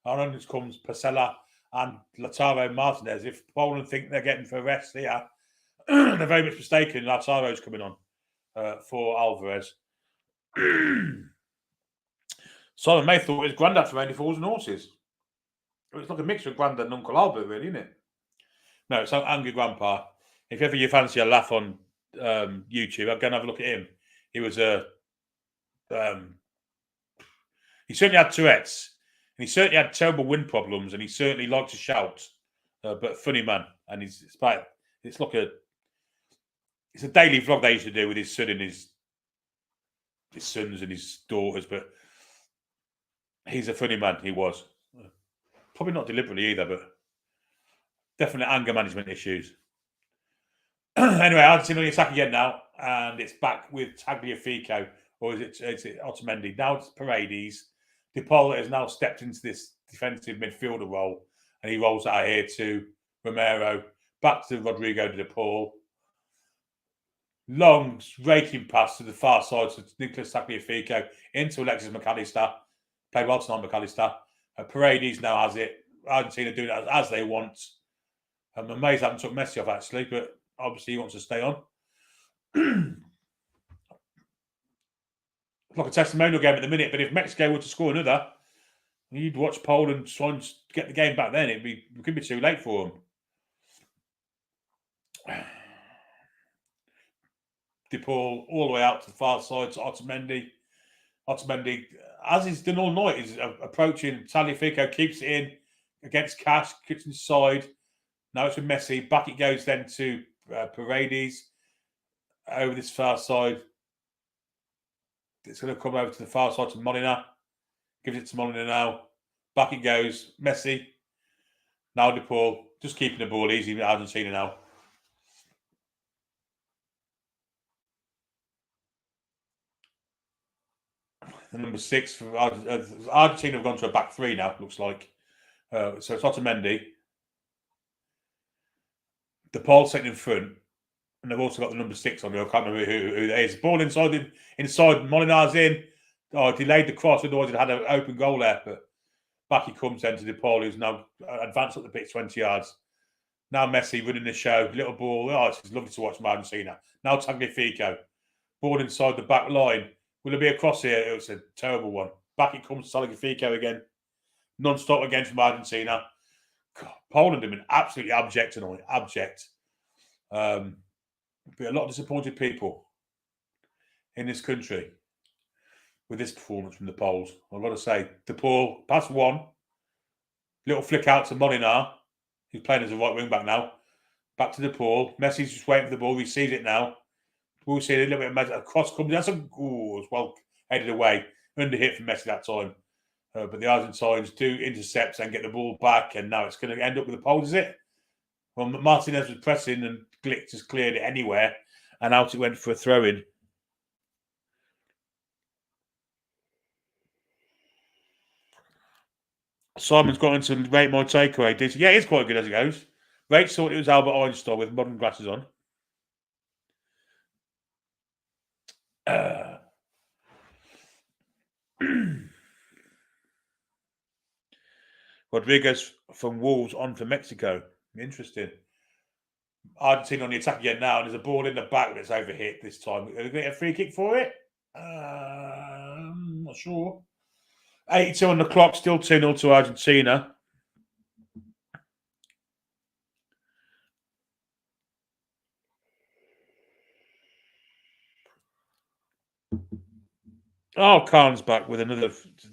And then comes Pasella and Lautaro Martinez. If Poland think they're getting for a rest here, they're very much mistaken. Lautaro's coming on for Alvarez. Simon May thought it was Grandad for Only Fools and Horses. It's like a mixture of Grandad and Uncle Albert, really, isn't it? No, it's Angry Grandpa. If ever you fancy a laugh on YouTube, I'll go and have a look at him. He was he certainly had Tourette's. And he certainly had terrible wind problems, and he certainly liked to shout. But funny man, and it's a daily vlog they used to do with his son and his sons and his daughters. But he's a funny man. He was probably not deliberately either, but definitely anger management issues. Anyway, Argentina on the attack again now, and it's back with Tagliafico, or is it Otamendi? Now it's Paredes. De Paul has now stepped into this defensive midfielder role, and he rolls out here to Romero, back to Rodrigo De Paul. Long raking pass to the far side to Nicolas Tagliafico into Alexis McAllister. Played well tonight, McAllister. Paredes now has it. Argentina doing it as they want. I'm amazed I haven't took Messi off, actually, but obviously he wants to stay on. Like a testimonial game at the minute, but if Mexico were to score another, you'd watch Poland try and get the game back then. It could be too late for them. De Paul all the way out to the far side to Otamendi. Otamendi, as he's done all night, is approaching. Tagliafico keeps it in against Cash, kicks inside. Now it's with Messi. Back it goes then to Paredes over this far side. It's going to come over to the far side to Molina. Gives it to Molina now. Back it goes. Messi. Now De Paul. Just keeping the ball easy with Argentina now. The number 6 for Argentina have gone to a back 3 now, looks like. So it's Otamendi. De Paul sitting in front. And they've also got the number 6 on there. I can't remember who that is. Ball inside. Molina's in. Oh, delayed the cross. Otherwise, it had an open goal there. But Back he comes then to De Paul, who's now advanced up the pitch 20 yards. Now Messi running the show. Little ball. Oh, it's lovely to watch Argentina. Now Tagliafico. Ball inside the back line. Will it be a cross here? It was a terrible one. Back it comes to Tagliafico again. Non-stop again from Argentina. God, Poland have been absolutely abject tonight. Abject. Be a lot of disappointed people in this country with this performance from the Poles. I've got to say, De Paul, pass one. Little flick out to Molinar, who's playing as a right wing back now. Back to De Paul. Messi's just waiting for the ball. He sees it now. We'll see a little bit of magic. A cross comes. That's as well headed away. Under hit from Messi that time. But the Argentines do intercept and get the ball back. And now it's going to end up with the Poles, is it? Well, Martinez was pressing and Glick just cleared it anywhere. And out it went for a throw-in. Simon's got into rate my takeaway. Yeah, it's quite good as it goes. Rach thought it was Albert Einstein with modern glasses on. Rodriguez from Wolves on for Mexico. Interesting. Argentina on the attack again now. And there's a ball in the back that's overhit this time. Are they get a free kick for it? I'm not sure. 82 on the clock, still 2-0 to Argentina. Oh, Khan's back with another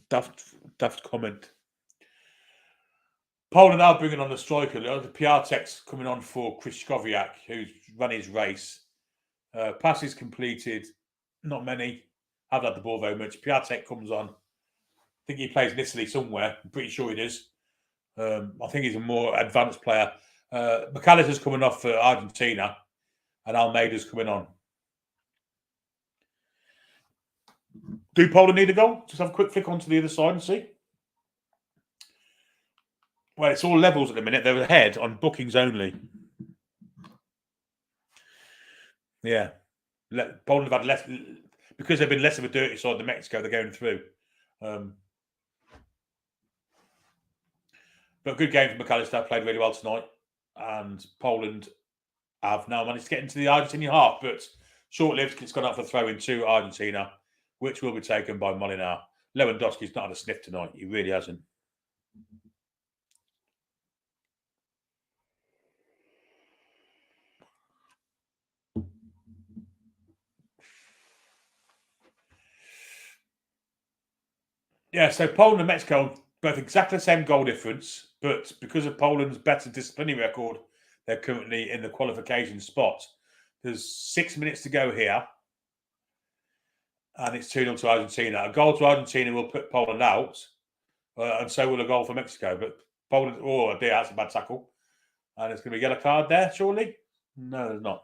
daft comment. Poland now bringing on the striker. The Piatek's coming on for Krychowiak, who's run his race. Passes completed, not many. Haven't had the ball very much. Piatek comes on. I think he plays in Italy somewhere. I'm pretty sure he does. I think he's a more advanced player. McAllister's coming off for Argentina, and Almeida's coming on. Do Poland need a goal? Just have a quick flick onto the other side and see. Well, it's all levels at the minute. They're ahead on bookings only. Yeah. Poland have had less, because they've been less of a dirty side than Mexico, they're going through. But good game for McAllister. Played really well tonight. And Poland have now managed to get into the Argentinian half, but short-lived. It's gone out for throw-in to Argentina, which will be taken by Molinar. Lewandowski's not had a sniff tonight. He really hasn't. Yeah, so Poland and Mexico, both exactly the same goal difference, but because of Poland's better disciplinary record, they're currently in the qualification spot. There's 6 minutes to go here, and it's 2-0 to Argentina. A goal to Argentina will put Poland out, and so will a goal for Mexico. But Poland, oh dear, that's a bad tackle. And it's going to be a yellow card there, surely? No, there's not.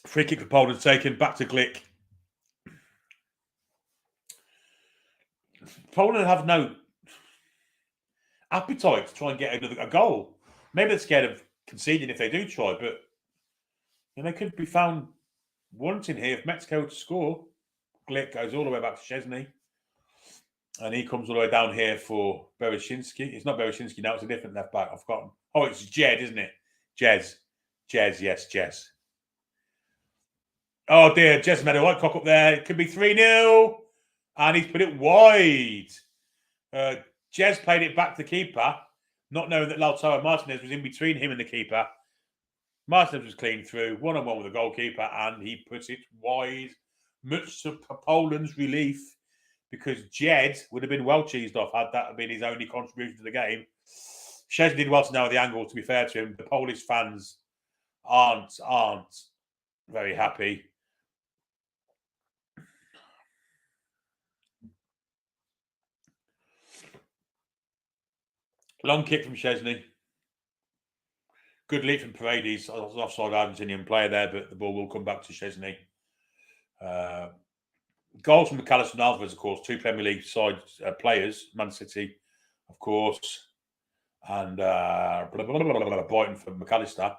Free kick for Poland taken, back to Glick. Poland have no appetite to try and get a goal. Maybe they're scared of conceding if they do try, but they could be found wanting here if Mexico to score. Glick goes all the way back to Szczesny. And he comes all the way down here for Bereshinski. It's not Bereshinski now, it's a different left back. I've forgotten. Oh, it's Jed, isn't it? Jez, yes, Jez. Oh dear, Jez made a white cock up there. It could be 3-0. And he's put it wide. Jez played it back to the keeper, not knowing that Lautaro Martinez was in between him and the keeper. Martinez was clean through, one-on-one with the goalkeeper, and he puts it wide, much to Poland's relief, because Jed would have been well cheesed off had that been his only contribution to the game. Szczesny did well to know the angle, to be fair to him. The Polish fans aren't very happy. Long kick from Szczesny. Good lead from Paredes, offside Argentinian player there, but the ball will come back to Szczesny. Goals from McAllister and Alvarez, of course, two Premier League side players, Man City, of course, and Brighton from McAllister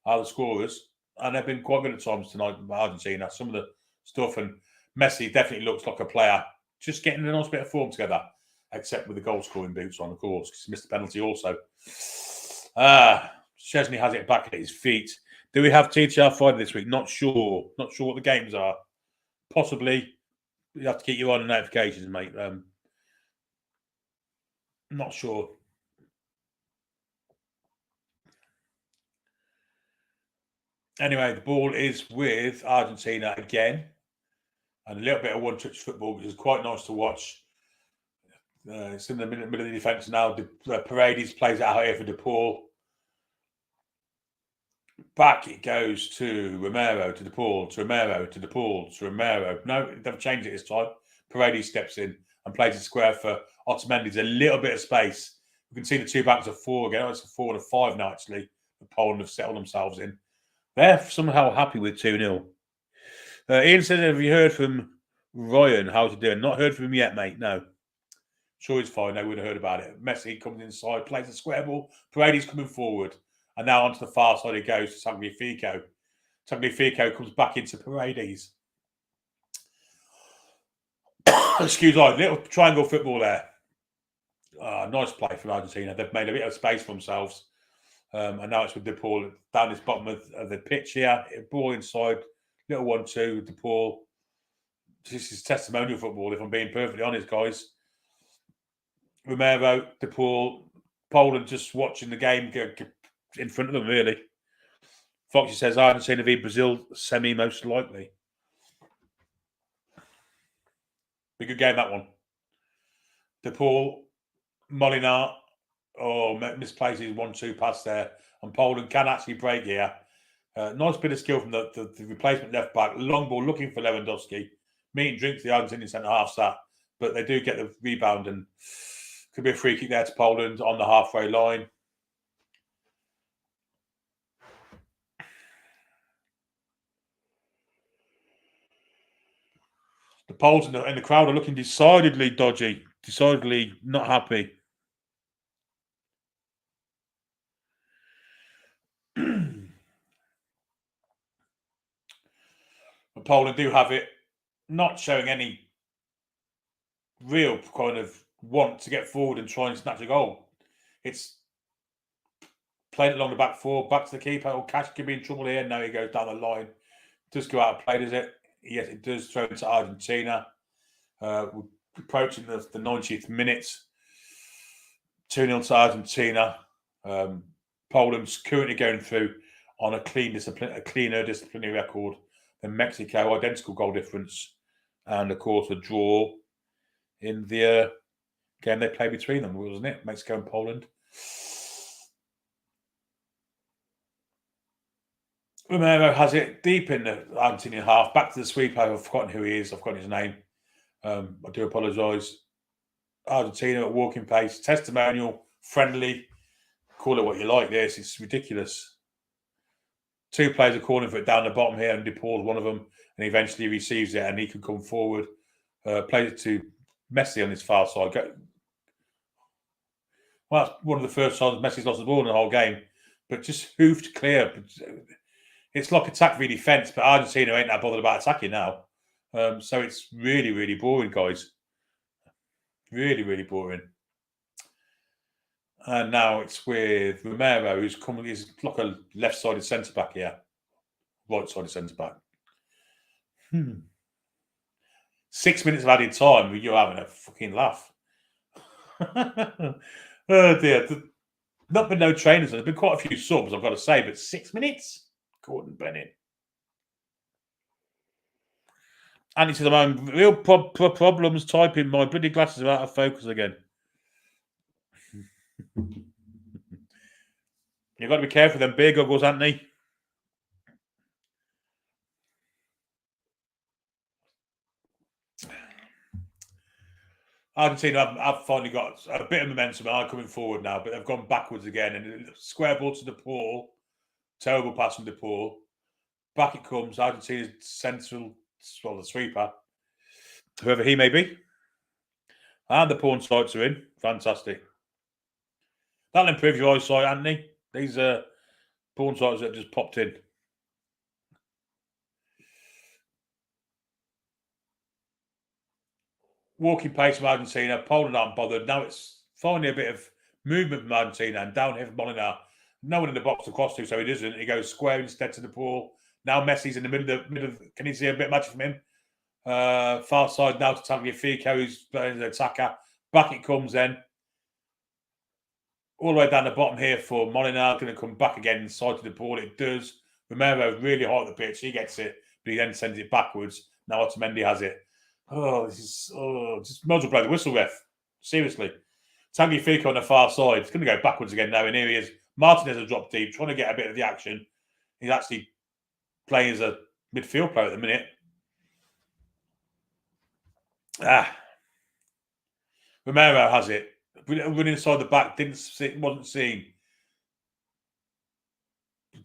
are the scorers. And they've been quite good at times tonight, Argentina. Some of the stuff, and Messi definitely looks like a player just getting a nice bit of form together, except with the goal scoring boots on, of course, because he missed the penalty also. Chesney has it back at his feet. Do we have TTR Friday this week? Not sure. Not sure what the games are. Possibly. You have to keep you on the notifications, mate. Not sure. Anyway, the ball is with Argentina again. And a little bit of one-touch football, which is quite nice to watch. It's in the middle of the defence now. Paredes plays it out here for De Paul. Back it goes to Romero, to De Paul, to Romero, to De Paul, to Romero. No, they've changed it this time. Paredes steps in and plays it square for Otamendi's a little bit of space. You can see the two backs of four again. Oh, it's a 4 and a 5 now, actually. Poland have settled themselves in. They're somehow happy with 2-0. Ian said, have you heard from Ryan? How's he doing? Not heard from him yet, mate. No. Sure he's fine. They would have heard about it. Messi comes inside, plays a square ball. Paredes coming forward. And now onto the far side it goes to Tagliafico. Tagliafico comes back into Paredes. Excuse me, little triangle football there. Nice play from Argentina. They've made a bit of space for themselves. And now it's with De Paul down this bottom of the pitch here. Ball inside. Little 1-2, De Paul. This is testimonial football, if I'm being perfectly honest, guys. Romero, De Paul, Poland just watching the game in front of them, really. Foxy says Argentina v Brazil semi most likely. Be a good game, that one. De Paul, Molinar, misplays his 1-2 pass there. And Poland can actually break here. Nice bit of skill from the replacement left back. Long ball looking for Lewandowski. Meat and drink for the Argentinian centre half that. But they do get the rebound and could be a free kick there to Poland on the halfway line. The Poles in the crowd are looking decidedly dodgy, decidedly not happy. Poland do have it, not showing any real kind of want to get forward and try and snatch a goal. It's playing along the back four, back to the keeper. Oh, Cash could be in trouble here. Now he goes down the line. Does go out of play, does it? Yes, it does. Throw into Argentina. We're approaching the 90th minute. 2-0 to Argentina. Poland's currently going through on a cleaner disciplinary record than Mexico. Identical goal difference. And, of course, a draw in the game they played between them, wasn't it? Mexico and Poland. Romero has it deep in the Argentinian half. Back to the sweeper. I've forgotten who he is. I've forgotten his name. I do apologise. Argentina at walking pace. Testimonial. Friendly. Call it what you like. This. It's ridiculous. Two players are calling for it down the bottom here, and De Paul's one of them. And he eventually receives it, and he can come forward. Plays it to Messi on his far side. Well, that's one of the first times Messi's lost the ball in the whole game. But just hoofed clear. It's like attack v defence, but Argentina ain't that bothered about attacking now. So it's really, really boring, guys. Really, really boring. And now it's with Romero, who's coming. He's like a left-sided centre-back here. Right-sided centre-back. 6 minutes of added time, you're having a fucking laugh. Oh, dear. Not been no trainers. There's been quite a few subs, I've got to say, but 6 minutes? Gordon Bennett. And he says, I'm having real problems typing. My bloody glasses are out of focus again. You've got to be careful with them beer goggles, Anthony. Argentina have finally got a bit of momentum and are coming forward now, but they've gone backwards again. And square ball to De Paul. Terrible pass from De Paul. Back it comes. Argentina's central, well, the sweeper. Whoever he may be. And the pawn sights are in. Fantastic. That'll improve your eyesight, Anthony. These pawn sights that just popped in. walking pace from Argentina. Poland aren't bothered. Now it's finally a bit of movement from Argentina and down here from Molina. No one in the box to cross to, so he doesn't. He goes square instead to the ball. Now Messi's in the middle of can you see a bit of magic from him? Far side now to Tagliafico, who's playing the attacker. Back it comes then. All the way down the bottom here for Molina. Going to come back again inside to the ball. It does. Romero really hard at the pitch. He gets it, but he then sends it backwards. Now Otamendi has it. Just might as well blow the whistle, ref. Seriously. Tagliafico on the far side. It's going to go backwards again now, and here he is. Martinez has dropped deep, trying to get a bit of the action. He's actually playing as a midfield player at the minute. Romero has it. Running inside the back, wasn't seen.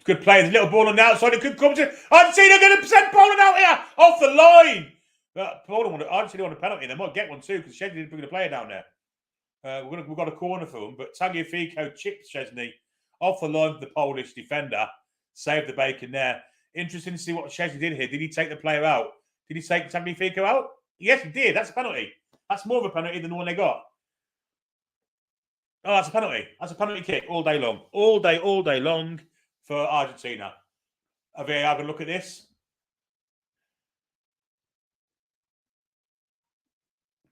Good play. There's a little ball on the outside. It could come to Argentina. Going to send Poland out here off the line. Argentina want a penalty. They might get one too because Szczesny didn't bring the player down there. We've got a corner for them, but Tagliafico chipped Szczesny off the line of the Polish defender. Saved the bacon there. Interesting to see what Szczesny did here. Did he take the player out? Did he take Tagliafico out? Yes, he did. That's a penalty. That's more of a penalty than the one they got. Oh, that's a penalty. That's a penalty kick all day long. All day long for Argentina. Are they having a look at this?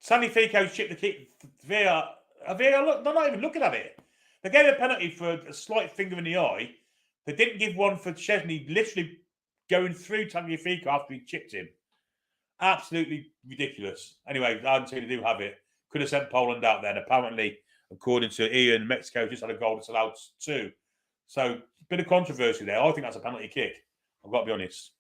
Tagliafico's chipped the kick. They're not even looking at it. They gave a penalty for a slight finger in the eye. They didn't give one for Szczesny literally going through Tagliafico after he chipped him. Absolutely ridiculous. Anyway, Argentina do have it. Could have sent Poland out there. And apparently, according to Ian, Mexico just had a goal that's allowed two. So, a bit of controversy there. I think that's a penalty kick. I've got to be honest.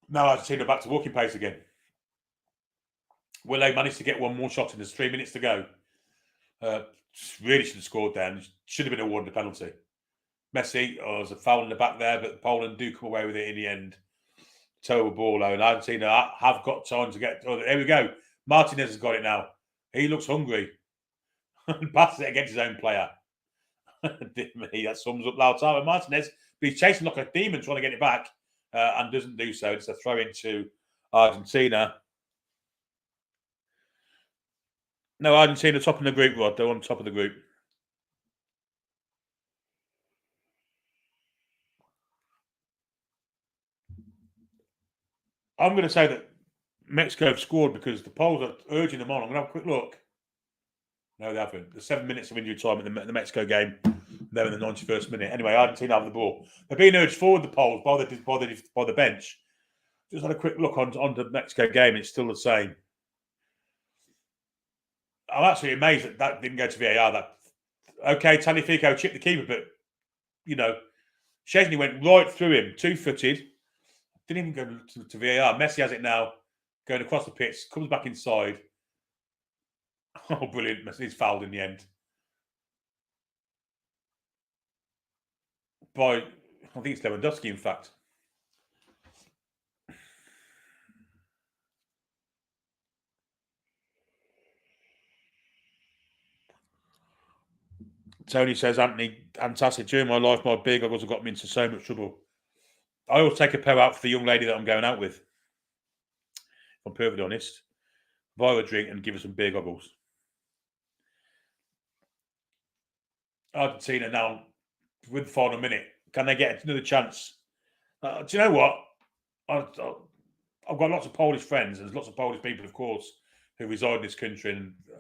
Now Argentina back to walking pace again. Will they manage to get one more shot in? There's 3 minutes to go. Really should have scored there and should have been awarded a penalty. Messi, there's a foul in the back there, but Poland do come away with it in the end. Terrible ball, though. And Argentina have got time to get... Oh, there we go. Martinez has got it now. He looks hungry. Passes it against his own player. That sums up Lautaro Martinez. But he's chasing like a demon trying to get it back and doesn't do so. It's a throw into Argentina. No, Argentina top of the group, Rod. They're on top of the group. I'm going to say that Mexico have scored because the Poles are urging them on. I'm going to have a quick look. No, they haven't. There's 7 minutes of injury time in the Mexico game. They're in the 91st minute. Anyway, Argentina have the ball. They're being urged forward, the Poles, by the bench. Just had a quick look on the Mexico game. It's still the same. I'm absolutely amazed that didn't go to VAR. Okay, Tagliafico chipped the keeper, but, Szczesny went right through him, two-footed. Didn't even go to VAR. Messi has it now, going across the pitch, comes back inside. Oh, brilliant. Messi's fouled in the end. I think it's Lewandowski, in fact. Tony says, Anthony, fantastic. During my life, my big goggles have got me into so much trouble. I always take a pair out for the young lady that I'm going out with. If I'm perfectly honest. Buy her a drink and give her some beer goggles. Argentina now, with the final minute, can they get another chance? Do you know what? I've got lots of Polish friends, and there's lots of Polish people, of course, who reside in this country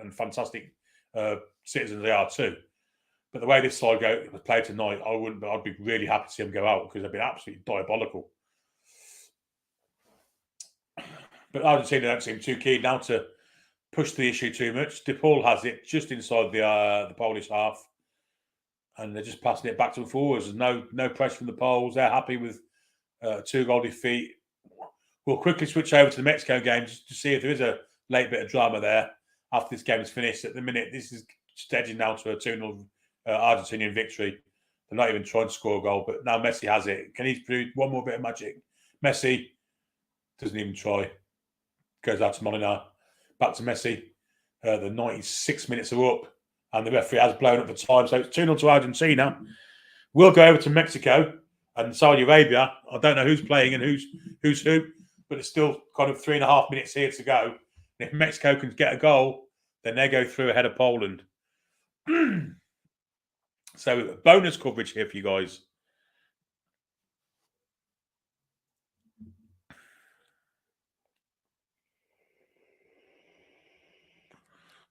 and fantastic citizens they are too. But the way this side was played tonight, I'd be really happy to see them go out because they've been absolutely diabolical. But Argentina don't seem too keen now to push the issue too much. De Paul has it just inside the Polish half, and they're just passing it back to the forwards. There's no pressure from the Poles. They're happy with 2-goal defeat. We'll quickly switch over to the Mexico game just to see if there is a late bit of drama there after this game is finished. At the minute, this is edging now to a 2-0 Argentinian victory. They're not even trying to score a goal, but now Messi has it. Can he do one more bit of magic? Messi doesn't even try. Goes out to Molina. Back to Messi. The 96 minutes are up. and the referee has blown up the time. So it's 2-0 to Argentina. We'll go over to Mexico and Saudi Arabia. I don't know who's playing and who's who, but it's still kind of 3.5 minutes here to go. And if Mexico can get a goal, then they go through ahead of Poland. So bonus coverage here for you guys.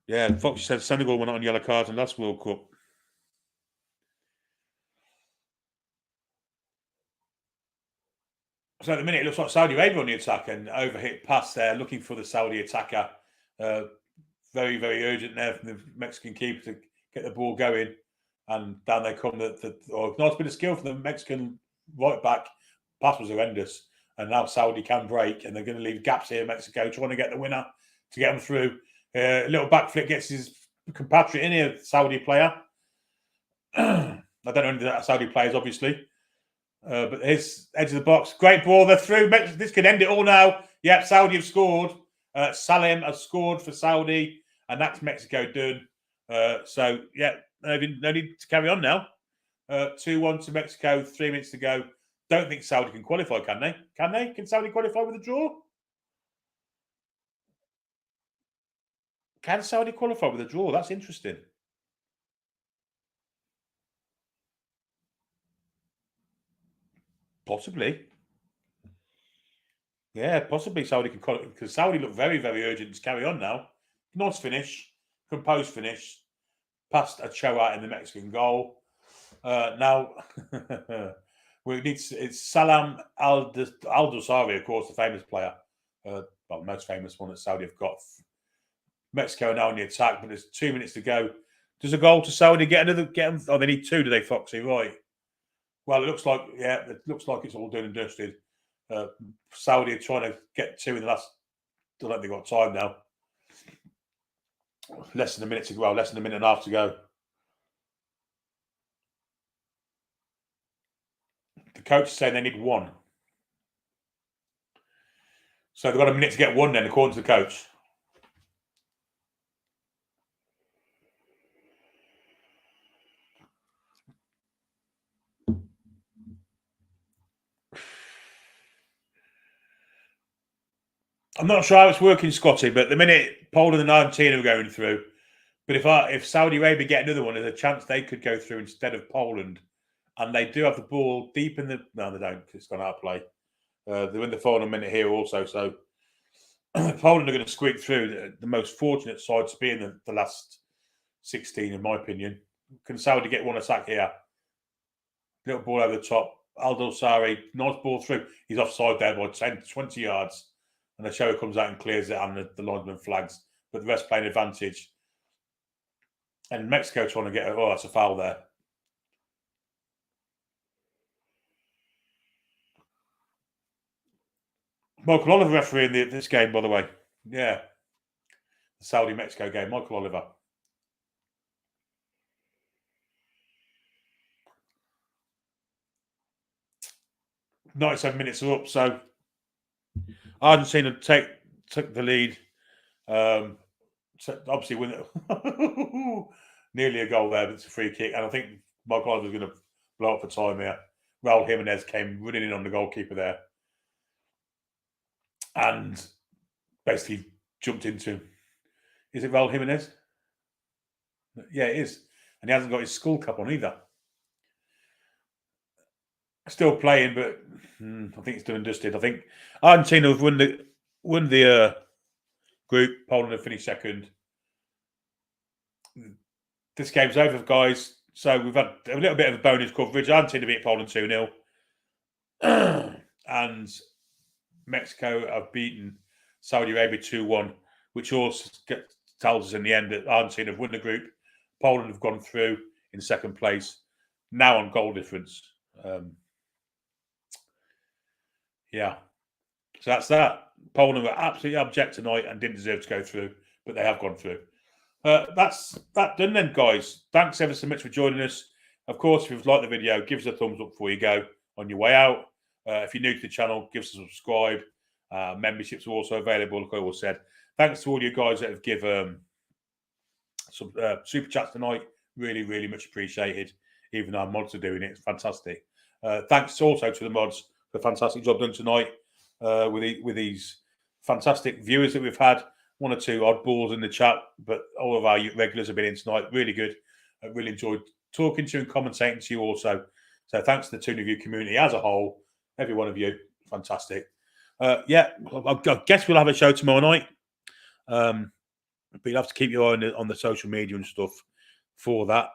Yeah, Fox said Senegal were not on yellow cards in last World Cup. So at the minute, it looks like Saudi Arabia on the attack and overhit pass there, looking for the Saudi attacker. Very, very urgent there from the Mexican keeper to get the ball going. And down they come. Nice bit of skill for the Mexican right back. Pass was horrendous. And now Saudi can break, and they're going to leave gaps here. Mexico trying to get the winner to get them through. A little back flick gets his compatriot in here, Saudi player. I don't know any of the Saudi players, obviously. But his edge of the box. Great ball. They're through. This could end it all now. Yep, Saudi have scored. Salim has scored for Saudi, and that's Mexico done. So, yeah, no need to carry on now. 2-1 to Mexico, 3 minutes to go. Don't think Saudi can qualify, can they? Can they? Can Saudi qualify with a draw? Can Saudi qualify with a draw? That's interesting. Possibly. Yeah, possibly Saudi can qualify, because Saudi look very, very urgent to carry on now. Nice finish. Composed finish. Past Ochoa in the Mexican goal. Now, it's Salam Al-Dosari, of course, the famous player. Well, the most famous one that Saudi have got. Mexico are now on the attack, but there's 2 minutes to go. Does a goal to Saudi get another? Oh, they need 2, do they, Foxy? Right. Well, it looks like it's all done and dusted. Saudi are trying to get 2 in the last. I don't think they've got time now. Less than a minute to go. Well, less than a minute and a half to go. The coach is saying they need 1. So they've got a minute to get 1 then, according to the coach. I'm not sure how it's working, Scotty, but the minute Poland and Argentina are going through, but if Saudi Arabia get another one, there's a chance they could go through instead of Poland. And they do have the ball deep in the... No, they don't, because it's gone out of play. They're in the final minute here also, so Poland are going to squeak through. The most fortunate side to be in the last 16, in my opinion. Can Saudi get one attack here? Little ball over the top. Al-Dosari, nice ball through. He's offside there by 10, 20 yards. And the show comes out and clears it, and the linesman flags. But the rest playing advantage. And Mexico trying to get... Oh, that's a foul there. Michael Oliver refereeing this game, by the way. Yeah. The Saudi-Mexico game. Michael Oliver. "97 minutes are up, so Argentina took the lead. So obviously, win it. Nearly a goal there, but it's a free kick. And I think Michael Oliver was going to blow up for time here. Raul Jimenez came running in on the goalkeeper there. And basically jumped into him. Is it Raul Jimenez? Yeah, it is. And he hasn't got his school cap on either. Still playing, but I think it's done and dusted. I think Argentina have won the group. Poland have finished second. This game's over, guys. So we've had a little bit of a bonus coverage. Argentina beat Poland 2-0. And Mexico have beaten Saudi Arabia 2-1, which also tells us in the end that Argentina have won the group. Poland have gone through in second place, now on goal difference. Yeah. So that's that. Poland were absolutely abject tonight and didn't deserve to go through, but they have gone through. That's that done then, guys. Thanks ever so much for joining us. Of course, if you've liked the video, give us a thumbs up before you go on your way out. If you're new to the channel, give us a subscribe. Memberships are also available, like I always said. Thanks to all you guys that have super chats tonight. Really, really much appreciated. Even though our mods are doing it, it's fantastic. Thanks also to the mods for the fantastic job done tonight with these fantastic viewers that we've had. One or two oddballs in the chat, but all of our regulars have been in tonight. Really good. I really enjoyed talking to you and commentating to you also. So thanks to the Toon Review community as a whole. Every one of you, fantastic. I guess we'll have a show tomorrow night. But you'll have to keep your eye on the social media and stuff for that.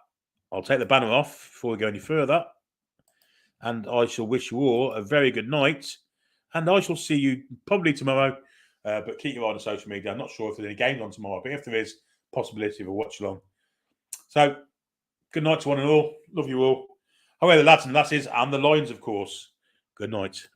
I'll take the banner off before we go any further. And I shall wish you all a very good night. And I shall see you probably tomorrow. But keep your eye on the social media. I'm not sure if there's any games on tomorrow, but if there is, possibility of a watch along. So, good night to one and all. Love you all. However, the lads and lasses and the Lions, of course. Good night.